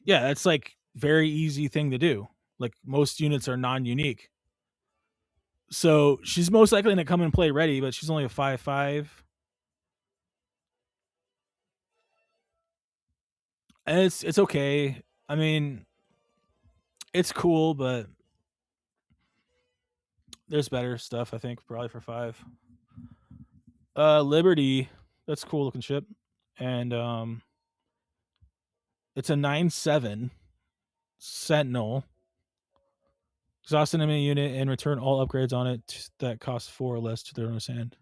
yeah, that's like very easy thing to do. Like most units are non-unique, so she's most likely going to come and play ready, but she's only a 5/5, and it's okay. I mean, it's cool, but there's better stuff. I think probably for 5. Liberty, that's cool looking ship, and it's a 9/7 Sentinel. Exhaust an enemy unit and return all upgrades on it that cost 4 or less to their owner's hand.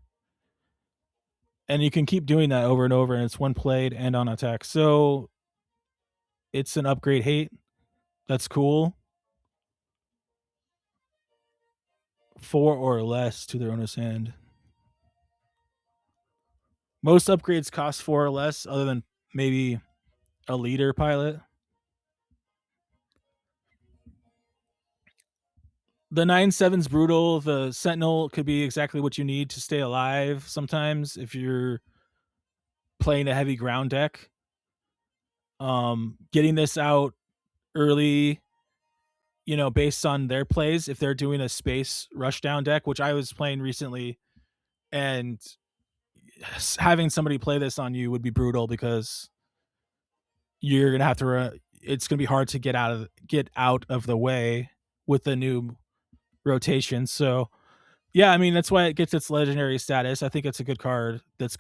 And you can keep doing that over and over, and it's one played and on attack. So it's an upgrade hate. That's cool. 4 or less to their owner's hand. Most upgrades cost 4 or less, other than maybe a leader pilot. The 9/7's brutal. The Sentinel could be exactly what you need to stay alive sometimes if you're playing a heavy ground deck. Getting this out early, based on their plays, if they're doing a space rushdown deck, which I was playing recently, and having somebody play this on you would be brutal because you're gonna have to. It's gonna be hard to get out of the way with the new rotation. So yeah, I mean that's why it gets its legendary status. I think it's a good card that's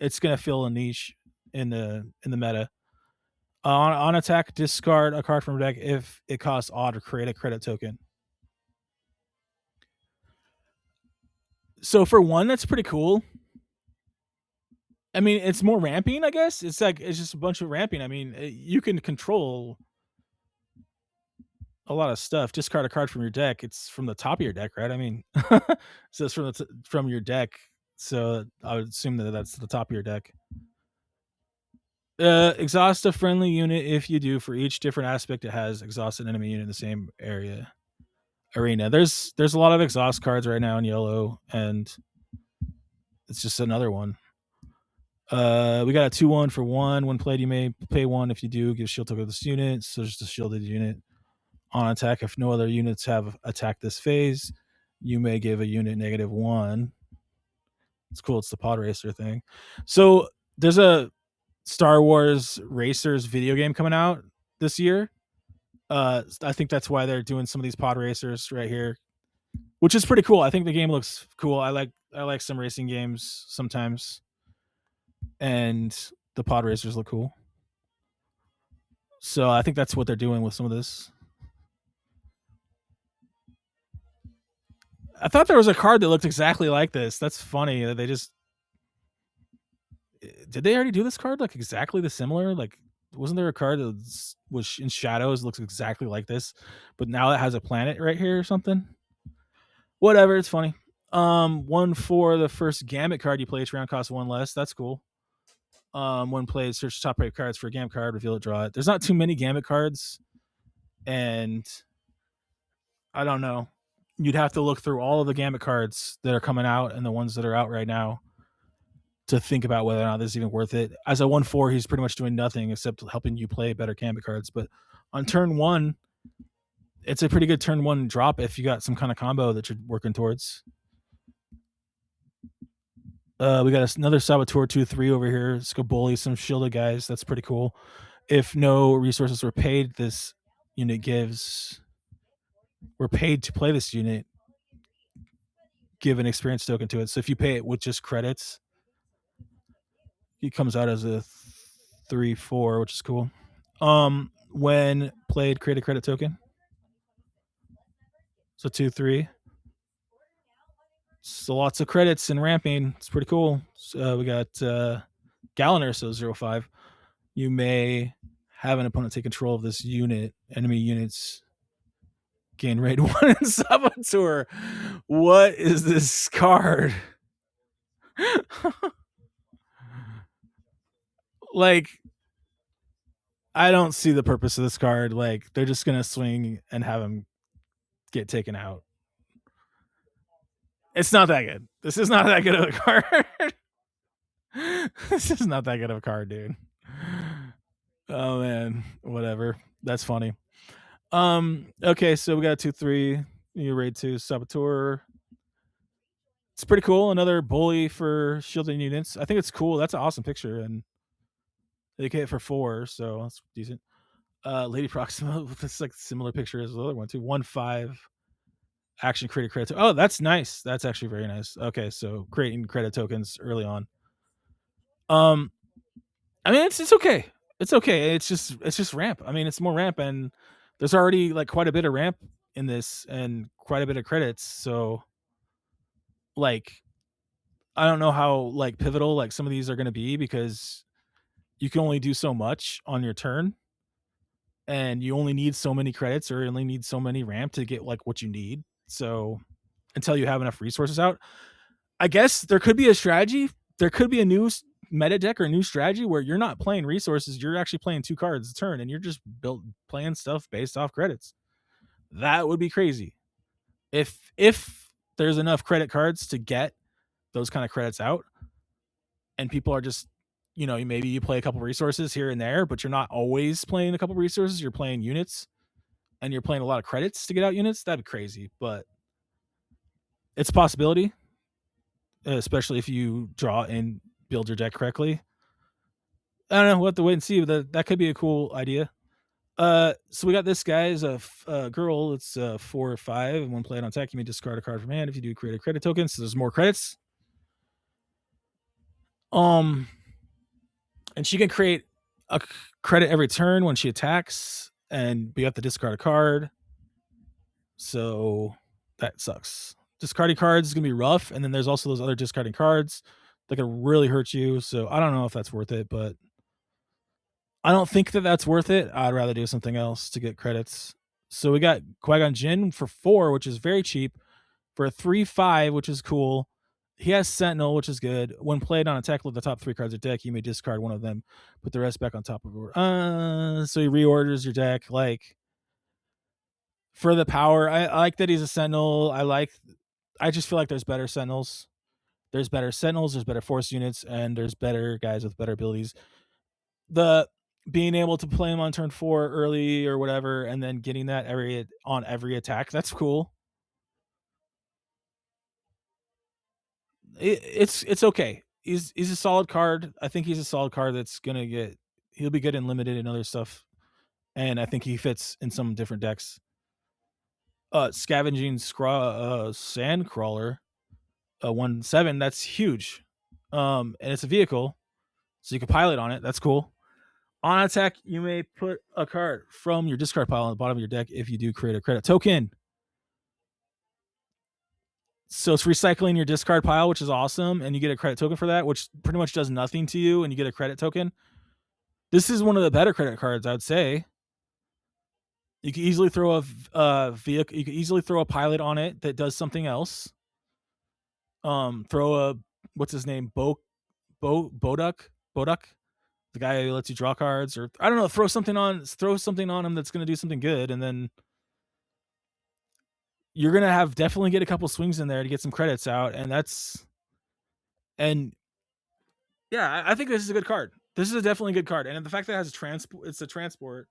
it's gonna fill a niche in the meta. On attack, discard a card from your deck if it costs odd or create a credit token. So for one, that's pretty cool. I mean, it's more ramping, I guess. It's just a bunch of ramping. I mean, you can control a lot of stuff. Discard a card from your deck. It's from the top of your deck, right? I mean, so it's from your deck. So I would assume that that's the top of your deck. Exhaust a friendly unit if you do. For each different aspect, it has exhaust an enemy unit in the same arena. There's a lot of exhaust cards right now in yellow, and it's just another one. We got a 2/1 for one. When played, you may pay one. If you do, give shield token to this unit. So just a shielded unit on attack. If no other units have attacked this phase, you may give a unit -1. It's cool. It's the pod racer thing. So there's a Star Wars Racers video game coming out this year. I think that's why they're doing some of these pod racers right here, which is pretty cool. I think the game looks cool. I like some racing games sometimes, and the pod racers look cool. So I think that's what they're doing with some of this. I thought there was a card that looked exactly like this. That's funny. They just did they already do this card like exactly the similar? Like, wasn't there a card that was in shadows looks exactly like this, but now it has a planet right here or something? Whatever, it's funny. One for the first Gambit card you play each round costs one less. That's cool. When played, search top rated cards for a Gambit card, reveal it, draw it. There's not too many Gambit cards, and I don't know. You'd have to look through all of the Gambit cards that are coming out and the ones that are out right now to think about whether or not this is even worth it. As a 1/4, he's pretty much doing nothing except helping you play better Gambit cards. But on turn one, it's a pretty good turn one drop if you got some kind of combo that you're working towards. We got another Saboteur 2/3 over here. Let's go bully some shielded guys. That's pretty cool. If no resources were paid, this unit gives. We're paid to play this unit. Give an experience token to it. So if you pay it with just credits, he comes out as a 3/4, which is cool. When played, create a credit token. So 2/3. So lots of credits and ramping. It's pretty cool. So, we got Galliner, so 0/5. You may have an opponent take control of this unit. Enemy units gain raid 1 in Saboteur. What is this card? Like, I don't see the purpose of this card. Like, they're just gonna swing and have him get taken out. It's not that good. This is not that good of a card. This is not that good of a card, dude. Oh man, whatever. That's funny. Okay, so we got 2/3. You raid 2 Saboteur. It's pretty cool. Another bully for shielding units. I think it's cool. That's an awesome picture, and they get it for 4, so that's decent. Lady Proxima, this is like similar picture as the other one too. 1/5 action create a credit. Oh, that's nice. That's actually very nice. Okay, so creating credit tokens early on. I mean, it's okay. It's okay. It's just ramp. I mean, it's more ramp, and there's already like quite a bit of ramp in this, and quite a bit of credits. So, like, I don't know how like pivotal like some of these are going to be, because you can only do so much on your turn, and you only need so many credits, or you only need so many ramp to get like what you need. So, until you have enough resources out, I guess there could be a strategy. There could be a new meta deck or a new strategy where you're not playing resources. You're actually playing 2 cards a turn, and you're just playing stuff based off credits. That would be crazy. If there's enough credit cards to get those kind of credits out, and people are just, maybe you play a couple resources here and there, but you're not always playing a couple resources. You're playing units, and you're playing a lot of credits to get out units. That'd be crazy, but it's a possibility, especially if you draw and build your deck correctly. I don't know. We'll have to wait and see. That could be a cool idea. So we got this guy is a girl. It's 4 or 5, and when played on attack, you may discard a card from hand. If you do, create a credit token. So there's more credits. And she can create a credit every turn when she attacks, and we have to discard a card. So that sucks. Discarding cards is gonna be rough, and then there's also those other discarding cards that can really hurt you. So I don't know if that's worth it, but I don't think that that's worth it. I'd rather do something else to get credits. So we got Qui-Gon Jinn for 4, which is very cheap, for a 3/5, which is cool. He has Sentinel, which is good. When played on attack with the top 3 cards of deck, you may discard one of them, put the rest back on top of it. So he reorders your deck. Like for the power, I like that he's a Sentinel. I just feel like there's better Sentinels. There's better Sentinels, there's better Force units, and there's better guys with better abilities. The being able to play him on turn 4 early or whatever, and then getting that every attack, that's cool. It's okay. He's a solid card. I think he's a solid card that's gonna get. He'll be good in limited and other stuff, and I think he fits in some different decks. Scavenging Sandcrawler, 1/7. That's huge. And it's a vehicle, so you can pilot on it. That's cool. On attack, you may put a card from your discard pile on the bottom of your deck if you do create a credit token. So it's recycling your discard pile, which is awesome, and you get a credit token for that, which pretty much does nothing to you, and you get a credit token. This is one of the better credit cards, I'd say. You can easily throw a vehicle. You can easily throw a pilot on it that does something else. Throw a what's his name, Boduck, the guy who lets you draw cards, or I don't know. Throw something on him that's going to do something good, and then you're going to have definitely get a couple swings in there to get some credits out, and yeah, I think this is a good card. This is a definitely good card, and the fact that it has it's a transport.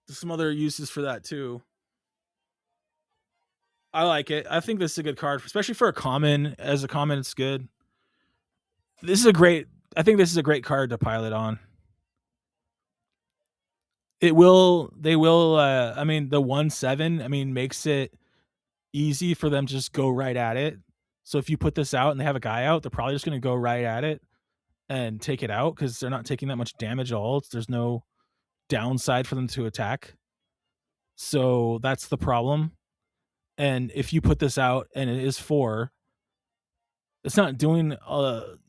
There's some other uses for that too. I like it. I think this is a good card, especially for a common. As a common, it's good. This is a great. I think this is a great card to pilot on. It will. They will. I mean, the 1/7. I mean, makes it easy for them to just go right at it. So if you put this out and they have a guy out, they're probably just going to go right at it and take it out because they're not taking that much damage at all. There's no downside for them to attack. So that's the problem. And if you put this out and it is 4, it's not doing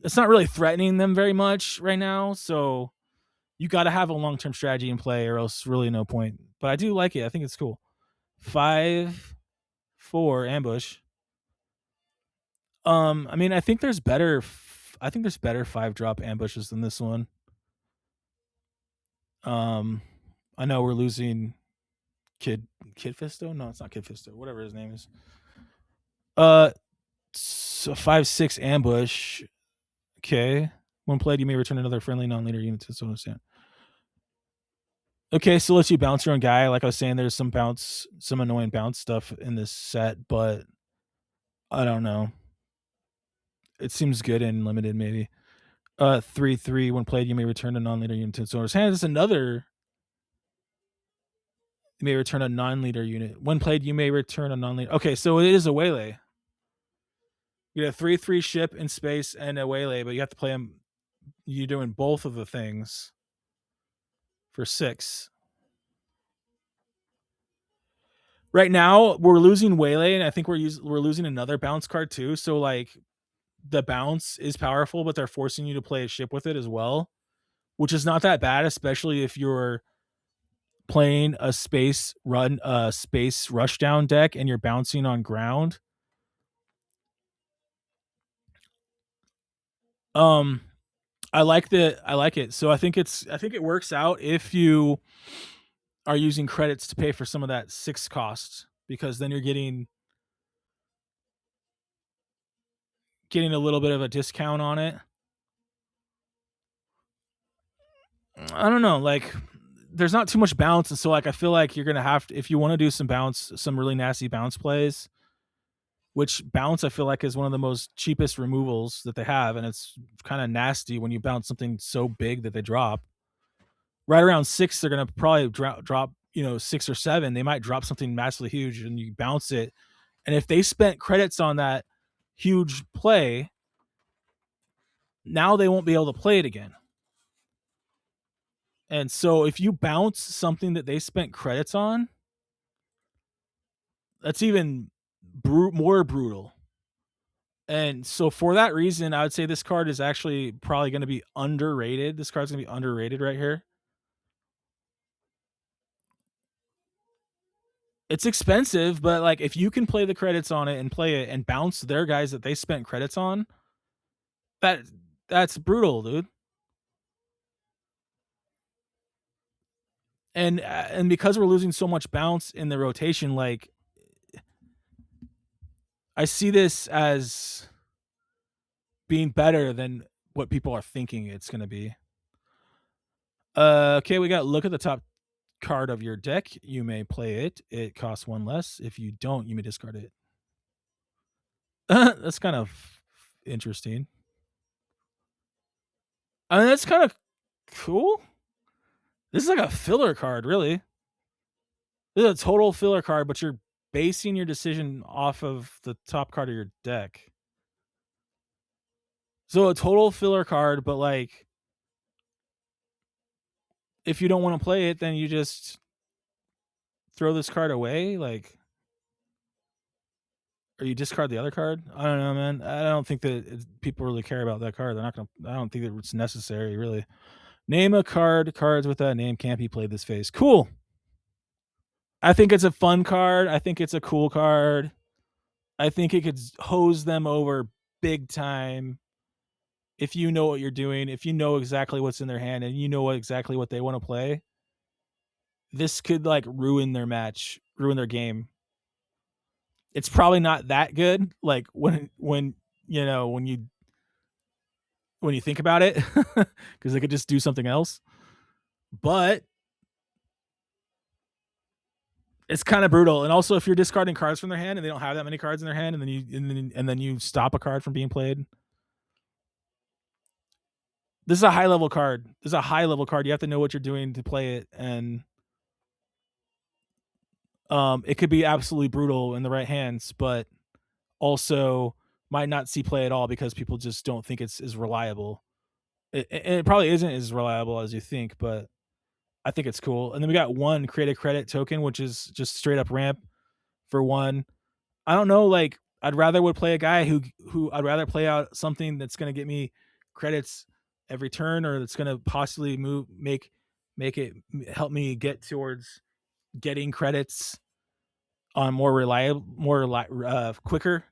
it's not really threatening them very much right now. So you got to have a long-term strategy in play or else really no point. But I do like it. I think it's cool. 5/4 ambush. I mean, I think there's better 5-drop ambushes than this one. Um I know we're losing Kid Fisto? No, it's not Kid Fisto. Whatever his name is. So 5/6 ambush. Okay. When played, you may return another friendly non-leader unit to its own stand. Okay, so lets you bounce your own guy. Like I was saying, there's some annoying bounce stuff in this set, but I don't know. It seems good and limited, maybe. 3/3. When played, you may return a non-leader unit to its owner's hand. There's another. You may return a non-leader unit. When played, you may return a non-leader. Okay, so it is a waylay. You get a 3/3 ship in space and a waylay, but you have to play them. You're doing both of the things for 6. Right now, we're losing waylay, and I think we're losing another bounce card too. So like, the bounce is powerful, but they're forcing you to play a ship with it as well, which is not that bad, especially if you're playing a space rushdown deck and you're bouncing on ground. Um, I like it. So I think it works out if you are using credits to pay for some of that 6 costs, because then you're getting a little bit of a discount on it. I don't know, like there's not too much bounce, and so like I feel like you're gonna have to, if you want to do some really nasty bounce plays, which bounce I feel like is one of the most cheapest removals that they have, and it's kind of nasty when you bounce something so big that they drop. Right around 6, they're gonna probably drop 6 or 7. They might drop something massively huge, and you bounce it. And if they spent credits on that huge play, now they won't be able to play it again. And so if you bounce something that they spent credits on, that's even more brutal. And so for that reason, I would say this card is actually probably going to be underrated. This card's going to be underrated right here. It's expensive, but like if you can play the credits on it and play it and bounce their guys that they spent credits on, that that's brutal, dude. And because we're losing so much bounce in the rotation, like I see this as being better than what people are thinking it's going to be. Okay, we got look at the top card of your deck. You may play it. It costs one less. If you don't, you may discard it. That's kind of interesting. I mean, that's kind of cool. This is like a filler card, really. This is a total filler card, but you're basing your decision off of the top card of your deck. So a total filler card, but like if you don't want to play it, then you just throw this card away, like, or you discard the other card. I don't know, man. I don't think that people really care about that card. They're not gonna. I don't think that it's necessary, really. Name a card. Cards with that name can't be played this phase. Cool. I think it's a fun card. I think it's a cool card. I think it could hose them over big time if you know what you're doing. If you know exactly what's in their hand and you know exactly what they want to play. This could like ruin their match, ruin their game. It's probably not that good. Like when you know when you think about it, because they could just do something else. But it's kind of brutal. And also, if you're discarding cards from their hand and they don't have that many cards in their hand, and then you stop a card from being played, this is a high level card. This is a high level card. You have to know what you're doing to play it, and it could be absolutely brutal in the right hands, but also might not see play at all because people just don't think it's as reliable. It probably isn't as reliable as you think, but I think it's cool. And then we got one create a credit token, which is just straight up ramp for one. I don't know, like I'd rather would play a guy who I'd rather play out something that's going to get me credits every turn, or that's going to possibly make it help me get towards getting credits on more reliable, quicker,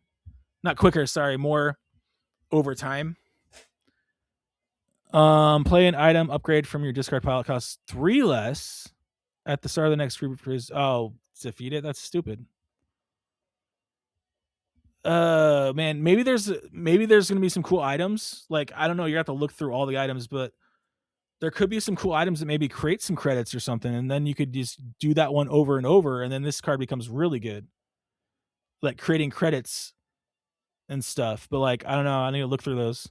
not quicker, sorry, more over time. Play an item upgrade from your discard pile. It costs 3 less at the start of the next group phase. Oh, defeat it. That's stupid. Man, maybe there's gonna be some cool items. Like I don't know, you have to look through all the items, but there could be some cool items that maybe create some credits or something, and then you could just do that one over and over, and then this card becomes really good, like creating credits and stuff. But like I don't know, I need to look through those.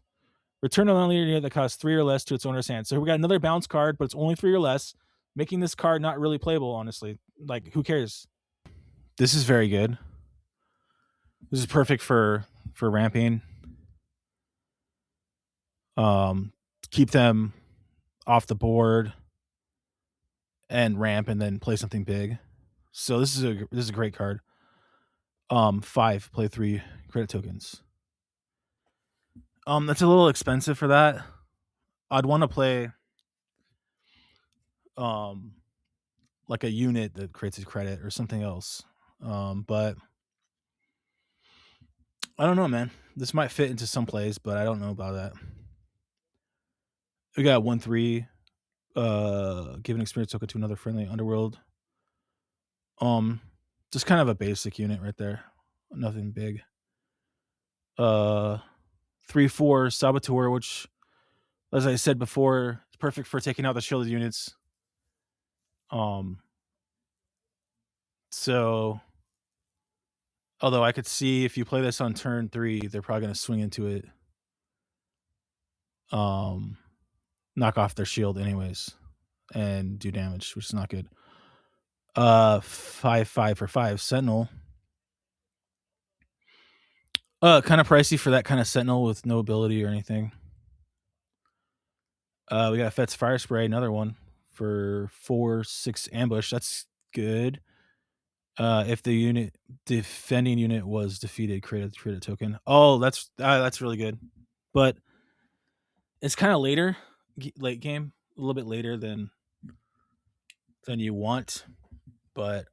Return a non-leader unit that costs 3 or less to its owner's hand. So we got another bounce card, but it's only 3 or less, making this card not really playable, honestly. Like, who cares? This is very good. This is perfect for ramping. Keep them off the board and ramp and then play something big. So this is a great card. 5, play 3 credit tokens. That's a little expensive for that. I'd want to play um like a unit that creates a credit or something else. But I don't know, man. This might fit into some plays, but I don't know about that. We got 1/3. Give an experience token to another friendly underworld. Um, just kind of a basic unit right there. Nothing big. Uh, 3/4 saboteur, which, as I said before, is perfect for taking out the shielded units. Um, so although I could see if you play this on turn 3, they're probably going to swing into it. Knock off their shield anyways and do damage, which is not good. 5/5 for 5 sentinel. Kind of pricey for that kind of sentinel with no ability or anything. We got Fet's fire spray, another one for 4/6 ambush. That's good. If the defending unit was defeated, create a token. Oh, that's really good. But it's kind of late game, a little bit later than you want. But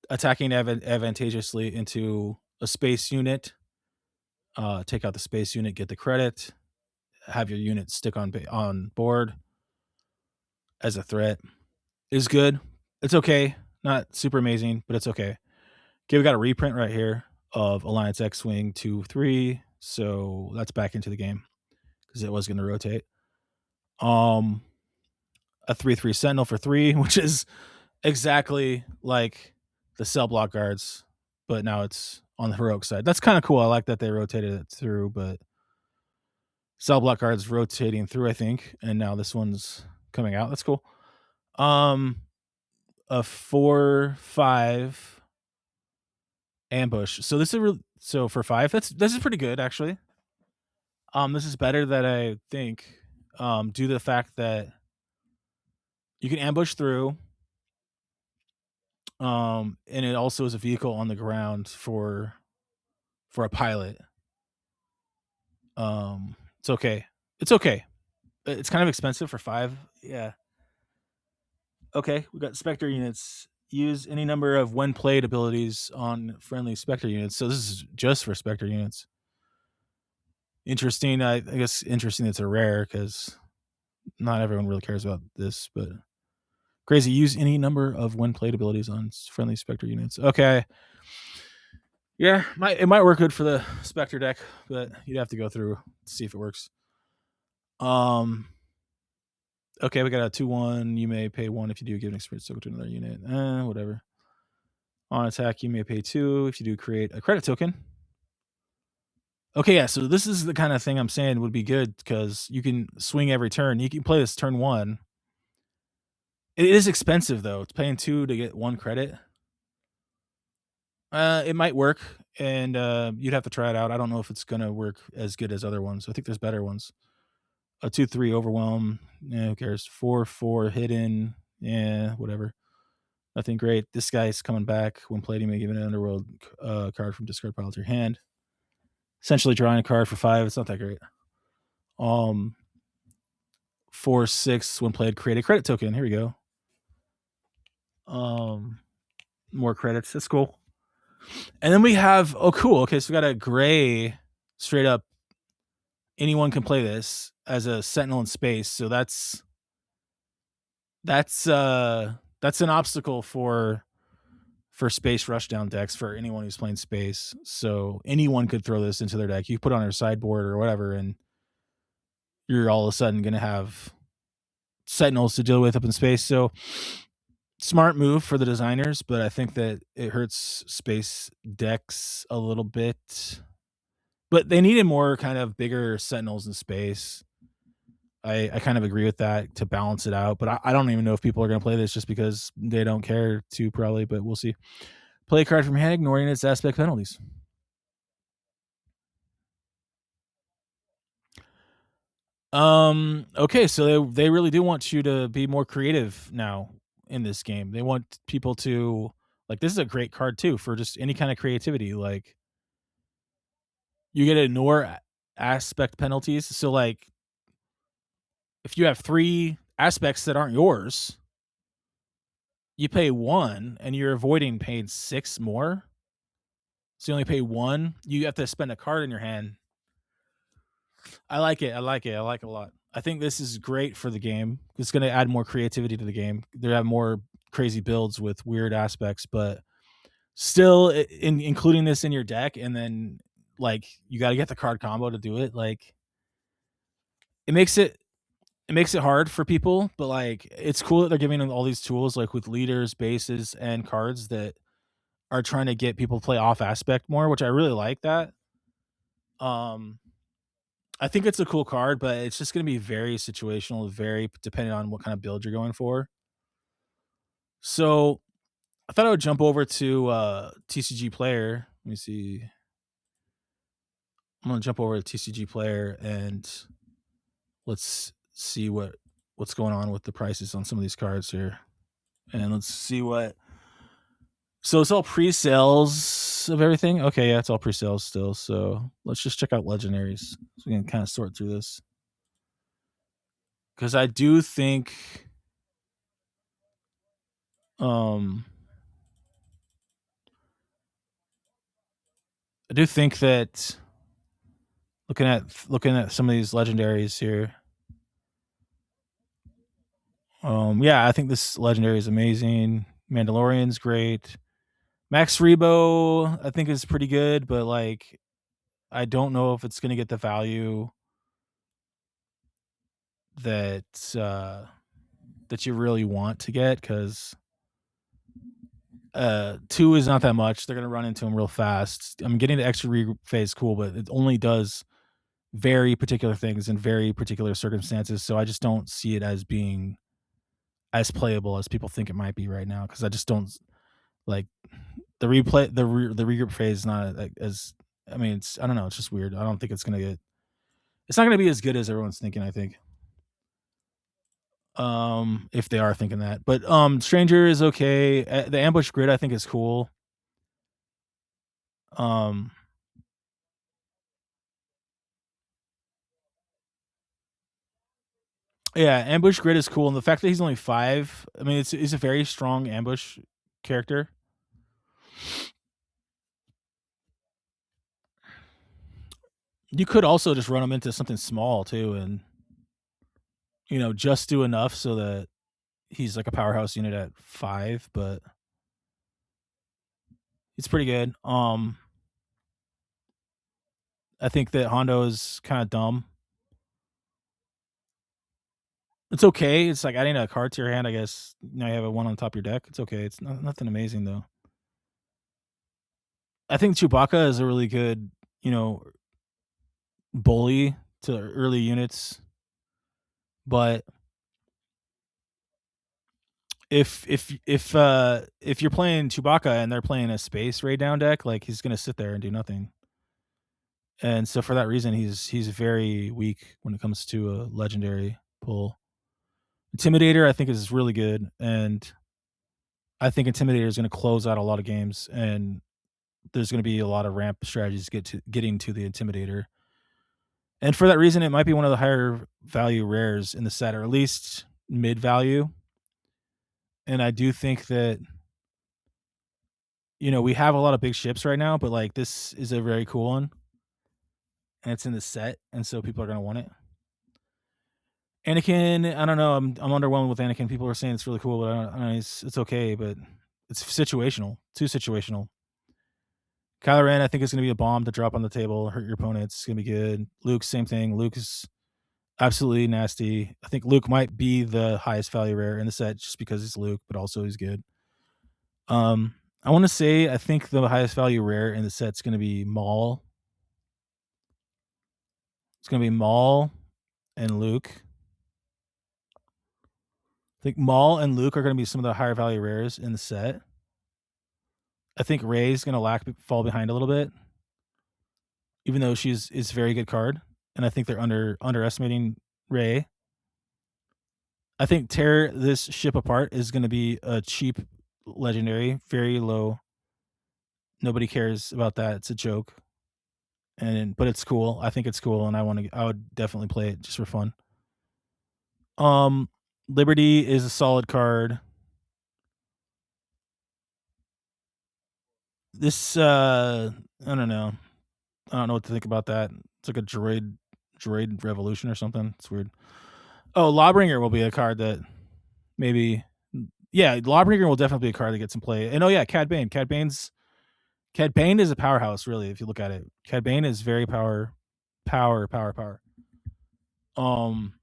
Attacking advantageously into a space unit, take out the space unit, get the credit, have your unit stick on board as a threat is good. It's okay, not super amazing, but it's okay. Okay, we got a reprint right here of Alliance X-Wing 2-3, so that's back into the game because it was going to rotate. Um, a 3-3 Sentinel for 3, which is exactly like the cell block guards, but now it's on the heroic side. That's kind of cool. I like that they rotated it through, but cell block guards rotating through, I think, and now this one's coming out. That's cool. Um, a 4-5 ambush. So this is so for 5. This is pretty good actually. This is better than I think. Due to the fact that you can ambush through. And it also is a vehicle on the ground for a pilot. It's okay. It's okay. It's kind of expensive for 5. Yeah. Okay, we got Spectre units. Use any number of when played abilities on friendly Spectre units. So this is just for Spectre units. Interesting. I guess interesting it's a rare because not everyone really cares about this, but crazy. Use any number of when played abilities on friendly Spectre units. Okay. Yeah, it might work good for the Spectre deck, but you'd have to go through to see if it works. Um okay, we got a 2-1. You may pay 1 if you do give an experience token to another unit. Whatever. On attack, you may pay 2 if you do create a credit token. Okay, yeah, so this is the kind of thing I'm saying would be good because you can swing every turn. You can play this turn 1. It is expensive though. It's paying 2 to get 1 credit. It might work, and you'd have to try it out. I don't know if it's gonna work as good as other ones. I think there's better ones. A 2-3 overwhelm. Yeah, who cares? 4-4 hidden. Yeah, whatever. Nothing great. This guy's coming back. When played, you may give an underworld card from discard pile to your hand. Essentially drawing a card for 5. It's not that great. 4-6 when played, create a credit token. Here we go. More credits. That's cool. And then we have cool. Okay, so we got a gray straight up. Anyone can play this as a sentinel in space. So that's an obstacle for space rushdown decks for anyone who's playing space. So anyone could throw this into their deck. You put it on their sideboard or whatever, and you're all of a sudden going to have sentinels to deal with up in space. So smart move for the designers, but I think that it hurts space decks a little bit. But they needed more kind of bigger sentinels in space. I kind of agree with that to balance it out, but I don't even know if people are going to play this just because they don't care to, probably, but we'll see. Play a card from hand, ignoring its aspect penalties. Okay, so they really do want you to be more creative now in this game. They want people to like this is a great card too for just any kind of creativity. Like you get to ignore aspect penalties. So like if you have 3 aspects that aren't yours, you pay 1 and you're avoiding paying 6 more. So you only pay 1. You have to spend a card in your hand. I like it. I like it. I like it a lot. I think this is great for the game. It's going to add more creativity to the game. They have more crazy builds with weird aspects, but still including this in your deck, and then like you got to get the card combo to do it. Like it makes it hard for people, but like it's cool that they're giving them all these tools, like with leaders, bases, and cards that are trying to get people to play off aspect more, which I really like that. Um, I think it's a cool card, but it's just going to be very situational, very dependent on what kind of build you're going for. So I thought I would jump over to TCG Player. Let me see. I'm gonna jump over to TCG Player and let's see what's going on with the prices on some of these cards here, and let's see what. So it's all pre-sales of everything. Okay, yeah, it's all pre-sales still. So let's just check out legendaries so we can kind of sort through this because I do think, um, I do think that looking at some of these legendaries here, yeah, I think this legendary is amazing. Mandalorian's great. Max Rebo, I think is pretty good, but like I don't know if it's gonna get the value that that you really want to get because 2 is not that much. They're gonna run into him real fast. I mean, getting the extra regroup phase cool, but it only does very particular things in very particular circumstances. So I just don't see it as being as playable as people think it might be right now because I just don't like the regroup phase is not like, as I mean it's I don't know it's just weird. I don't think it's not gonna be as good as everyone's thinking. I think if they are thinking that, but Stranger is okay. The ambush grid I think is cool. Um, yeah, ambush grid is cool, and the fact that he's only 5, I mean, it's a very strong ambush character. You could also just run him into something small too, and just do enough so that he's like a powerhouse unit at 5, but it's pretty good. I think that Hondo is kind of dumb. It's okay. It's like adding a card to your hand. I guess now you have a one on top of your deck. It's okay. It's nothing amazing though. I think Chewbacca is a really good, you know, bully to early units. But if you're playing Chewbacca and they're playing a space raid down deck, like he's gonna sit there and do nothing. And so for that reason, he's very weak when it comes to a legendary pull. Intimidator, I think, is really good, and I think Intimidator is going to close out a lot of games, and there's going to be a lot of ramp strategies to getting to the Intimidator. And for that reason, it might be one of the higher value rares in the set, or at least mid value. And I do think that we have a lot of big ships right now, but like this is a very cool one, and it's in the set, and so people are going to want it. Anakin, I don't know. I'm underwhelmed with Anakin. People are saying it's really cool, but I don't know, it's okay, but it's situational, too situational. Kylo Ren, I think is going to be a bomb to drop on the table, hurt your opponents. It's going to be good. Luke, same thing. Luke is absolutely nasty. I think Luke might be the highest value rare in the set just because he's Luke, but also he's good. I want to say I think the highest value rare in the set's going to be Maul. It's going to be Maul and Luke. I think Maul and Luke are going to be some of the higher value rares in the set. I think Rey's going to fall behind a little bit, even though is a very good card, and I think they're underestimating Rey. I think Tear This Ship Apart is going to be a cheap legendary, very low. Nobody cares about that. It's a joke, but it's cool. I think it's cool, and I would definitely play it just for fun. Um, Liberty is a solid card. This I don't know. I don't know what to think about that. It's like a droid revolution or something. It's weird. Oh, Lawbringer will be a card that maybe yeah, Lawbringer will definitely be a card that gets some play. And oh yeah, Cad Bane. Cad Bane is a powerhouse, really, if you look at it. Cad Bane is very power. Um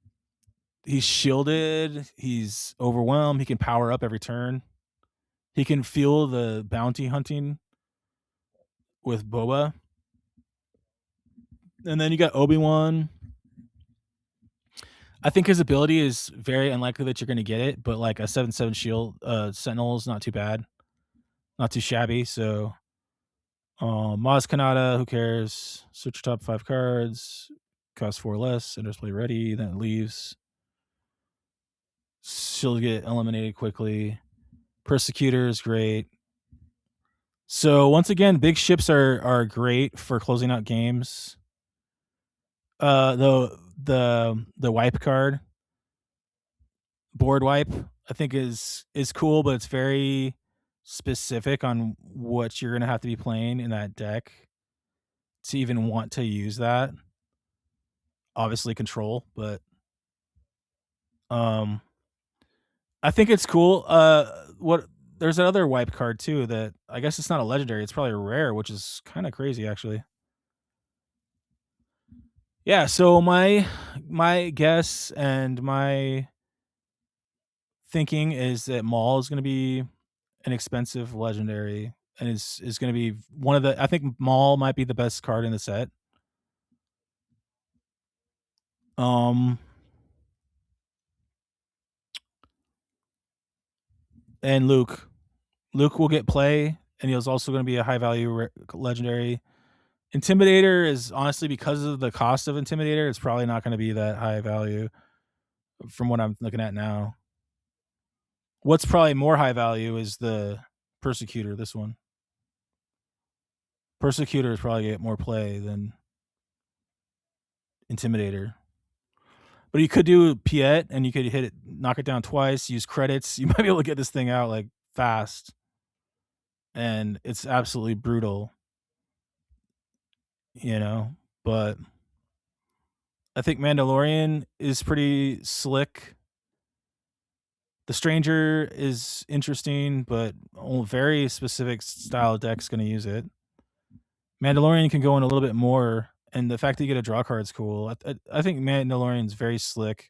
he's shielded, he's overwhelmed, he can power up every turn. He can feel the bounty hunting with Boba. And then you got Obi-Wan. I think his ability is very unlikely that you're going to get it, but like a 7/7 shield sentinel is not too bad. Not too shabby. So Maz Kanata, who cares? Switch your top 5 cards, cost 4 less, enters play ready, then it leaves. She'll get eliminated quickly. Persecutor is great. So once again, big ships are great for closing out games. The wipe card, board wipe, I think is cool, but it's very specific on what you're gonna have to be playing in that deck. to even want to use that. Obviously control, but, um, I think it's cool. What there's another wipe card too that I guess it's not a legendary, it's probably a rare, which is kinda crazy actually. Yeah, so my guess and my thinking is that Maul is gonna be an expensive legendary and is gonna be one of the I think Maul might be the best card in the set. Um, and Luke. Luke will get play, and he was also gonna be a high value legendary. Intimidator is honestly because of the cost of Intimidator, it's probably not gonna be that high value from what I'm looking at now. What's probably more high value is the Persecutor, this one. Persecutor is probably get more play than Intimidator. But you could do Piet and you could hit it, knock it down twice, use credits. You might be able to get this thing out like fast. And it's absolutely brutal, you know. But I think Mandalorian is pretty slick. The Stranger is interesting, but only very specific style deck's gonna use it. Mandalorian can go in a little bit more, and the fact that you get a draw card is cool. I think Mandalorian's very slick.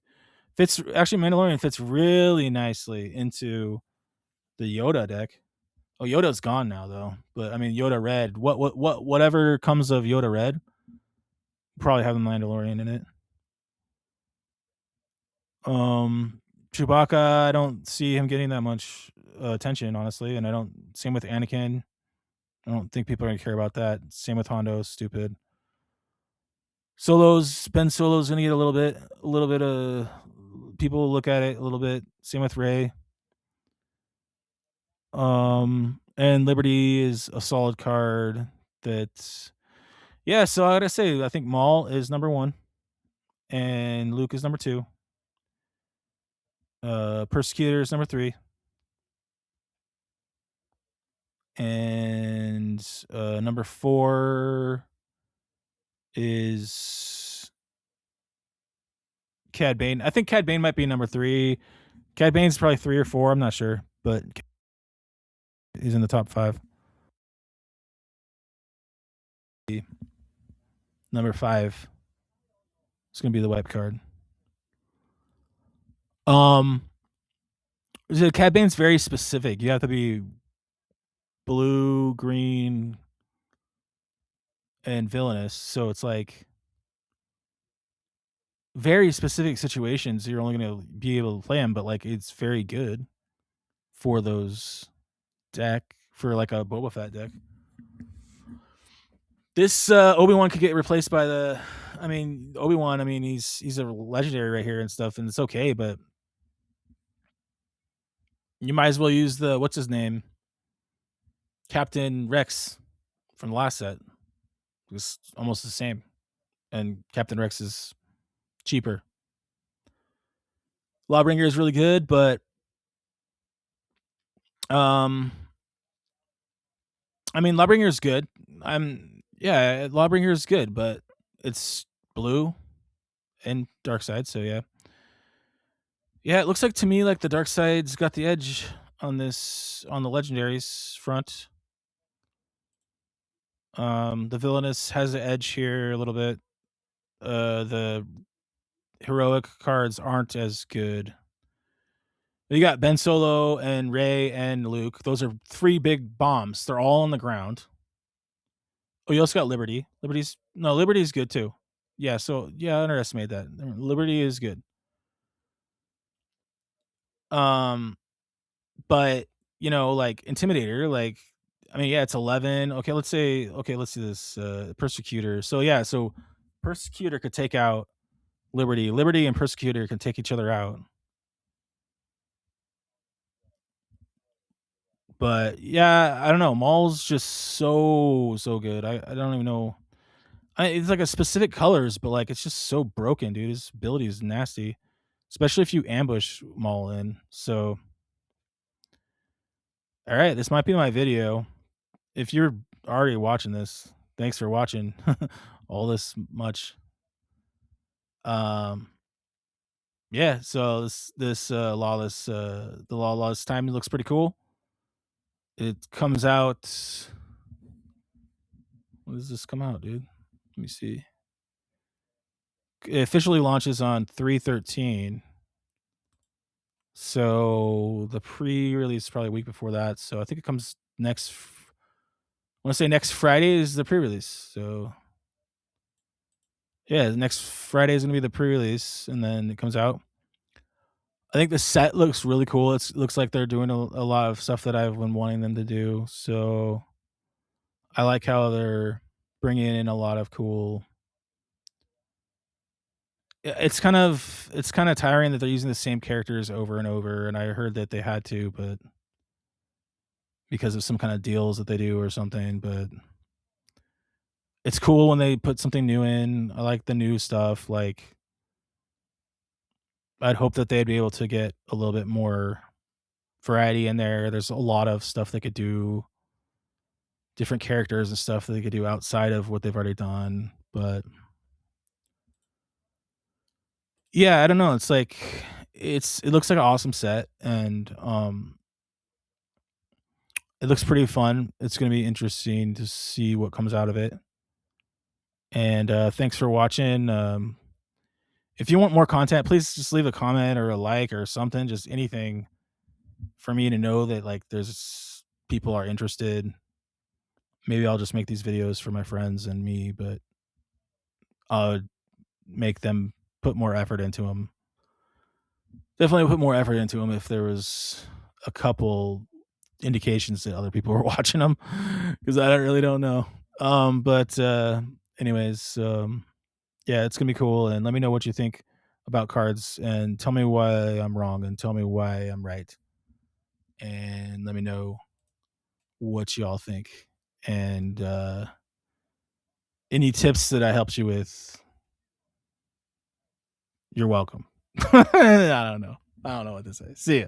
Fits actually Mandalorian fits really nicely into the Yoda deck. Oh, Yoda's gone now though, but I mean Yoda Red. Whatever comes of Yoda Red, probably have the Mandalorian in it. Um, Chewbacca, I don't see him getting that much attention, honestly, and I don't. Same with Anakin. I don't think people are gonna care about that. Same with Hondo. Stupid. Solos. Ben Solo's gonna get a little bit of people will look at it a little bit. Same with Ray. And Liberty is a solid card. That's yeah. So I gotta say, I think Maul is number one, and Luke is number two. Persecutor is number three, and number four is Cad Bane. I think Cad Bane might be number three. Cad Bane's probably three or four. I'm not sure, but he's in the top five. Number five is gonna be the wipe card. Um, the Cad Bane's very specific. You have to be blue, green, and villainous. So it's like very specific situations. You're only gonna be able to play him, but like it's very good for those deck for like a Boba Fett deck. This Obi-Wan could get replaced by the I mean, Obi-Wan, I mean, he's a legendary right here and stuff, and it's okay, but you might as well use the what's his name? Captain Rex from the last set. It's almost the same. And Captain Rex is cheaper. Lawbringer is really good, but um I mean Lawbringer is good. Lawbringer is good, but it's blue and dark side, so yeah. Yeah, it looks like to me like the dark side's got the edge on the legendaries front. The villainous has the edge here a little bit. The heroic cards aren't as good. You got Ben Solo and Ray and Luke. Those are three big bombs. They're all on the ground. Oh, you also got Liberty. Liberty's good too. Yeah, so yeah, I underestimate that. Liberty is good. Um, but like Intimidator, like I mean, yeah, it's 11. Okay, let's do this. Persecutor. So yeah, so Persecutor could take out Liberty. Liberty and Persecutor can take each other out. But yeah, I don't know. Maul's just so good. I don't even know. It's like a specific colors, but like it's just so broken, dude. His ability is nasty, especially if you ambush Maul in. So, all right, this might be my video. If you're already watching this, Thanks for watching all this much. Um, yeah, so Lawless, the Lawless time looks pretty cool. It comes out when does this come out, dude? Let me see. It officially launches on 3/13. So the pre-release is probably a week before that. So I think it comes I wanna say next Friday is the pre-release. So yeah, next Friday is gonna be the pre-release, and then it comes out. I think the set looks really cool. Looks like they're doing a lot of stuff that I've been wanting them to do. So I like how they're bringing in a lot of cool. It's kind of tiring that they're using the same characters over and over. And I heard that they had to, but because of some kind of deals that they do or something. But it's cool when they put something new in. I like the new stuff. Like I'd hope that they'd be able to get a little bit more variety in there. There's a lot of stuff they could do, different characters and stuff that they could do outside of what they've already done. But yeah, I don't know. It's like it looks like an awesome set, and it looks pretty fun. It's gonna be interesting to see what comes out of it. And thanks for watching. If you want more content, please just leave a comment or a like or something, just anything for me to know that like there's people are interested. Maybe I'll just make these videos for my friends and me, but I'll make them put more effort into them. Definitely put more effort into them if there was a couple indications that other people were watching them, because I don't know. But anyways, yeah, it's gonna be cool, and let me know what you think about cards, and tell me why I'm wrong, and tell me why I'm right, and let me know what y'all think, and any tips that I helped you with, you're welcome. I don't know. I don't know what to say. See ya.